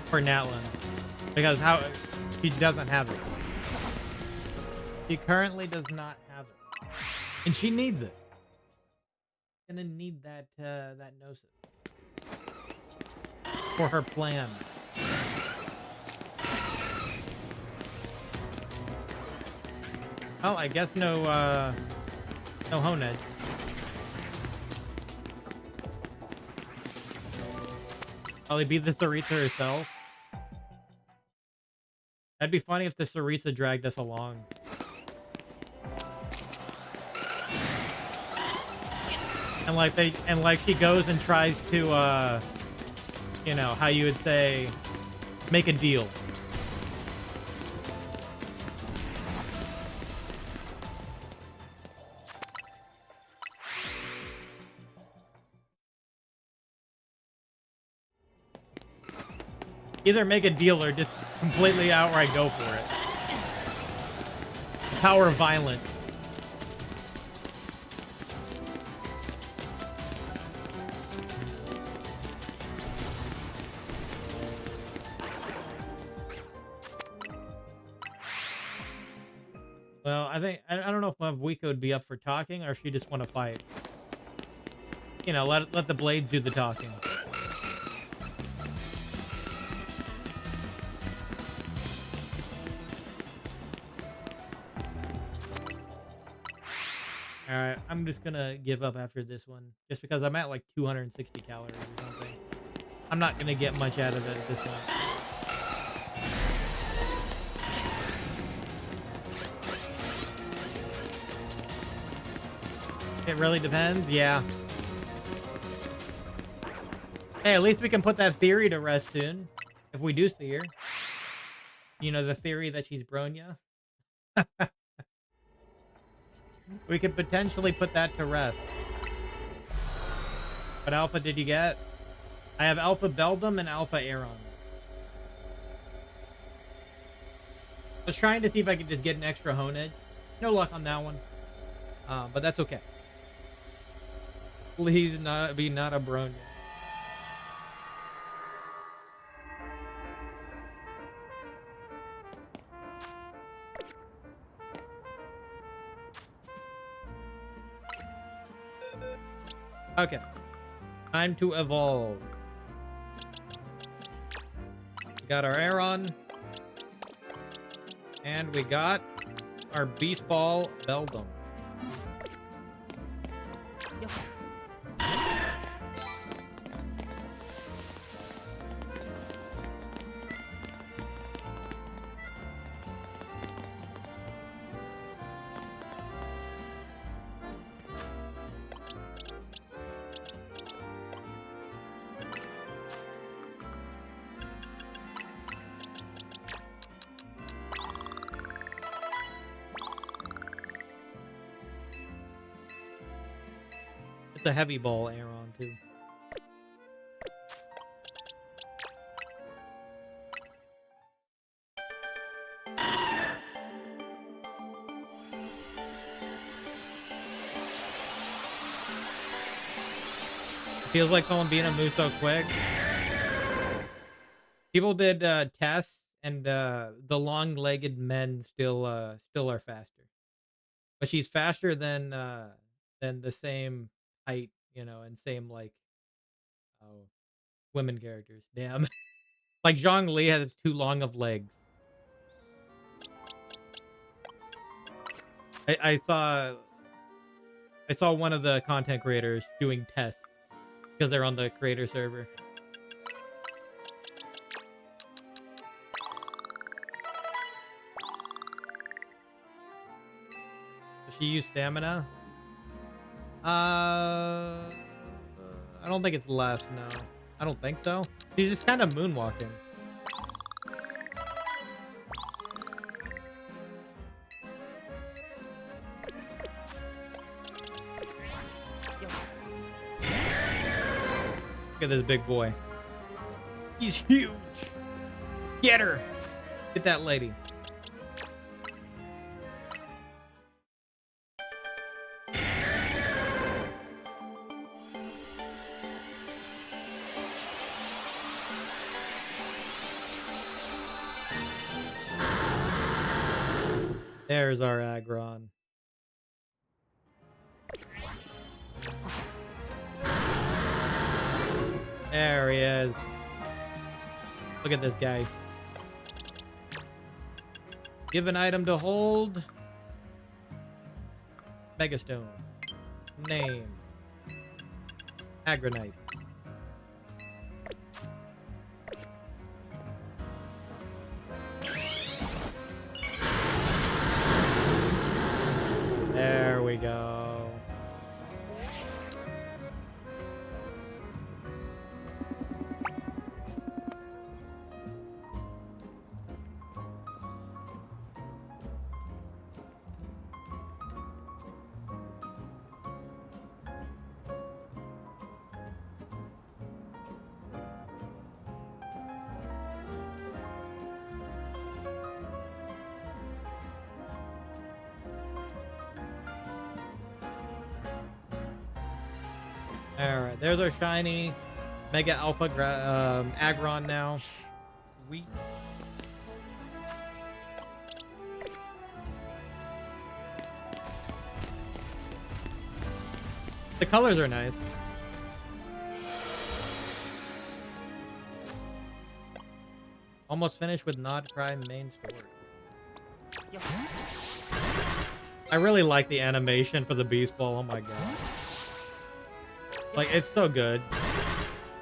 For Natlan. Because she doesn't have it. She currently does not have it. And she needs it. She's gonna need that that Gnosis. For her plan. Oh, I guess no hone edge. Probably beat the Saritsa herself. That'd be funny if the Saritsa dragged us along. And like she goes and tries to you know, how you would say, make a deal. Either make a deal or just completely outright go for it. Power of violence. Well, I don't know if Mavuika would be up for talking or she just want to fight. You know, let the blades do the talking. All right, I'm just gonna give up after this one, just because I'm at like 260 calories or something. I'm not gonna get much out of it at this point. It really depends. Yeah. Hey, at least we can put that theory to rest soon, if we do see her. You know, the theory that she's Bronya. We could potentially put that to rest. What alpha did you get? I have Alpha Beldum and Alpha Aeron. I was trying to see if I could just get an extra Hone Edge. No luck on that one. But that's okay. Please not a Bronya. Okay. Time to evolve. We got our Aeron. And we got our Beast Ball Beldum. It's a heavy ball Aeron too. Feels like someone beating a move so quick. People did tests, and the long-legged men still are faster. But she's faster than the same height, you know, and same like women characters. Damn. Like Zhong Li has too long of legs. I saw one of the content creators doing tests because they're on the creator server. Does she use stamina? I don't think it's less, no. I don't think so. She's just kind of moonwalking. Look at this big boy. He's huge. Get her. Get that lady. There's our Aggron. There he is. Look at this guy. Give an item to hold. Megastone. Name. Agronite. There we go. Alright, there's our shiny Mega Alpha Aggron now. Sweet. The colors are nice. Almost finished with Nod Cry main story. I really like the animation for the Beast Ball. Oh my god. Like, it's so good.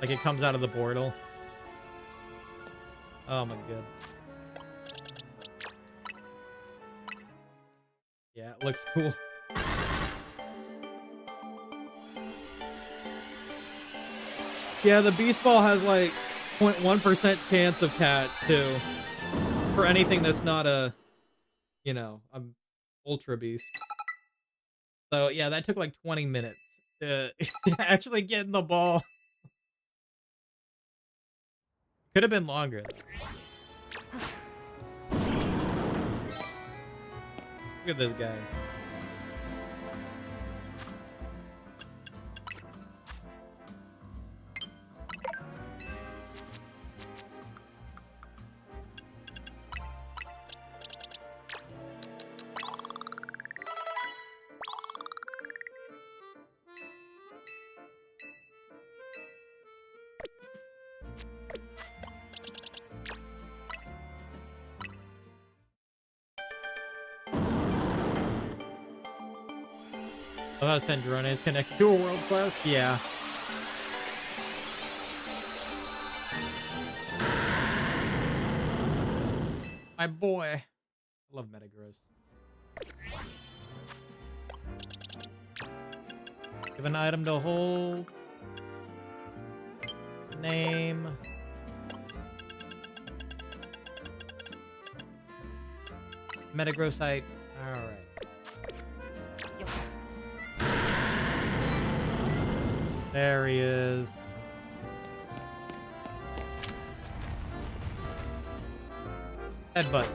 Like, it comes out of the portal. Oh my god. Yeah, it looks cool. Yeah, the Beast Ball has like 0.1% chance of catch too. For anything that's not a, you know, Ultra Beast. So yeah, that took like 20 minutes to actually get in the ball. Could have been longer though. Look at this guy. Oh, that's Pendrone is connected to a world class? Yeah. My boy. I love Metagross. Give an item to hold. Name. Metagross height. Alright. There he is. Headbutt.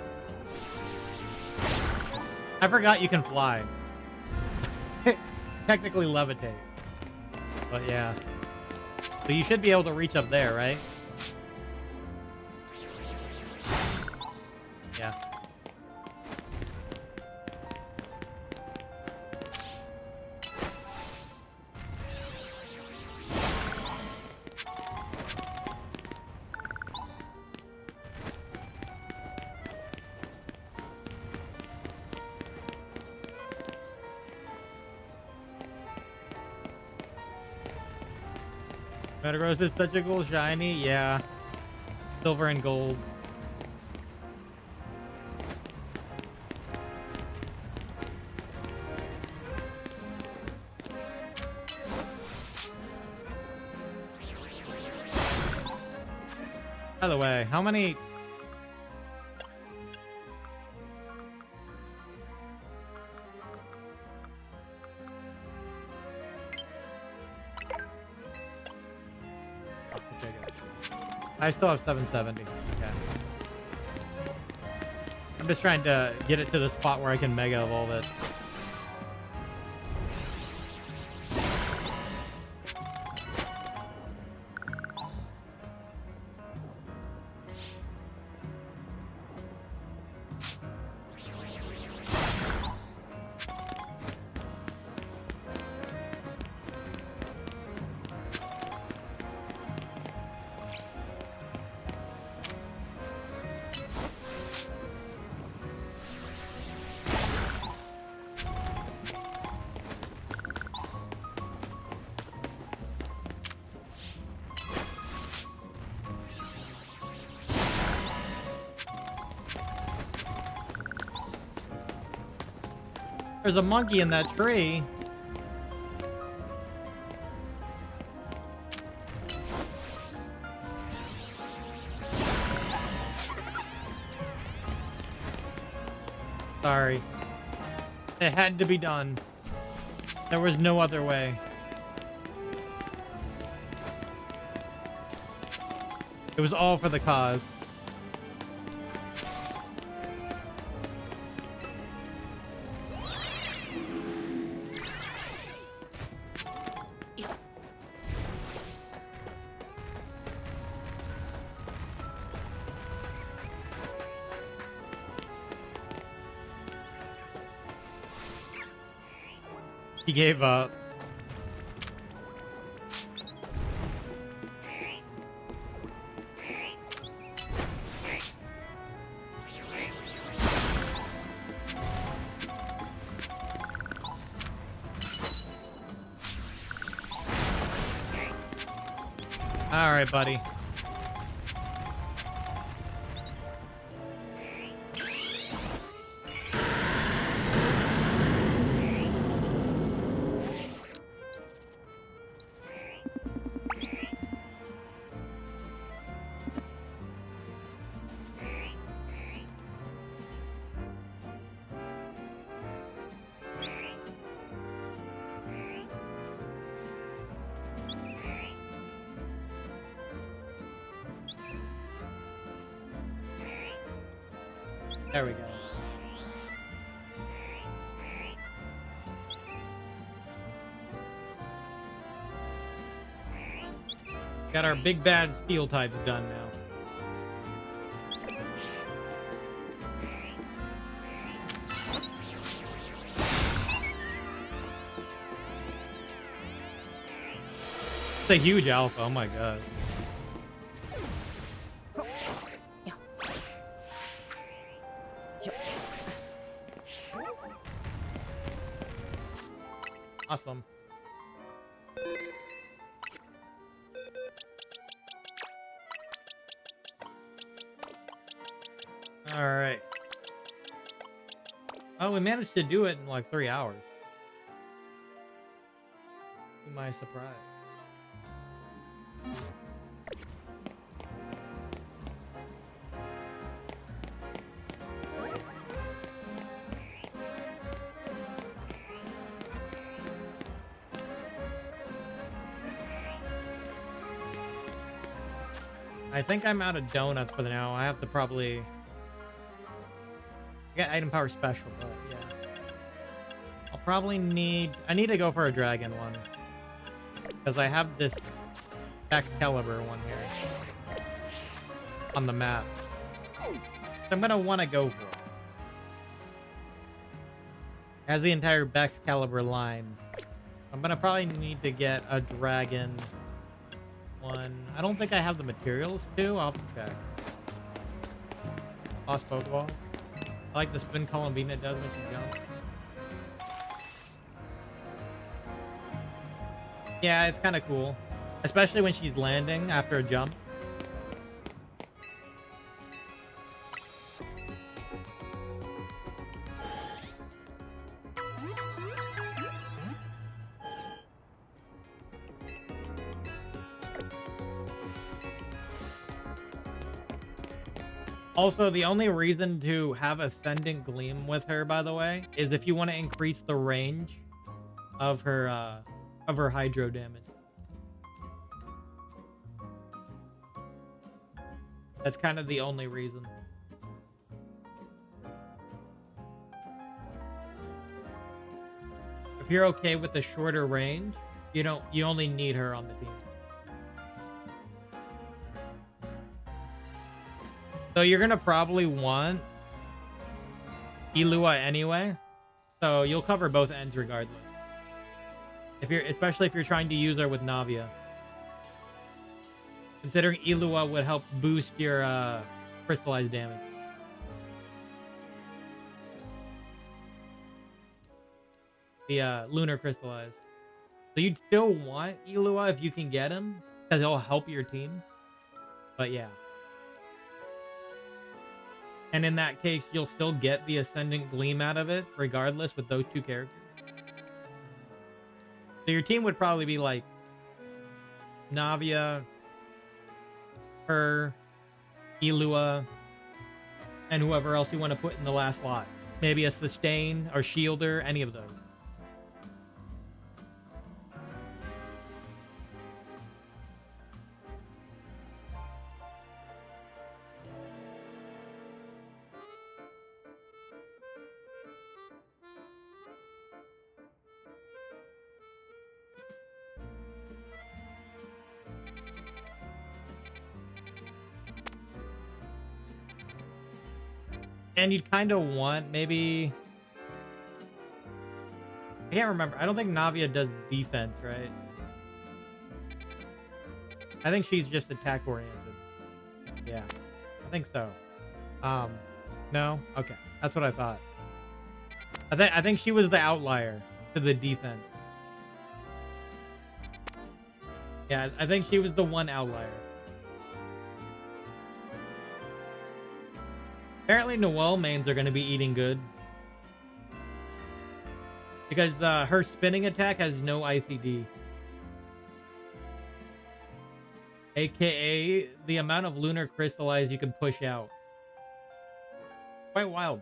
I forgot you can fly. Technically levitate. But yeah. So you should be able to reach up there, right? Yeah. Metagross is such a cool shiny, yeah. Silver and gold. By the way, how many... I still have 770. Okay. I'm just trying to get it to the spot where I can Mega Evolve it. There's a monkey in that tree. Sorry. It had to be done. There was no other way. It was all for the cause. He gave up. All right, buddy. There we go. Got our big bad steel types done now. It's a huge alpha. Oh my god. Awesome. All right. Oh, we managed to do it in like 3 hours. To my surprise. I think I'm out of donuts for now. I have to probably... I got item power special, but yeah. I'll probably need... I need to go for a dragon one. Because I have this Excalibur one here. On the map. So I'm going to want to go for it. It has the entire Excalibur line. I'm going to probably need to get a dragon one. I don't think I have the materials too. I'll have to check. Lost Pokeball. I like the spin Columbine it does when she jumps. Yeah, it's kind of cool. Especially when she's landing after a jump. Also, the only reason to have Ascendant Gleam with her, by the way, is if you want to increase the range of her hydro damage. That's kind of the only reason. If you're okay with the shorter range, you only need her on the team. So you're gonna probably want Ilua anyway, so you'll cover both ends regardless. Especially if you're trying to use her with Navia. Considering Ilua would help boost your crystallized damage. The lunar crystallized. So you'd still want Ilua if you can get him, because he'll help your team. But yeah. And in that case, you'll still get the Ascendant Gleam out of it, regardless, with those two characters. So your team would probably be like Navia, her, Ilua, and whoever else you want to put in the last slot. Maybe a Sustain or Shielder, any of those. And you'd kind of want maybe... I can't remember. I don't think Navia does defense, right? I think she's just attack oriented. Yeah, I think so. No? Okay. That's what I thought. I think she was the outlier to the defense. Yeah, I think she was the one outlier. Apparently, Noelle mains are going to be eating good. Because her spinning attack has no ICD. AKA the amount of lunar crystallized you can push out. Quite wild.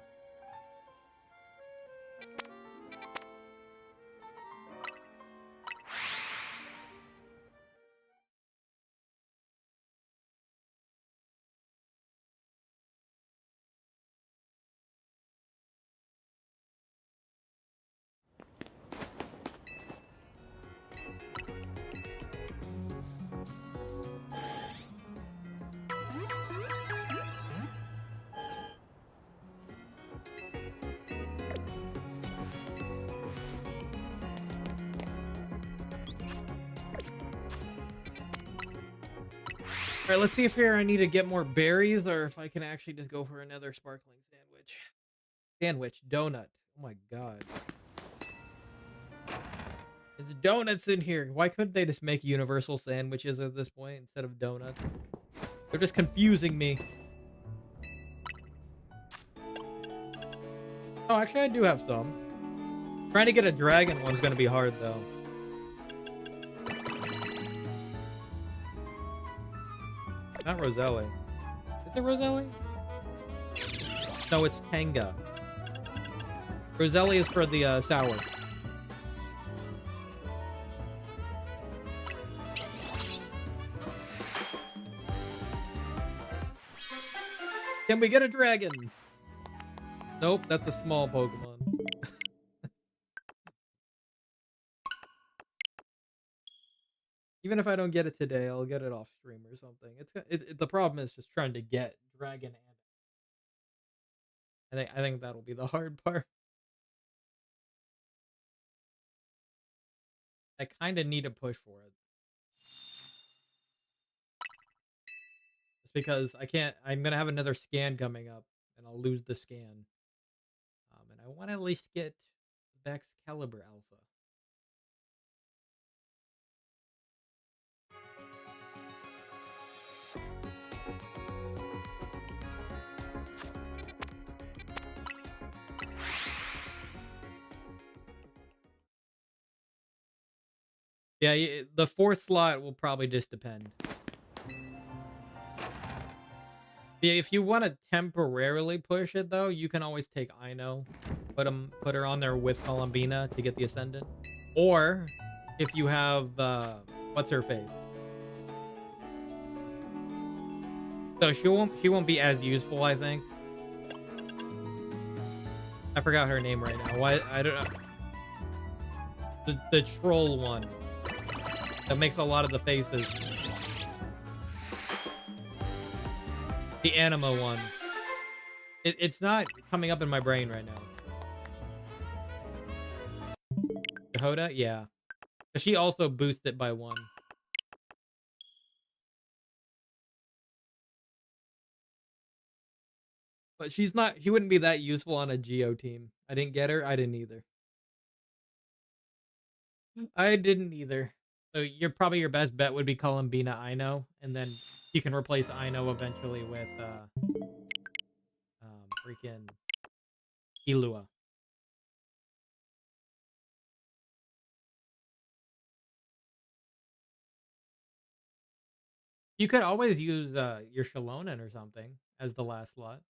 All right, let's see if here I need to get more berries or if I can actually just go for another sparkling sandwich. Donut. Oh my god. It's donuts in here. Why couldn't they just make universal sandwiches at this point instead of donuts? They're just confusing me. Oh, actually, I do have some. Trying to get a dragon one's gonna be hard, though. Not Roselli. Is it Roselli? No, it's Tenga. Roselli is for the sour. Can we get a dragon? Nope, that's a small Pokemon. Even if I don't get it today, I'll get it off stream or something. The problem is just trying to get dragon, and I think that'll be the hard part. I kind of need to push for it. Just because I can't. I'm gonna have another scan coming up, and I'll lose the scan. And I want to at least get Vex Caliber Alpha. Yeah, the fourth slot will probably just depend. Yeah, if you want to temporarily push it though, you can always take Ino, put her on there with Columbina to get the Ascendant, or if you have what's her face, so she won't be as useful. I think I forgot her name right now. Why I don't know. The troll one that makes a lot of the faces. The Anima one. It's not coming up in my brain right now. Hoda? Yeah. She also boosted it by 1. But she wouldn't be that useful on a Geo team. I didn't get her. I didn't either. I didn't either. So probably your best bet would be Columbina Ino, and then you can replace Ino eventually with freaking Ilua. You could always use your Shalonen or something as the last slot.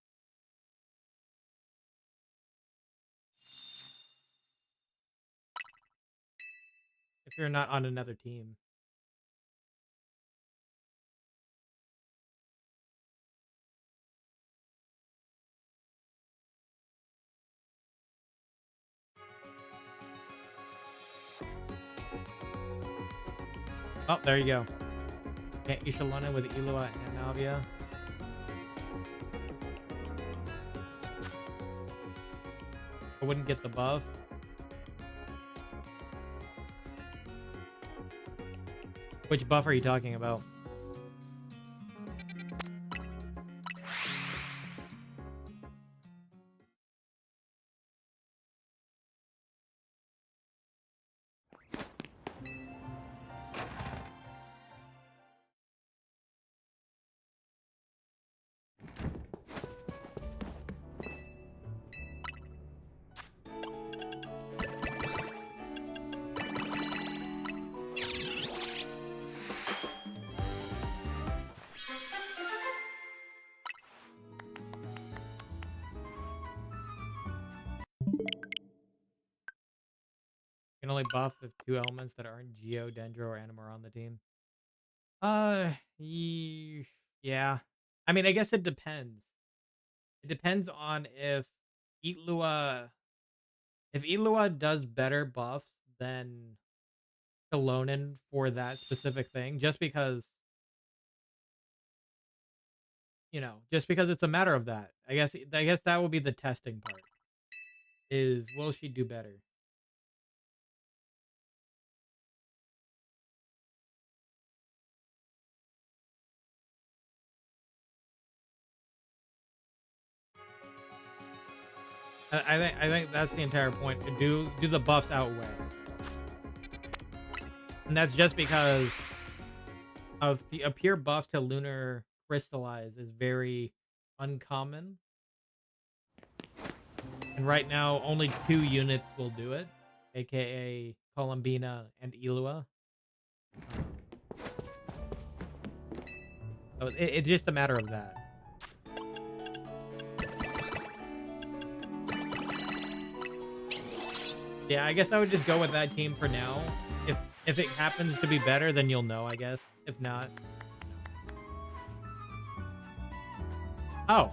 If you're not on another team. Oh, there you go. Can't use Shalonen with Ilua and Navia. I wouldn't get the buff. Which buff are you talking about? only buff if two elements that aren't Geo, Dendro, or Anima are on the team. Yeah. I mean, I guess it depends. It depends on Eatlua if Eatlua does better buffs than Kalonin for that specific thing, just because it's a matter of that. I guess that will be the testing part. Is will she do better? I think that's the entire point. Do the buffs outweigh? And that's just because a pure buff to Lunar Crystallize is very uncommon. And right now, only 2 units will do it, aka Columbina and Elua. So it's just a matter of that. Yeah, I guess I would just go with that team for now. If it happens to be better, then you'll know, I guess. If not. Oh.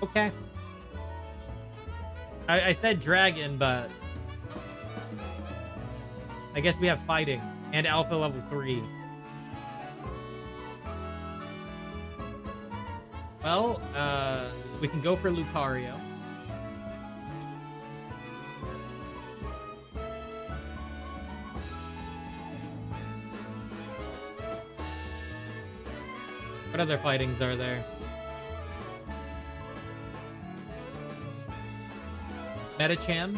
Okay. I said dragon, but I guess we have fighting and alpha level 3. Well, we can go for Lucario. What other fightings are there? Metachan?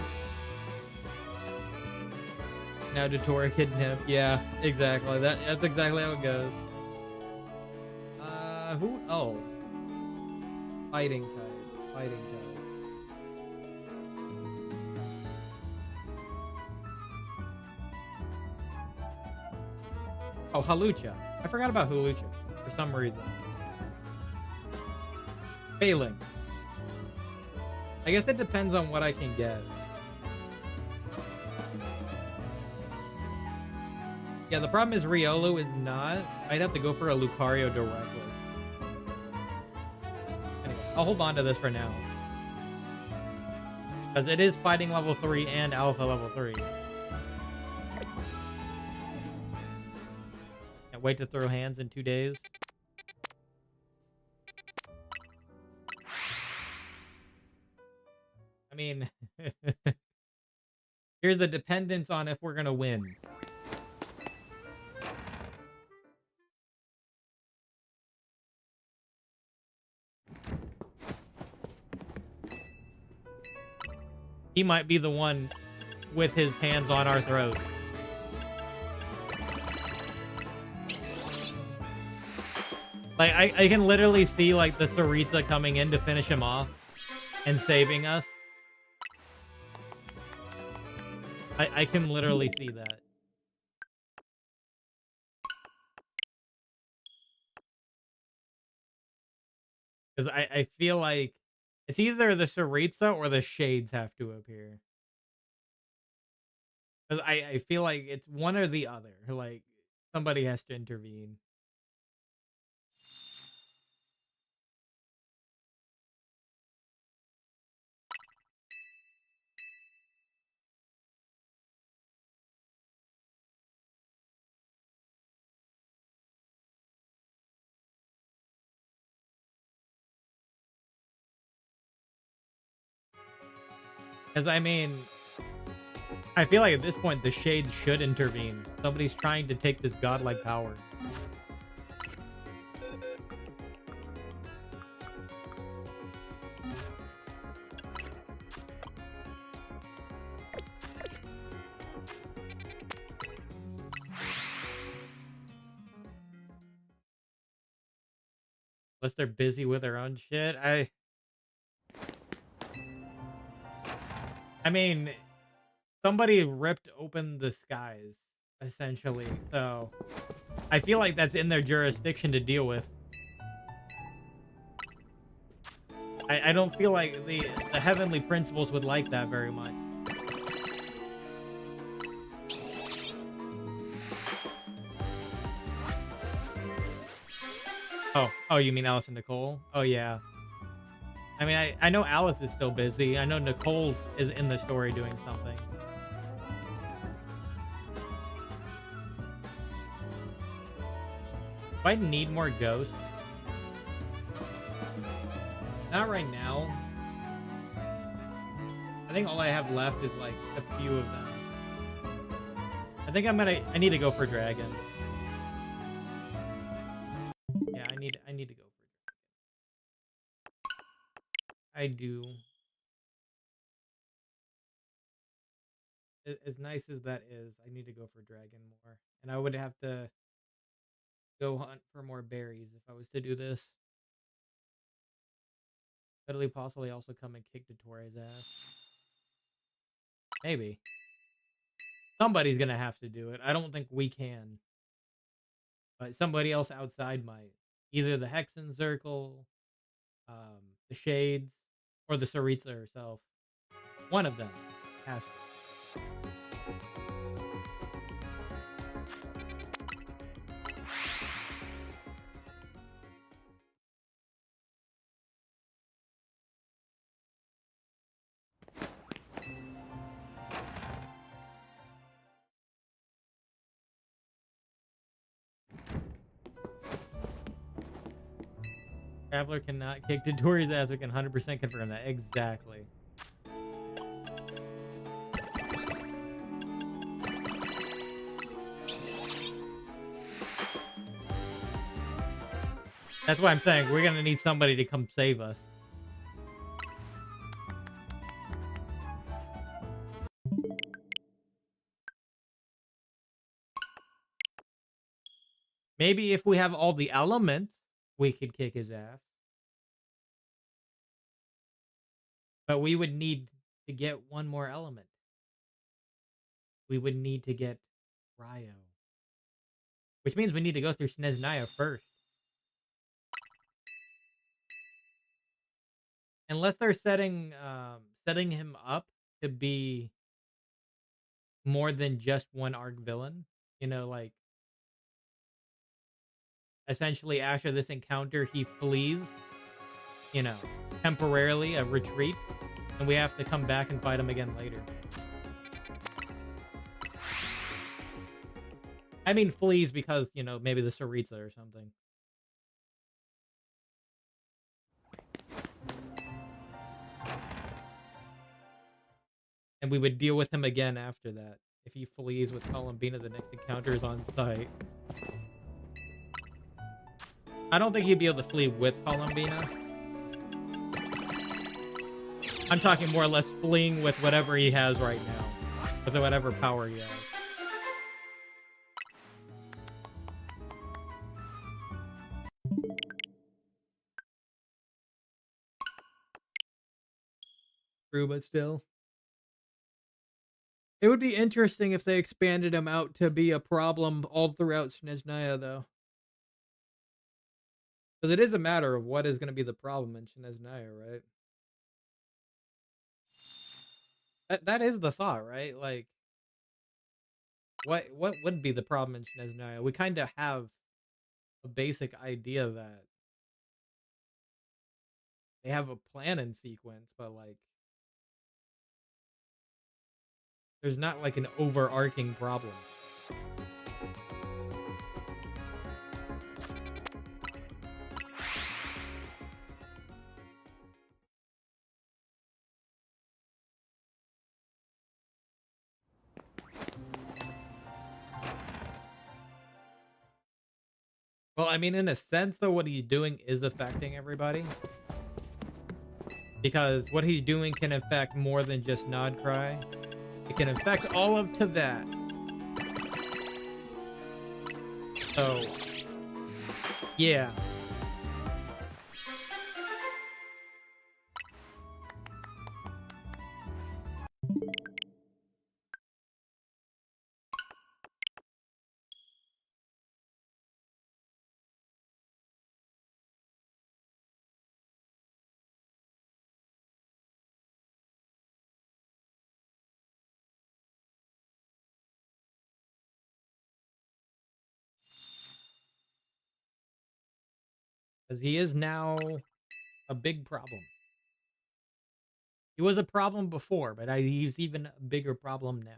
Now Datora Kidnap. Yeah, exactly. That's exactly how it goes. Who else? Fighting type. Fighting type. Oh, Halucha. I forgot about Halucha for some reason. Failing. I guess it depends on what I can get. Yeah, the problem is Riolu is not. I'd have to go for a Lucario directly. Anyway, I'll hold on to this for now. Because it is fighting level 3 and alpha level 3. Can't wait to throw hands in 2 days. I mean, here's the dependence on if we're going to win. He might be the one with his hands on our throat. Like, I can literally see, like, the Saritsa coming in to finish him off and saving us. I can literally see that. Because I feel like it's either the Saritsa or the Shades have to appear. Because I feel like it's one or the other. Like, somebody has to intervene. Because, I mean, I feel like at this point, the Shades should intervene. Somebody's trying to take this godlike power. Unless they're busy with their own shit. I mean, somebody ripped open the skies, essentially. So I feel like that's in their jurisdiction to deal with. I don't feel like the heavenly principles would like that very much. Oh, you mean Alice and Nicole? Oh yeah. I mean, I know Alice is still busy. I know Nicole is in the story doing something. Do I need more ghosts? Not right now. I think all I have left is like a few of them. I think I need to go for dragon. Yeah, I need to go for I do. As nice as that is, I need to go for dragon more. And I would have to go hunt for more berries if I was to do this. Could possibly also come and kick Dottoro's ass. Maybe. Somebody's gonna have to do it. I don't think we can. But somebody else outside might. Either the Hexen Circle, the Shades, or the Saritsa herself. One of them has to. Traveler cannot kick Dottoro's ass. We can 100% confirm that. Exactly. That's why I'm saying we're gonna need somebody to come save us. Maybe if we have all the elements, we could kick his ass. But we would need to get one more element. We would need to get Ryo. Which means we need to go through Sneznaya first. Unless they're setting him up to be more than just one arc villain. You know, like essentially after this encounter he flees, you know, temporarily a retreat, and we have to come back and fight him again later. I mean flees because, you know, maybe the Saritsa or something. And we would deal with him again after that. If he flees with Columbina, the next encounter is on site. I don't think he'd be able to flee with Columbina. I'm talking more or less fleeing with whatever he has right now. With whatever power he has. True, but still. It would be interesting if they expanded him out to be a problem all throughout Sneznaya, though. Because it is a matter of what is going to be the problem in Sneznaya, right? That is the thought, right? Like, what would be the problem in Sneznaya? We kind of have a basic idea that they have a plan in sequence, but like, there's not like an overarching problem. Well, I mean, in a sense, though, what he's doing is affecting everybody. Because what he's doing can affect more than just Nodcry. It can affect all of Teyvat. So, yeah. Because he is now a big problem. He was a problem before, but he's even a bigger problem now.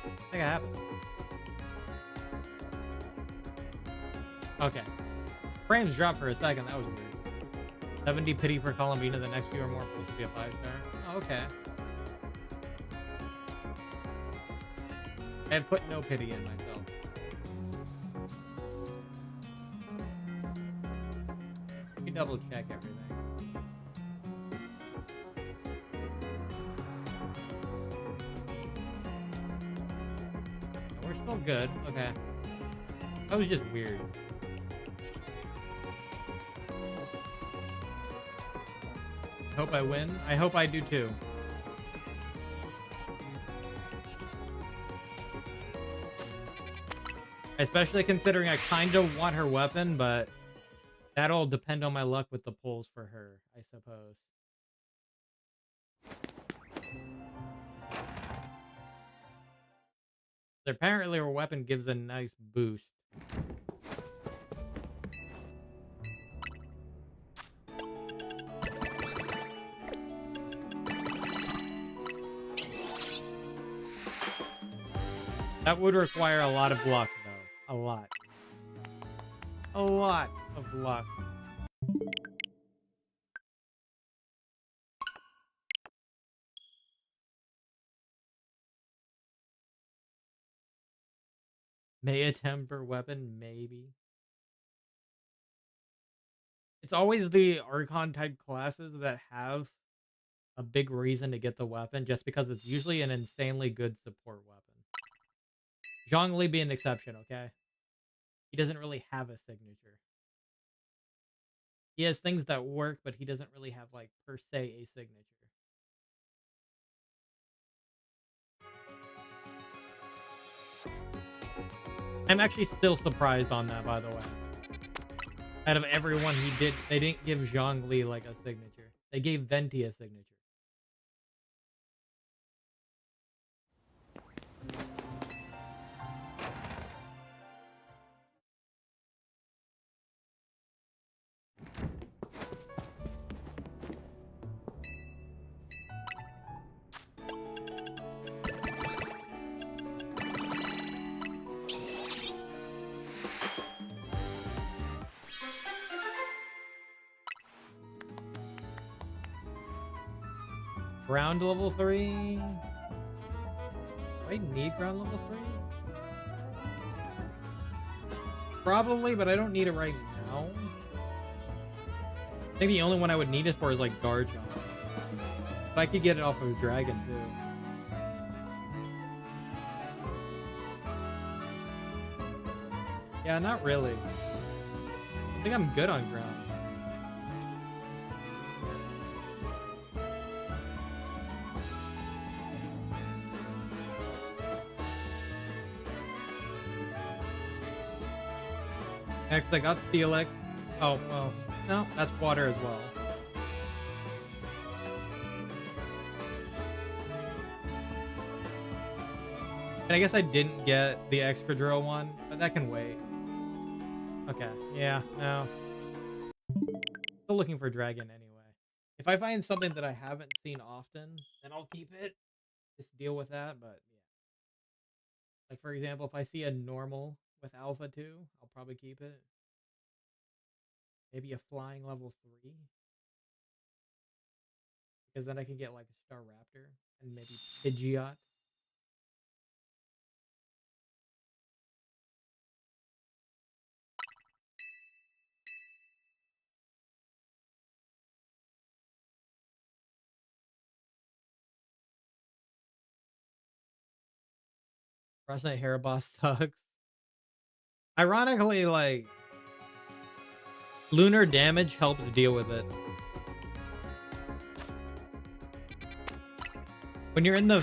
I think I have it. Okay. Frames dropped for a second. That was weird. 70 pity for Columbina. The next few or more pulls to be a 5-star. Oh, okay. I had put no pity in myself. Let me double check everything. We're still good. Okay. That was just weird. I hope I win. I hope I do too. Especially considering I kind of want her weapon, but that'll depend on my luck with the pulls for her, I suppose. Apparently her weapon gives a nice boost. That would require a lot of luck, though. A lot. A lot of luck. May temper weapon, maybe. It's always the Archon type classes that have a big reason to get the weapon, just because it's usually an insanely good support weapon. Zhongli being an exception, okay? He doesn't really have a signature. He has things that work, but he doesn't really have, like, per se, a signature. I'm actually still surprised on that, by the way. Out of everyone they didn't give Zhongli, like, a signature. They gave Venti a signature. Ground level 3? Do I need ground level 3? Probably, but I don't need it right now. I think the only one I would need it for is like Garchomp. If I could get it off of Dragon too. Yeah, not really. I think I'm good on ground. Next, I got Steelix. Oh, well, no, that's water as well. I guess I didn't get the extra drill one, but that can wait. Okay. Yeah. No. Still looking for dragon anyway. If I find something that I haven't seen often, then I'll keep it. Just deal with that. But yeah. Like for example, if I see a normal with alpha 2, I'll probably keep it. Maybe a flying level 3. Because then I can get like a Star Raptor and maybe Pidgeot. Frostnite Hair Boss sucks. Ironically, like lunar damage helps deal with it. When you're in the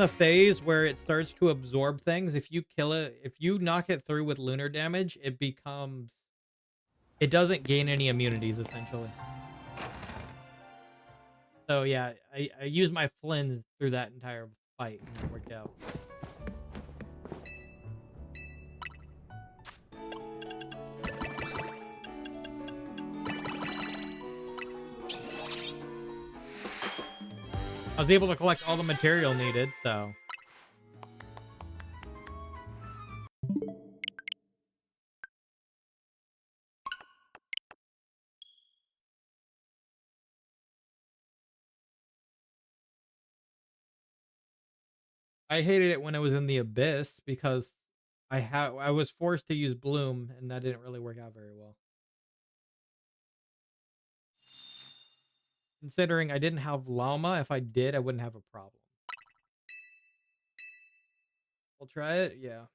phase where it starts to absorb things, if you kill it, if you knock it through with lunar damage, it doesn't gain any immunities essentially. So yeah, I used my Flynn through that entire fight and it worked out. I was able to collect all the material needed, so I hated it when I was in the abyss because I was forced to use bloom and that didn't really work out very well. Considering I didn't have llama, if I did, I wouldn't have a problem. We'll try it, yeah.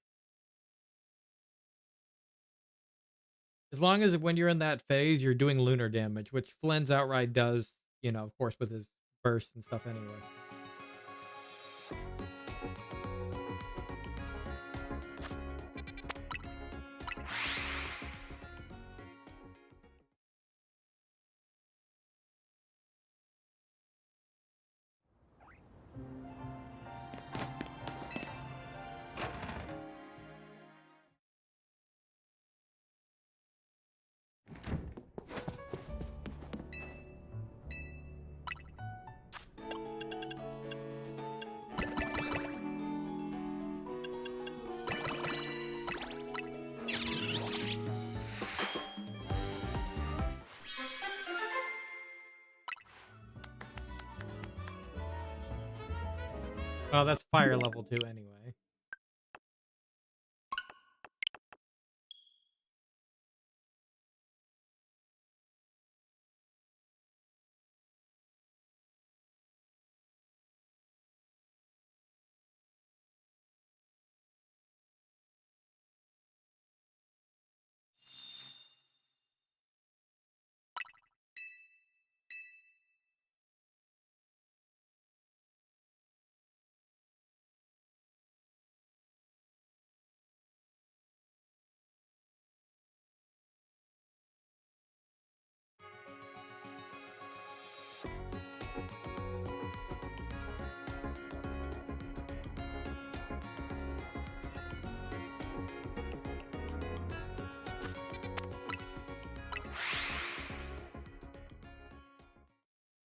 As long as when you're in that phase, you're doing lunar damage, which Flynn's outright does, of course, with his burst and stuff anyway. Oh, that's fire level 2 anyway.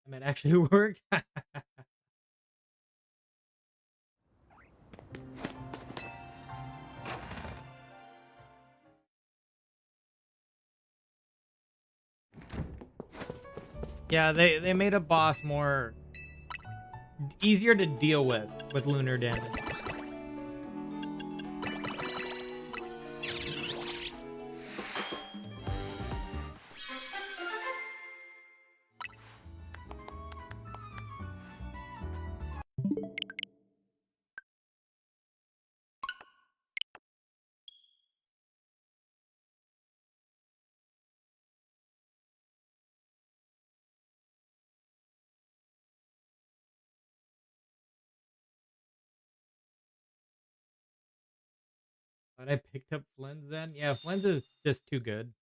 I mean, it actually worked. Yeah, they made a boss more easier to deal with lunar damage. But I picked up Flynn's then. Yeah, Flynn's is just too good.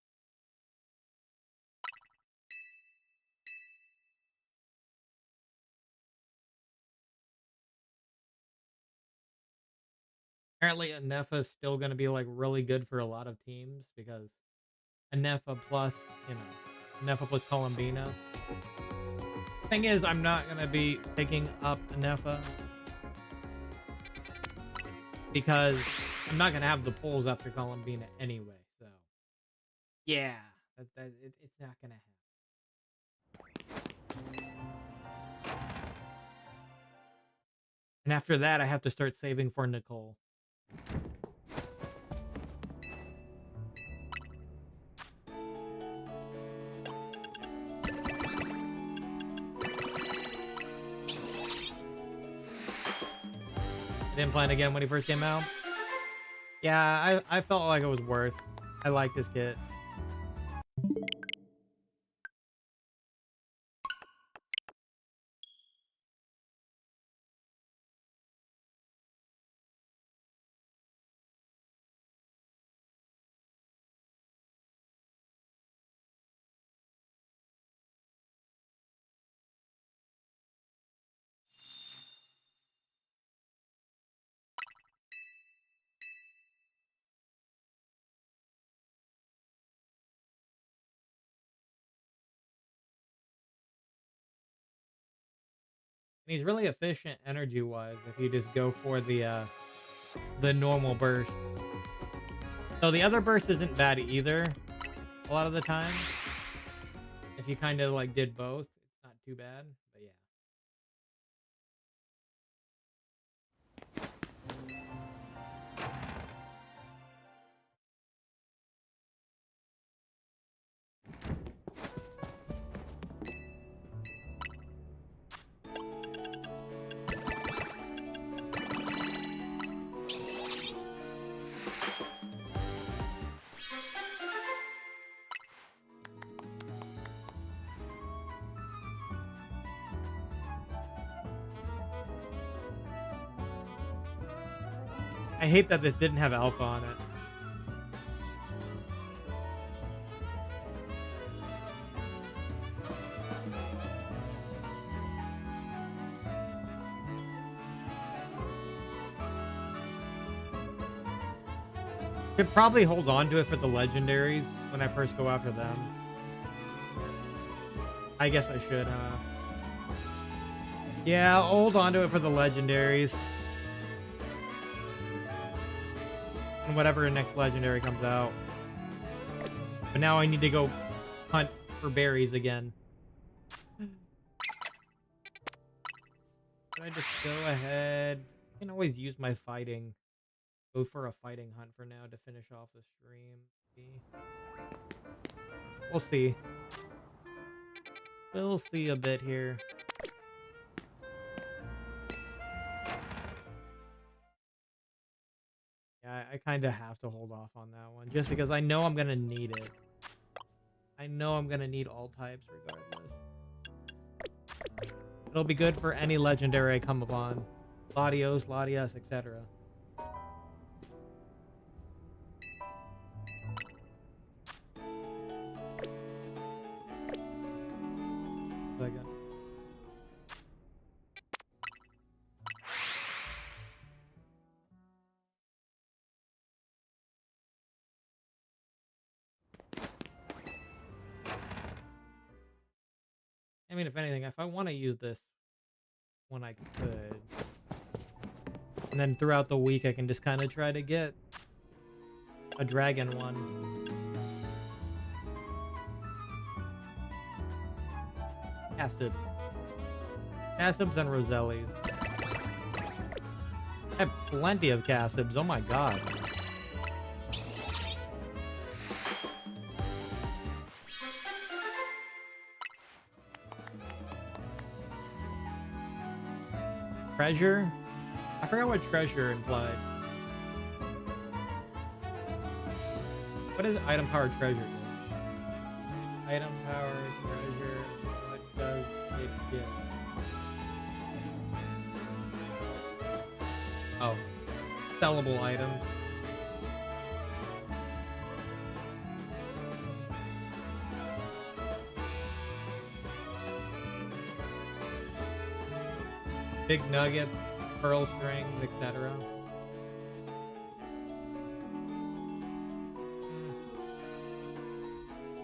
Apparently, a Nefa is still going to be like really good for a lot of teams because a Nefa plus, you know, Nefa plus Columbina. Thing is, I'm not going to be picking up a Nefa because I'm not going to have the pulls after Columbina anyway. So, yeah, it's not going to happen. And after that, I have to start saving for Nicole. Didn't plan again when he first came out. Yeah, I felt like it was worth. I like this kit. And he's really efficient energy-wise if you just go for the normal burst. So the other burst isn't bad either. A lot of the time, if you kind of like did both, it's not too bad. But yeah. I hate that this didn't have alpha on it. Could probably hold on to it for the legendaries when I first go after them. I guess I should, huh? Yeah, I'll hold on to it for the legendaries. And whatever next legendary comes out. But now I need to go hunt for berries again. Can I just go ahead? I can always use my fighting. Go for a fighting hunt for now to finish off the stream. We'll see. We'll see a bit here. Yeah, I kind of have to hold off on that one just because I know I'm going to need it. I know I'm going to need all types regardless. It'll be good for any legendary I come upon. Latios, Latias, etc. Second. I mean, if anything, if I want to use this when I could. And then throughout the week, I can just kind of try to get a dragon one. Acid. Cassibs and Rosellis. I have plenty of Cassibs. Oh my god. Treasure? I forgot what treasure implied. What is item powered treasure? Item powered treasure. What does it give? Oh. Sellable item. Big nugget, pearl strings, etc.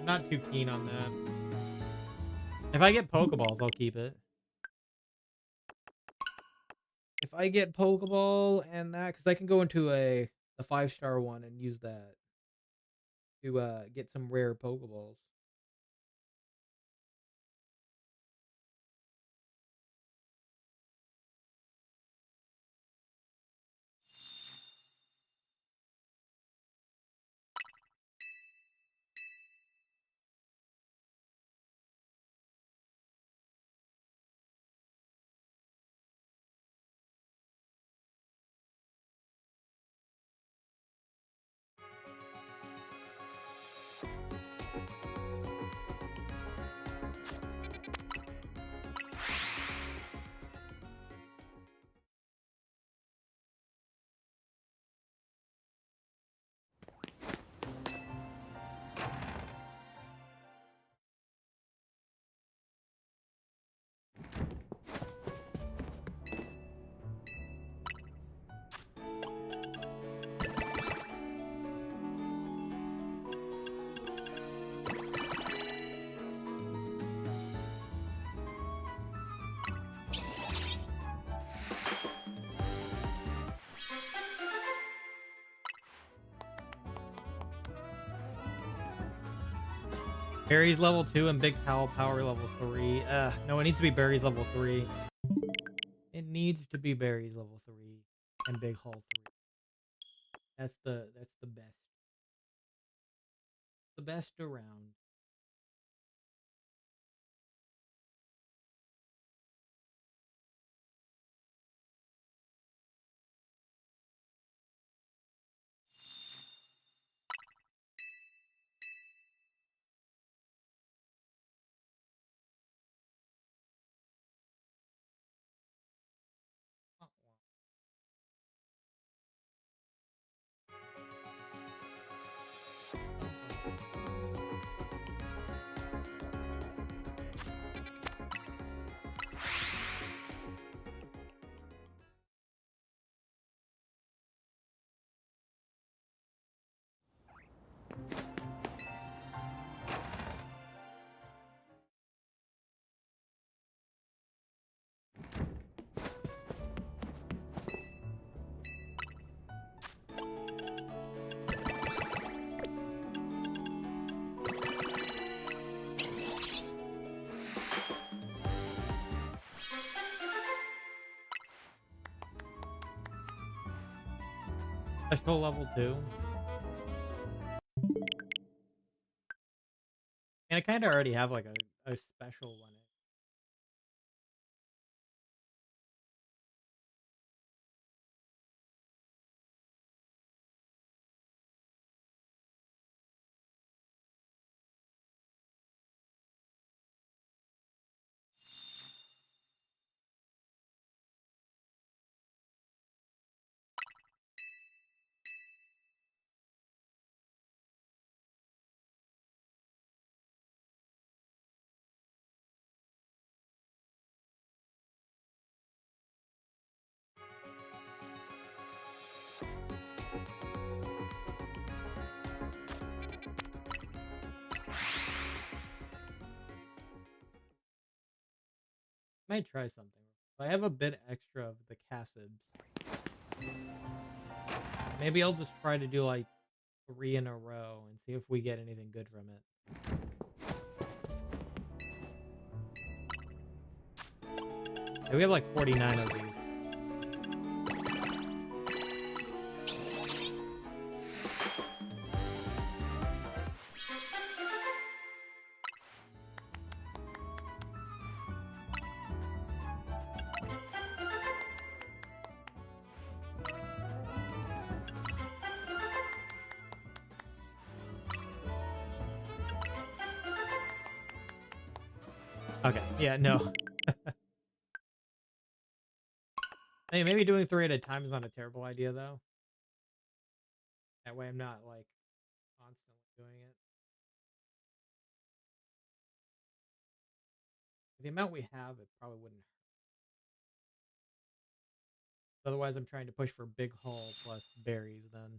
I'm not too keen on that. If I get Pokeballs, I'll keep it. If I get Pokeball and that, because I can go into a 5-star one and use that to get some rare Pokeballs. Berries level 2 and Big Howl Power level 3. No, it needs to be Berries level 3. It needs to be Berries level 3 and Big Haul 3. That's the best. The best around. Special level 2. And I kind of already have like a special one. Might try something. I have a bit extra of the Cassibs. Maybe I'll just try to do like 3 in a row and see if we get anything good from it. Yeah, we have like 49 of these. Okay, yeah, no. Hey, maybe doing 3 at a time is not a terrible idea, though. That way I'm not, like, constantly doing it. The amount we have, it probably wouldn't hurt. Otherwise, I'm trying to push for big haul plus berries, then.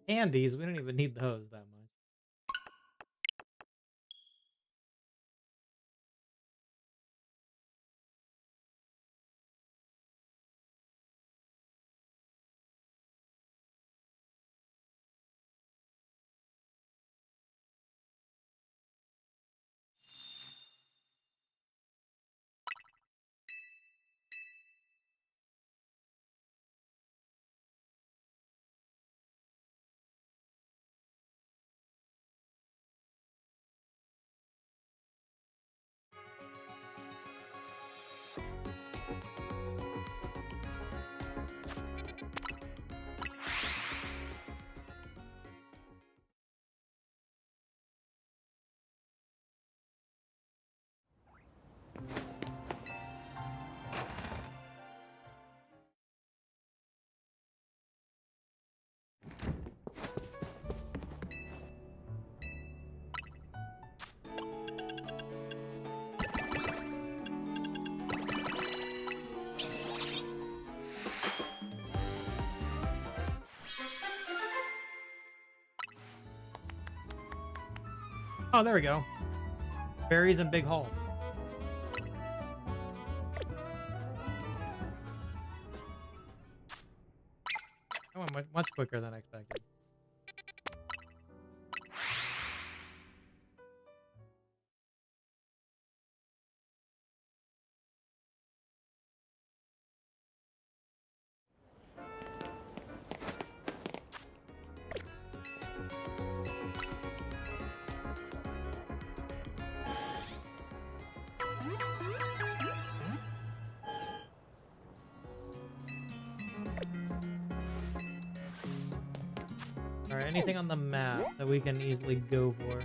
Candies? We don't even need those that much. Oh, there we go. Berries and Big Hole. That went much quicker than I expected. Alright, anything on the map that we can easily go for?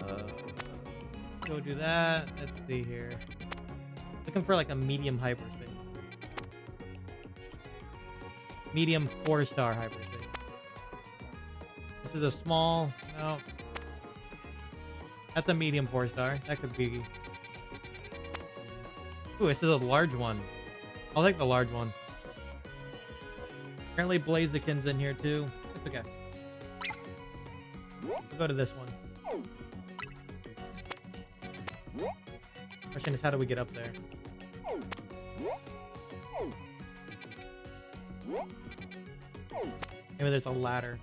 Let's go do that. Let's see here. Looking for like a medium hyperspace. Medium 4-star hyperspace. This is a small... No. That's a medium 4-star. That could be... Ooh, this is a large one. I'll take the large one. Apparently Blaziken's in here too. That's okay. We'll go to this one. Question is, how do we get up there? Maybe there's a ladder.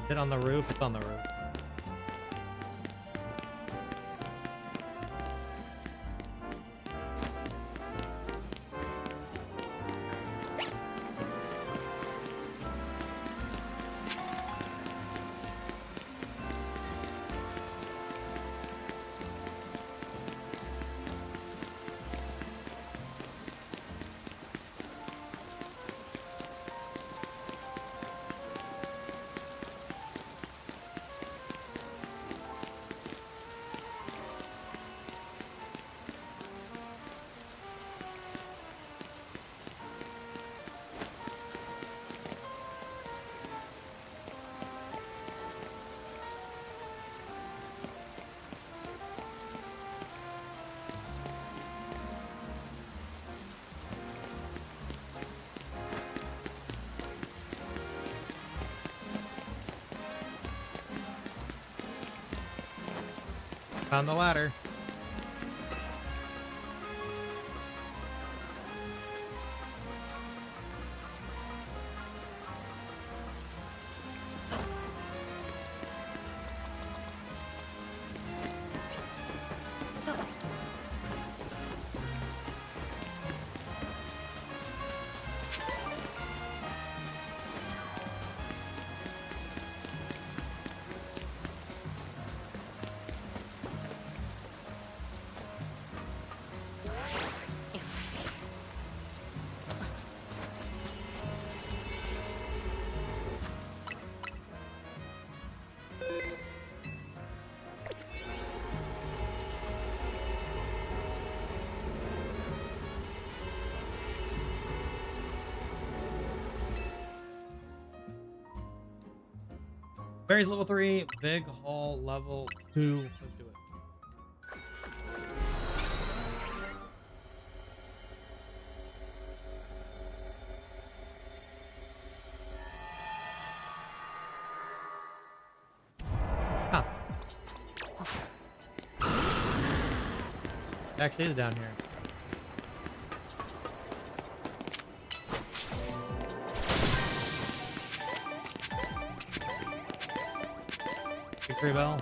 Is it on the roof? It's on the roof. Found the ladder. Berries level 3, big hall level 2. Let's do it. Huh. It actually is down here. Victory bell.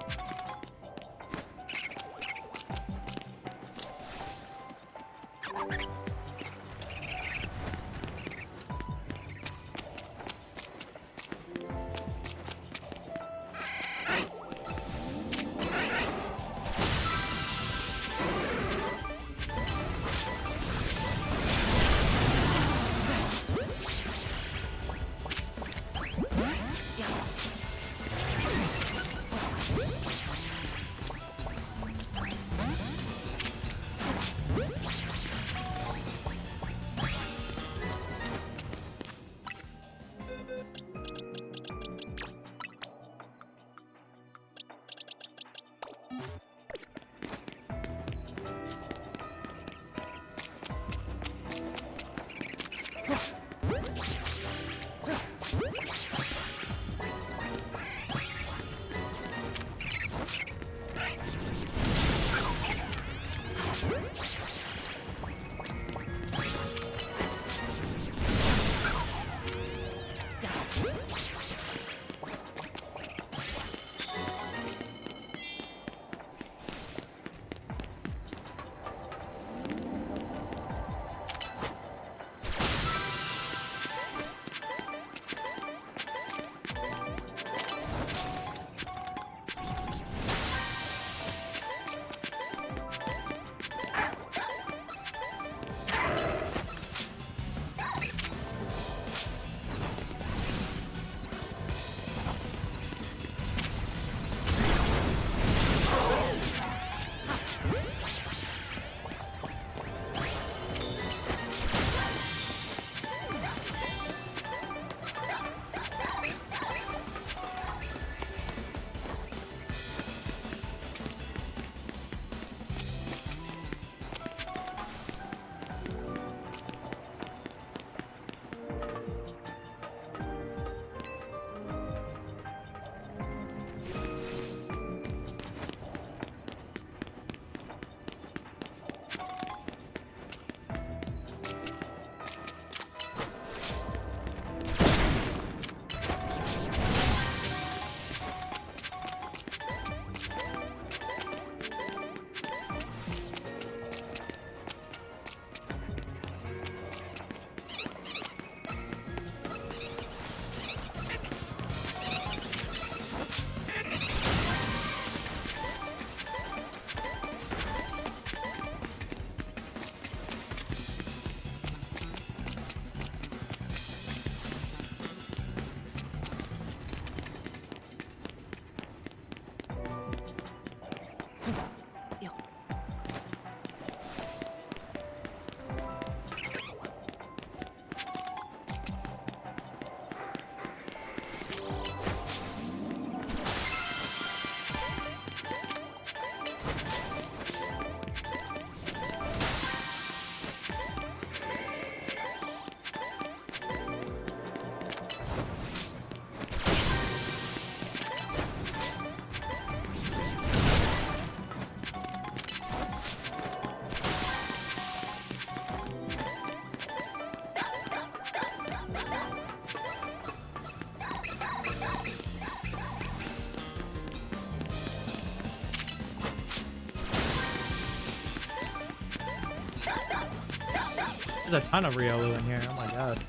There's a ton of Riolu in here. Oh my god.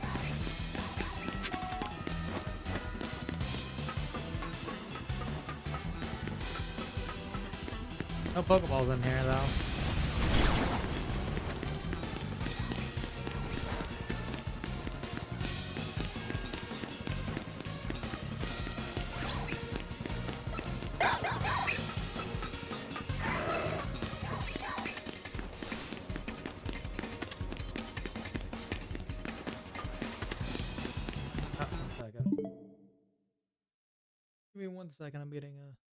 No Pokeballs in here though. me one second. I'm getting a